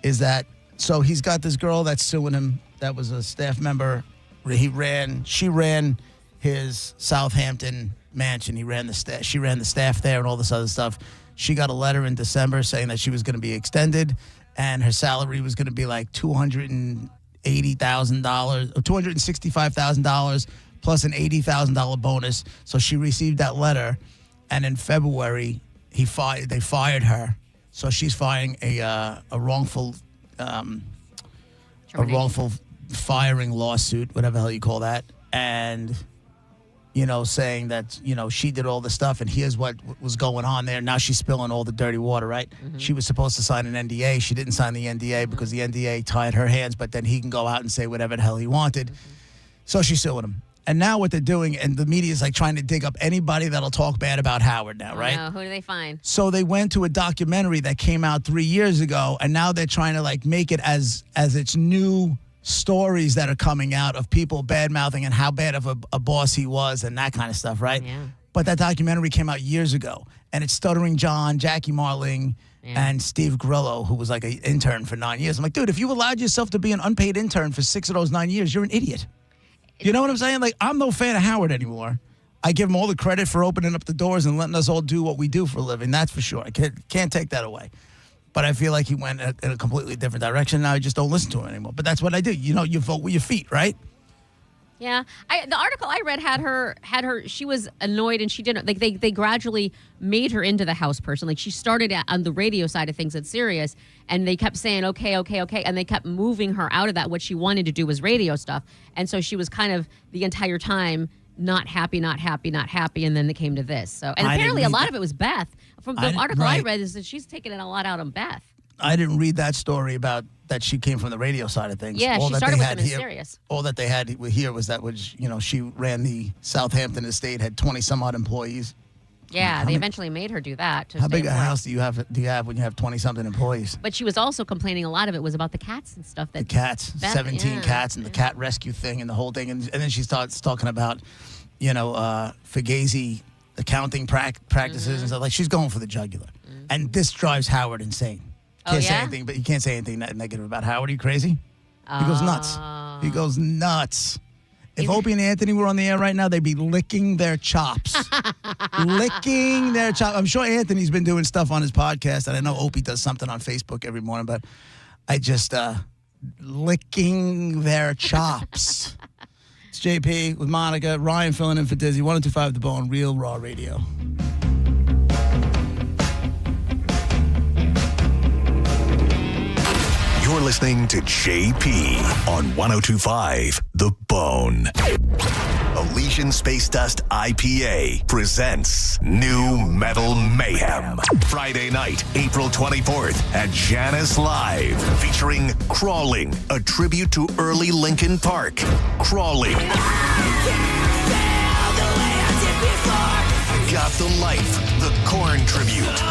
Speaker 6: is that, so he's got this girl that's suing him that was a staff member. She ran his Southampton mansion. She ran the staff there and all this other stuff. She got a letter in December saying that she was going to be extended and her salary was going to be like $280,000 or $265,000 plus an $80,000 bonus. So she received that letter, and in February they fired her. So she's filing a wrongful firing lawsuit, whatever the hell you call that, and saying that she did all the stuff and here's what was going on there. Now she's spilling all the dirty water, right? Mm-hmm. She was supposed to sign an NDA. She didn't sign the NDA because the NDA tied her hands, but then he can go out and say whatever the hell he wanted. Mm-hmm. So she's suing him. And now what they're doing, and the media is like trying to dig up anybody that'll talk bad about Howard now, right?
Speaker 7: Who do they find?
Speaker 6: So they went to a documentary that came out 3 years ago, and now they're trying to like make it as it's new stories that are coming out of people bad-mouthing and how bad of a boss he was and that kind of stuff, right?
Speaker 7: Yeah.
Speaker 6: But that documentary came out years ago, and it's Stuttering John, Jackie Marling, and Steve Grillo, who was like an intern for 9 years. I'm like, dude, if you allowed yourself to be an unpaid intern for 6 of those 9 years, you're an idiot. You know what I'm saying? Like, I'm no fan of Howard anymore. I give him all the credit for opening up the doors and letting us all do what we do for a living. That's for sure. I can't take that away. But I feel like he went in a completely different direction. Now I just don't listen to him anymore. But that's what I do. You vote with your feet, right?
Speaker 7: Yeah. The article I read had her, she was annoyed and she didn't, like they gradually made her into the house person. Like she started on the radio side of things at Sirius and they kept saying, okay. And they kept moving her out of that. What she wanted to do was radio stuff. And so she was kind of the entire time not happy. And then they came to this. So, and apparently a lot of it was Beth. From the article I read is that she's taking it a lot out on Beth.
Speaker 6: I didn't read that story about that she came from the radio side of things.
Speaker 7: Yeah,
Speaker 6: all
Speaker 7: she
Speaker 6: that
Speaker 7: started
Speaker 6: they
Speaker 7: with
Speaker 6: had
Speaker 7: them in
Speaker 6: here,
Speaker 7: Sirius.
Speaker 6: All that they had here was that she ran the Southampton estate, had 20 some odd employees.
Speaker 7: Yeah, they eventually made her do that.
Speaker 6: How big a house do you have when you have 20 something employees?
Speaker 7: But she was also complaining a lot of it was about the cats and stuff.
Speaker 6: The cats, 17 cats, and the cat rescue thing and the whole thing, and then she starts talking about Fugazi accounting practices and stuff. Like she's going for the jugular, and this drives Howard insane. Can't say anything, but you can't say anything negative about Howard. Are you crazy? He goes nuts. He goes nuts. If Opie and Anthony were on the air right now, they'd be licking their chops. Licking their chops. I'm sure Anthony's been doing stuff on his podcast, and I know Opie does something on Facebook every morning, but I just licking their chops. It's JP with Monica, Ryan filling in for Dizzy, 102.5 The Bone, Real Raw Radio.
Speaker 4: You're listening to JP on 102.5 The Bone. Elysian Space Dust IPA presents New Metal Mayhem. Friday night, April 24th at Janus Live, featuring Crawling, a tribute to early Linkin Park. Crawling. Got the Life, the Korn tribute.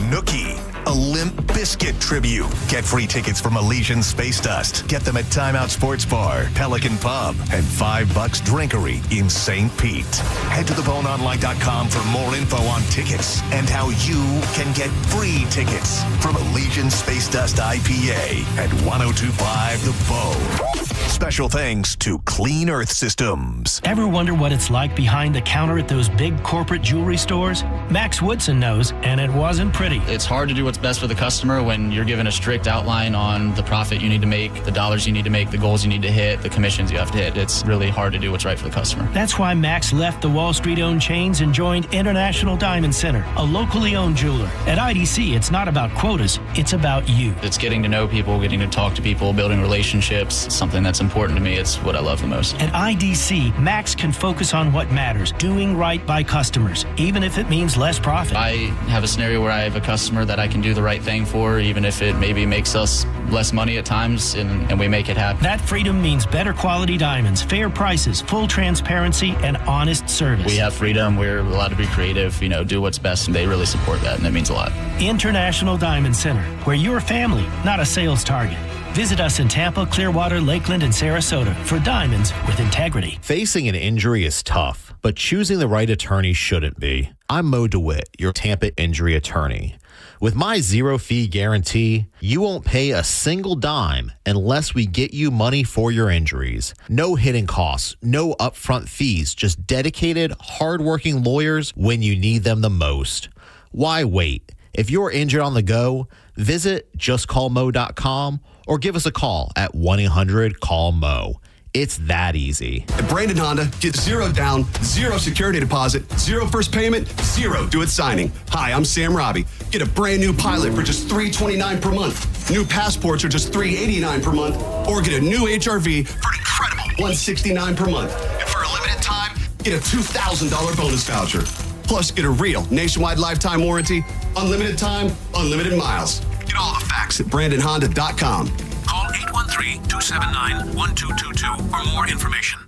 Speaker 4: Nookie, a Limp Bizkit tribute. Get free tickets from Elysian Space Dust. Get them at Time Out Sports Bar, Pelican Pub, and $5 Drinkery in St. Pete. Head to theboneonline.com for more info on tickets and how you can get free tickets from Elysian Space Dust IPA at 102.5 The Bone. Special thanks to Clean Earth Systems.
Speaker 22: Ever wonder what it's like behind the counter at those big corporate jewelry stores? Max Woodson knows, and it wasn't pretty.
Speaker 23: It's hard to do what's best for the customer customer when you're given a strict outline on the profit you need to make, the dollars you need to make, the goals you need to hit, the commissions you have to hit. It's really hard to do what's right for the customer.
Speaker 22: That's why Max left the Wall Street-owned chains and joined International Diamond Center, a locally owned jeweler. At IDC, it's not about quotas, it's about you.
Speaker 23: It's getting to know people, getting to talk to people, building relationships, something that's important to me. It's what I love the most.
Speaker 22: At IDC, Max can focus on what matters, doing right by customers, even if it means less profit.
Speaker 23: I have a scenario where I have a customer that I can do the right thing for, even if it maybe makes us less money at times, and we make it happen.
Speaker 22: That freedom means better quality diamonds, fair prices, full transparency, and honest service.
Speaker 23: We have freedom. We're allowed to be creative, do what's best, and they really support that, and it means a lot.
Speaker 22: International Diamond Center, where you're family, not a sales target. Visit us in Tampa, Clearwater, Lakeland, and Sarasota for diamonds with integrity.
Speaker 2: Facing an injury is tough, but choosing the right attorney shouldn't be. I'm Mo DeWitt, your Tampa injury attorney. With my zero-fee guarantee, you won't pay a single dime unless we get you money for your injuries. No hidden costs, no upfront fees, just dedicated, hardworking lawyers when you need them the most. Why wait? If you're injured on the go, visit justcallmo.com or give us a call at 1-800-CALL-MO. It's that easy.
Speaker 9: At Brandon Honda, get 0 down, 0 security deposit, 0 first payment, 0 do it signing. Hi, I'm Sam Robbie. Get a brand new Pilot for just $329 per month. New Passports are just $389 per month. Or get a new HRV for an incredible $169 per month. And for a limited time, get a $2,000 bonus voucher. Plus, get a real nationwide lifetime warranty, unlimited time, unlimited miles. Get all the facts at BrandonHonda.com.
Speaker 3: Call 813-279-1222 for more information.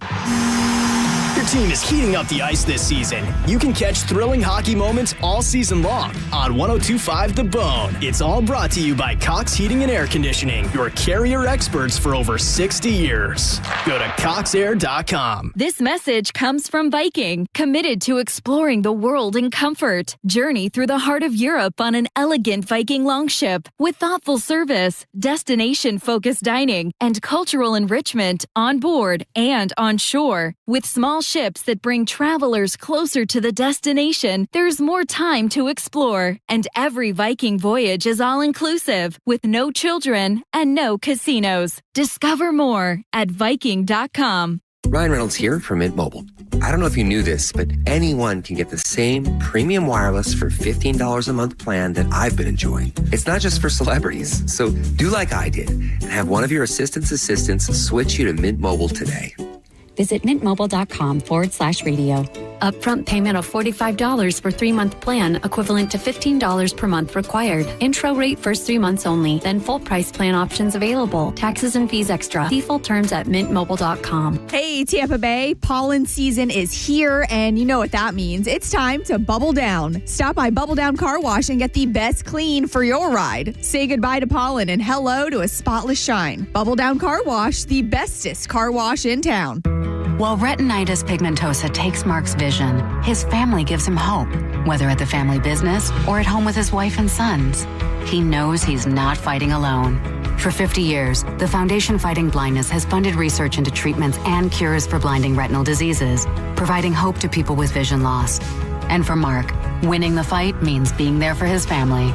Speaker 15: Your team is heating up the ice this season. You can catch thrilling hockey moments all season long on 102.5 The Bone. It's all brought to you by Cox Heating and Air Conditioning, your carrier experts for over 60 years. Go to coxair.com.
Speaker 17: This message comes from Viking, committed to exploring the world in comfort. Journey through the heart of Europe on an elegant Viking longship with thoughtful service, destination-focused dining, and cultural enrichment on board and on shore. With small ships that bring travelers closer to the destination, there's more time to explore. And every Viking voyage is all-inclusive, with no children and no casinos. Discover more at Viking.com.
Speaker 18: Ryan Reynolds here from Mint Mobile. I don't know if you knew this, but anyone can get the same premium wireless for $15 a month plan that I've been enjoying. It's not just for celebrities. So do like I did and have one of your assistants switch you to Mint Mobile today.
Speaker 19: Visit mintmobile.com/radio. Upfront payment of $45 for 3-month plan, equivalent to $15 per month required. Intro rate first 3 months only, then full price plan options available. Taxes and fees extra. See full terms at mintmobile.com.
Speaker 20: Hey, Tampa Bay, pollen season is here, and you know what that means. It's time to bubble down. Stop by Bubble Down Car Wash and get the best clean for your ride. Say goodbye to pollen and hello to a spotless shine. Bubble Down Car Wash, the bestest car wash in town.
Speaker 26: While retinitis pigmentosa takes Mark's vision, his family gives him hope, whether at the family business or at home with his wife and sons. He knows he's not fighting alone. For 50 years, the Foundation Fighting Blindness has funded research into treatments and cures for blinding retinal diseases, providing hope to people with vision loss. And for Mark, winning the fight means being there for his family.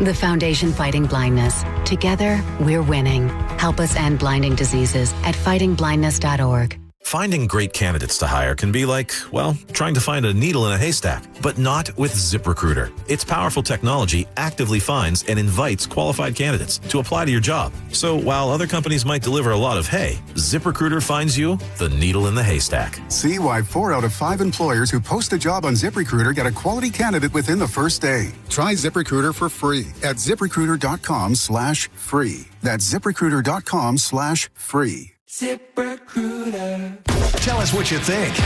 Speaker 26: The Foundation Fighting Blindness. Together, we're winning. Help us end blinding diseases at fightingblindness.org.
Speaker 28: Finding great candidates to hire can be like, well, trying to find a needle in a haystack, but not with ZipRecruiter. Its powerful technology actively finds and invites qualified candidates to apply to your job. So while other companies might deliver a lot of hay, ZipRecruiter finds you the needle in the haystack.
Speaker 29: See why 4 out of 5 employers who post a job on ZipRecruiter get a quality candidate within the first day. Try ZipRecruiter for free at ZipRecruiter.com/free. That's ZipRecruiter.com/free.
Speaker 4: ZipRecruiter. Tell us what you think.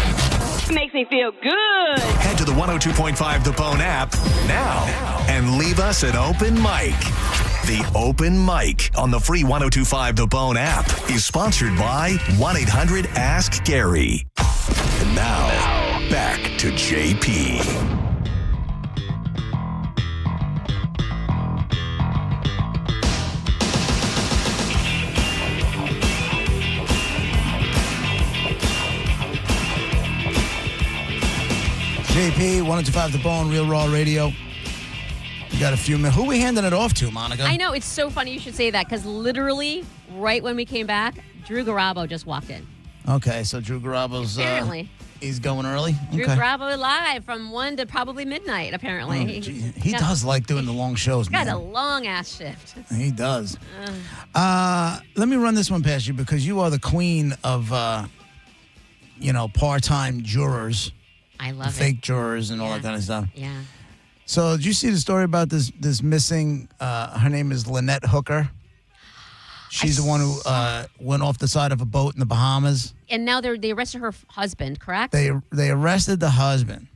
Speaker 30: Makes me feel good.
Speaker 4: Head to the 102.5 The Bone app now and leave us an open mic. The Open Mic on the free 102.5 The Bone app is sponsored by 1-800-ASK-GARY. And now, back to JP.
Speaker 6: JP, 102.5 The Bone, Real Raw Radio. We got a few minutes. Who are we handing it off to, Monica?
Speaker 7: I know. It's so funny you should say that because literally right when we came back, Drew Garabo just walked in.
Speaker 6: Okay, so Drew Garabo's
Speaker 7: Apparently.
Speaker 6: He's going early?
Speaker 7: Drew
Speaker 6: Okay.
Speaker 7: Let from 1 to probably midnight, apparently.
Speaker 6: Oh, he does like doing the long shows,
Speaker 7: Got
Speaker 6: man.
Speaker 7: a long-ass shift.
Speaker 6: He does. Let me run this one past you because you are the queen of, part-time jurors.
Speaker 7: I love
Speaker 6: fake jurors and all that kind of stuff.
Speaker 7: Yeah.
Speaker 6: So did you see the story about this missing, her name is Lynette Hooker? She's the one who went off the side of a boat in the Bahamas.
Speaker 7: And now they arrested her husband, correct?
Speaker 6: They arrested the husband.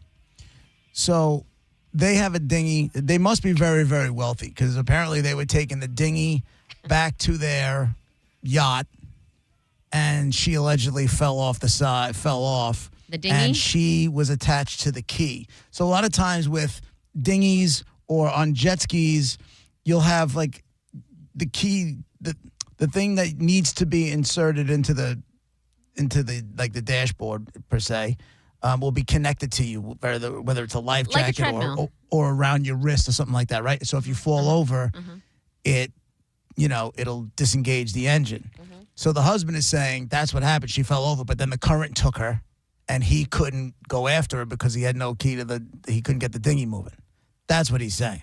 Speaker 6: So they have a dinghy. They must be very, very wealthy because apparently they were taking the dinghy back to their yacht, and she allegedly fell off.
Speaker 7: The dinghy?
Speaker 6: And she was attached to the key. So a lot of times with dinghies or on jet skis, you'll have like the key, the thing that needs to be inserted into the dashboard per se, will be connected to you, whether it's a life
Speaker 7: Like a
Speaker 6: jacket
Speaker 7: treadmill.
Speaker 6: or around your wrist or something like that, right? So if you fall over, it'll disengage the engine. So the husband is saying that's what happened. She fell over, but then the current took her, and he couldn't go after her because he had no key he couldn't get the dinghy moving. That's what he's saying.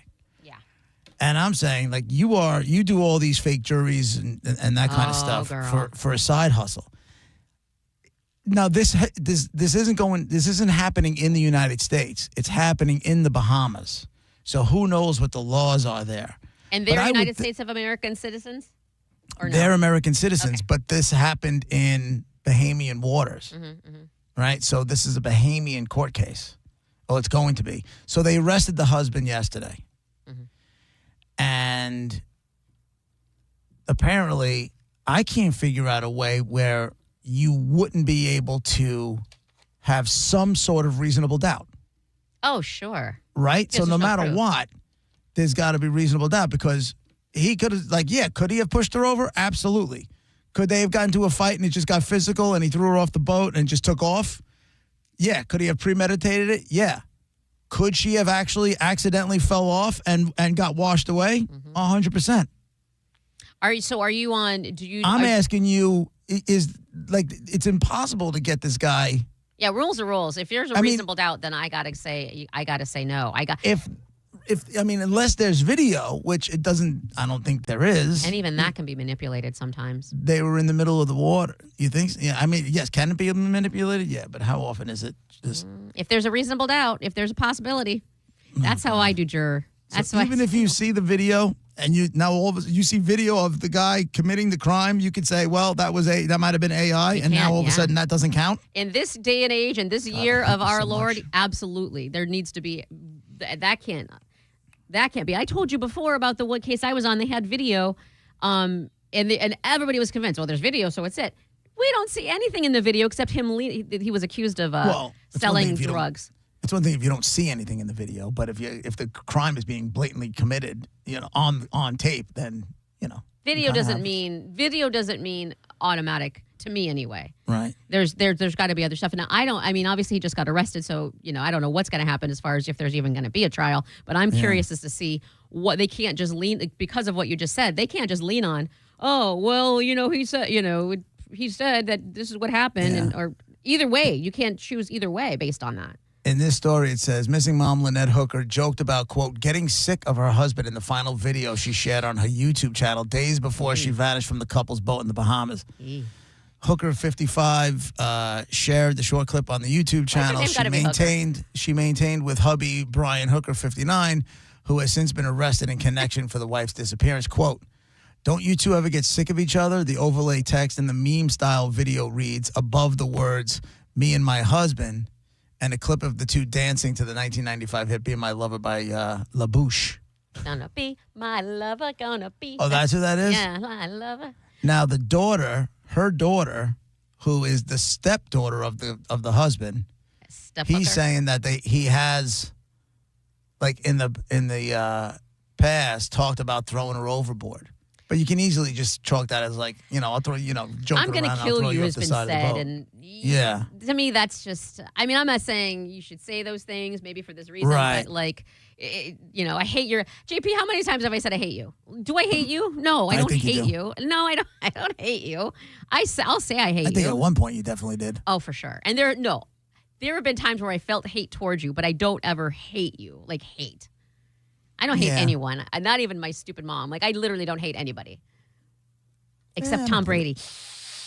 Speaker 6: And I'm saying, like, you do all these fake juries and that kind of stuff for a side hustle. Now, this isn't happening in the United States. It's happening in the Bahamas. So who knows what the laws are there?
Speaker 7: And they're United States of American citizens? Or no?
Speaker 6: They're American citizens, but this happened in Bahamian waters, right? So this is a Bahamian court case. Well, it's going to be. So they arrested the husband yesterday. And apparently, I can't figure out a way where you wouldn't be able to have some sort of reasonable doubt.
Speaker 7: Oh, sure.
Speaker 6: Right? So
Speaker 7: Yes,
Speaker 6: no
Speaker 7: there's no
Speaker 6: matter
Speaker 7: proof.
Speaker 6: what, there's got to be reasonable doubt because he could have, could he have pushed her over? Absolutely. Could they have gotten into a fight and it just got physical and he threw her off the boat and just took off? Yeah. Could he have premeditated it? Yeah. Could she have actually accidentally fell off and got washed away? 100%.
Speaker 7: Are you on?
Speaker 6: I'm asking you, it's impossible to get this guy.
Speaker 7: Yeah, rules are rules. If there's a reasonable doubt, then I gotta say no.
Speaker 6: Unless there's video, which I don't think there is.
Speaker 7: And even that can be manipulated sometimes.
Speaker 6: They were in the middle of the water. You think? Yeah. Yes. Can it be manipulated? Yeah. But how often is it?
Speaker 7: If there's a reasonable doubt, if there's a possibility, that's how I do juror. That's
Speaker 6: so even if you see the video and you see video of the guy committing the crime, you could say, well, that might have been AI, and now all of a sudden that doesn't count.
Speaker 7: In this day and age, and this year of our Lord, absolutely, there needs to be that can't be. I told you before about the one case I was on. They had video, and everybody was convinced. Well, there's video, so it's it. We don't see anything in the video except him. He was accused of selling drugs.
Speaker 6: It's one thing if you don't see anything in the video, but if the crime is being blatantly committed, on tape, then
Speaker 7: Video doesn't mean automatic to me anyway.
Speaker 6: Right.
Speaker 7: There's got to be other stuff. Now obviously he just got arrested, so I don't know what's going to happen as far as if there's even going to be a trial. But I'm curious as to see what they can't just lean because of what you just said. They can't just lean on. Oh well, he said that this is what happened, or either way, you can't choose either way based on that.
Speaker 6: In this story, it says, missing mom Lynette Hooker joked about, quote, getting sick of her husband in the final video she shared on her YouTube channel days before she vanished from the couple's boat in the Bahamas. Hooker, 55, shared the short clip on the YouTube channel. She maintained with hubby Brian Hooker, 59, who has since been arrested in connection for the wife's disappearance. Quote, don't you two ever get sick of each other? The overlay text in the meme-style video reads, above the words, me and my husband, and a clip of the two dancing to the 1995 hit Be My Lover by La Bouche.
Speaker 7: Gonna be my lover, gonna be.
Speaker 6: Oh, that's who that is?
Speaker 7: Yeah, my lover.
Speaker 6: Now, her daughter, who is the stepdaughter of the husband, he's saying that he has, like in the past, talked about throwing her overboard. But you can easily just chalk that as like, I'll throw, joking
Speaker 7: I'm gonna
Speaker 6: around,
Speaker 7: kill
Speaker 6: I'll throw
Speaker 7: you
Speaker 6: off
Speaker 7: has
Speaker 6: the
Speaker 7: been
Speaker 6: side of the
Speaker 7: said,
Speaker 6: boat.
Speaker 7: and
Speaker 6: Yeah.
Speaker 7: to me that's just. I mean, I'm not saying you should say those things maybe for this reason,
Speaker 6: Right.
Speaker 7: but like, I hate your JP. How many times have I said I hate you? Do I hate you? No, I don't
Speaker 6: think you
Speaker 7: hate
Speaker 6: do.
Speaker 7: you. No, I don't. I don't hate you. I'll say I hate you.
Speaker 6: I think at one point you definitely did.
Speaker 7: Oh, for sure. And there have been times where I felt hate towards you, but I don't ever hate you. Like hate. I don't hate anyone. Not even my stupid mom. Like I literally don't hate anybody. Except Tom Brady.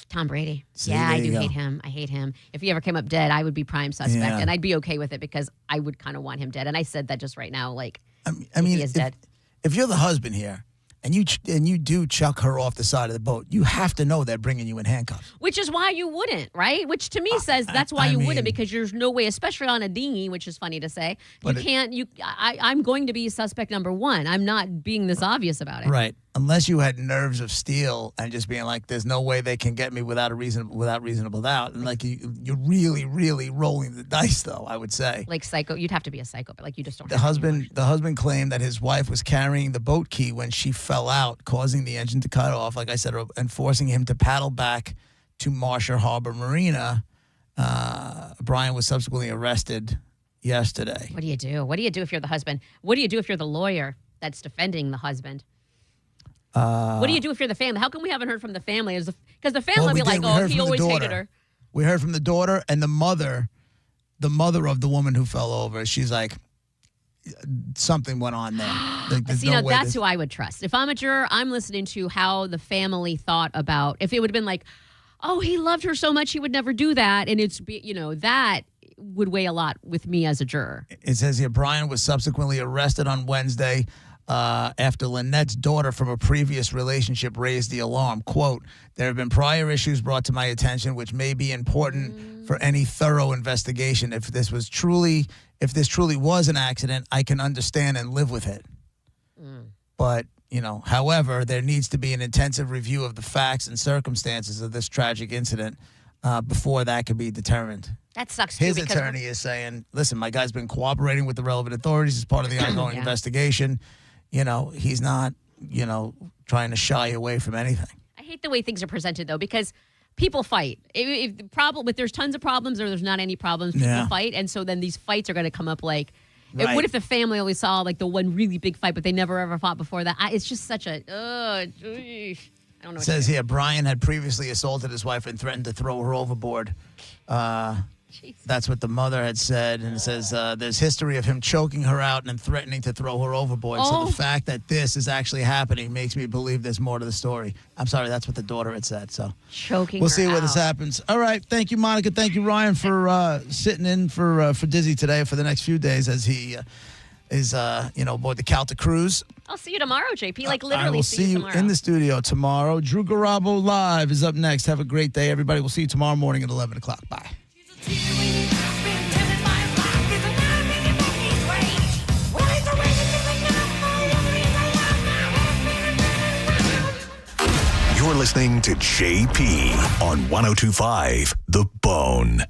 Speaker 7: Tom Brady.
Speaker 6: See,
Speaker 7: yeah,
Speaker 6: there
Speaker 7: I
Speaker 6: you
Speaker 7: do
Speaker 6: go.
Speaker 7: hate him. I hate him. If he ever came up dead, I would be prime suspect.
Speaker 6: Yeah.
Speaker 7: And I'd be okay with it because I would kind of want him dead. And I said that just right now. Like,
Speaker 6: I mean,
Speaker 7: he is dead.
Speaker 6: If you're the husband here and you do chuck her off the side of the boat, you have to know they're bringing you in handcuffs.
Speaker 7: Which is why you wouldn't, right? Which to me says that's why
Speaker 6: I
Speaker 7: you
Speaker 6: mean-
Speaker 7: wouldn't, because there's no way, especially on a dinghy, which is funny to say.
Speaker 6: But
Speaker 7: I'm going to be suspect number one. I'm not being this obvious about it.
Speaker 6: Right. Unless you had nerves of steel and just being like, there's no way they can get me without reasonable doubt. And like you're really, really rolling the dice, though, I would say.
Speaker 7: Like psycho, you'd have to be a psycho, but like you just don't.
Speaker 6: The husband claimed that his wife was carrying the boat key when she fell out, causing the engine to cut off, like I said, and forcing him to paddle back to Marsha Harbor Marina. Brian was subsequently arrested yesterday.
Speaker 7: What do you do? What do you do if you're the husband? What do you do if you're the lawyer that's defending the husband? What do you do if you're the family? How come we haven't heard from the family? Because the family will be like, oh, he always hated her.
Speaker 6: We heard from the daughter and the mother of the woman who fell over. She's like, something went on there. Like, there's
Speaker 7: See,
Speaker 6: no
Speaker 7: now
Speaker 6: way
Speaker 7: that's
Speaker 6: this-
Speaker 7: who I would trust. If I'm a juror, I'm listening to how the family thought about, if it would have been like, oh, he loved her so much he would never do that. And that would weigh a lot with me as a juror.
Speaker 6: It says here, Brian was subsequently arrested on Wednesday after Lynette's daughter from a previous relationship raised the alarm. Quote, there have been prior issues brought to my attention which may be important for any thorough investigation. If this truly was an accident, I can understand and live with it. But, however, there needs to be an intensive review of the facts and circumstances of this tragic incident before that could be determined.
Speaker 7: That sucks too.
Speaker 6: His
Speaker 7: because
Speaker 6: attorney is saying, listen, my guy's been cooperating with the relevant authorities as part of the ongoing investigation. He's not, trying to shy away from anything.
Speaker 7: I hate the way things are presented, though, because people fight. If there's tons of problems or there's not any problems, people fight. And so then these fights are going to come up like,
Speaker 6: Right.
Speaker 7: what if the family only saw like the one really big fight, but they never ever fought before that? It's just such a, I don't know.
Speaker 6: It says here, Brian had previously assaulted his wife and threatened to throw her overboard. That's what the mother had said. And it says there's history of him choking her out and then threatening to throw her overboard. So the fact that this is actually happening makes me believe there's more to the story. I'm sorry, that's what the daughter had said. So
Speaker 7: choking
Speaker 6: we'll
Speaker 7: her
Speaker 6: see where this
Speaker 7: out.
Speaker 6: happens. All right. Thank you, Monica. Thank you, Ryan, for sitting in for Dizzy today for the next few days as he is, aboard the Calta Cruise.
Speaker 7: I'll see you tomorrow, JP. Like
Speaker 6: I
Speaker 7: literally
Speaker 6: will
Speaker 7: see you tomorrow.
Speaker 6: in the studio tomorrow. Drew Garabo Live is up next. Have a great day, everybody. We'll see you tomorrow morning at 11 o'clock. Bye.
Speaker 4: You're listening to JP on 102.5 The Bone.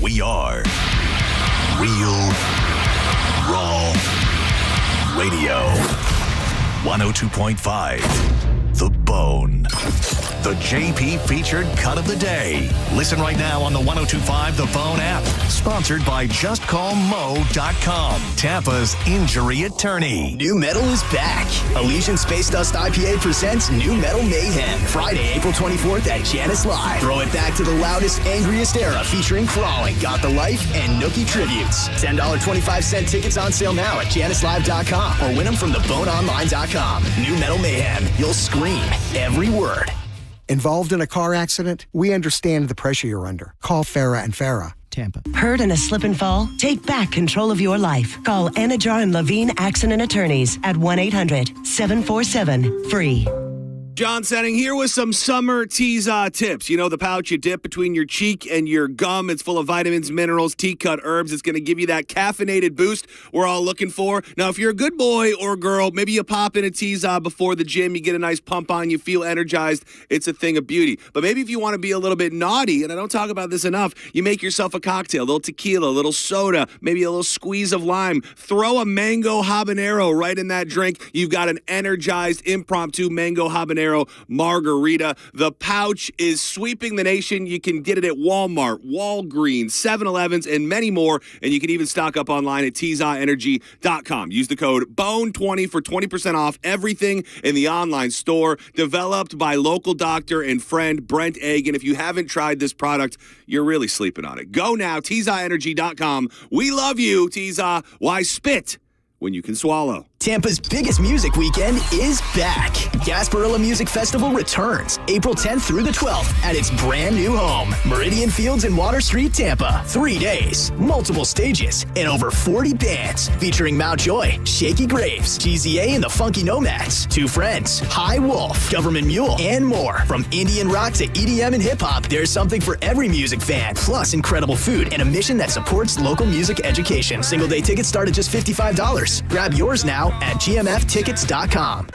Speaker 4: We are Real Raw Radio. 102.5 The Bone. The JP featured cut of the day. Listen right now on the 102.5 The Bone app. Sponsored by JustCallMo.com. Tampa's injury attorney.
Speaker 15: New Metal is back. Elysian Space Dust IPA presents New Metal Mayhem. Friday, April 24th at Janice Live. Throw it back to the loudest, angriest era featuring Crawling, Got the Life, and Nookie tributes. $10.25 tickets on sale now at JaniceLive.com or win them from theboneonline.com. New Metal Mayhem. You'll scream every word.
Speaker 1: Involved in a car accident? We understand the pressure you're under. Call Farah and Farah. Tampa.
Speaker 5: Hurt in a slip and fall? Take back control of your life. Call Anajar and Levine Accident Attorneys at 1-800-747-FREE.
Speaker 8: John Setting here with some summer Tease-A tips. You know, the pouch you dip between your cheek and your gum. It's full of vitamins, minerals, tea-cut herbs. It's going to give you that caffeinated boost we're all looking for. Now, if you're a good boy or girl, maybe you pop in a Tease-A before the gym. You get a nice pump on. You feel energized. It's a thing of beauty. But maybe if you want to be a little bit naughty, and I don't talk about this enough, you make yourself a cocktail, a little tequila, a little soda, maybe a little squeeze of lime. Throw a mango habanero right in that drink. You've got an energized impromptu mango habanero margarita. The pouch is sweeping the nation. You can get it at Walmart, Walgreens, 7-Elevens, and many more. And you can even stock up online at teaseaenergy.com. Use the code BONE20 for 20% off everything in the online store. Developed by local doctor and friend Brent Egg. And if you haven't tried this product, you're really sleeping on it. Go now, teaseaenergy.com. We love you, Tease-A. Why spit when you can swallow?
Speaker 15: Tampa's biggest music weekend is back. Gasparilla Music Festival returns April 10th through the 12th at its brand new home, Meridian Fields in Water Street, Tampa. 3 days, multiple stages, and over 40 bands featuring Mount Joy, Shaky Graves, GZA and the Funky Nomads, Two Friends, High Wolf, Government Mule, and more. From Indian rock to EDM and hip-hop, there's something for every music fan, plus incredible food and a mission that supports local music education. Single-day tickets start at just $55. Grab yours now at gmftickets.com.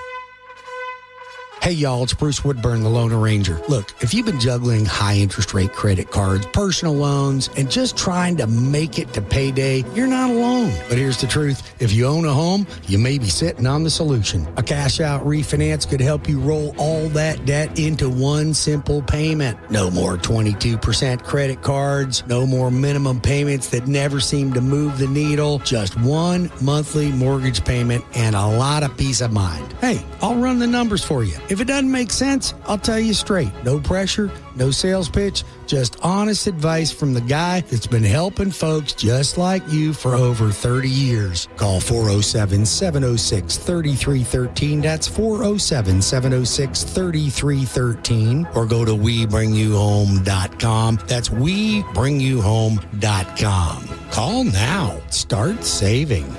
Speaker 1: Hey, y'all, it's Bruce Woodburn, the Lone Ranger. Look, if you've been juggling high interest rate credit cards, personal loans, and just trying to make it to payday, you're not alone. But here's the truth. If you own a home, you may be sitting on the solution. A cash out refinance could help you roll all that debt into one simple payment. No more 22% credit cards, no more minimum payments that never seem to move the needle, just one monthly mortgage payment and a lot of peace of mind. Hey, I'll run the numbers for you. If it doesn't make sense, I'll tell you straight. No pressure, no sales pitch, just honest advice from the guy that's been helping folks just like you for over 30 years. Call 407-706-3313. That's 407-706-3313. Or go to WeBringYouHome.com. That's WeBringYouHome.com. Call now. Start saving.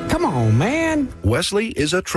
Speaker 1: Come on, man.
Speaker 28: Wesley is a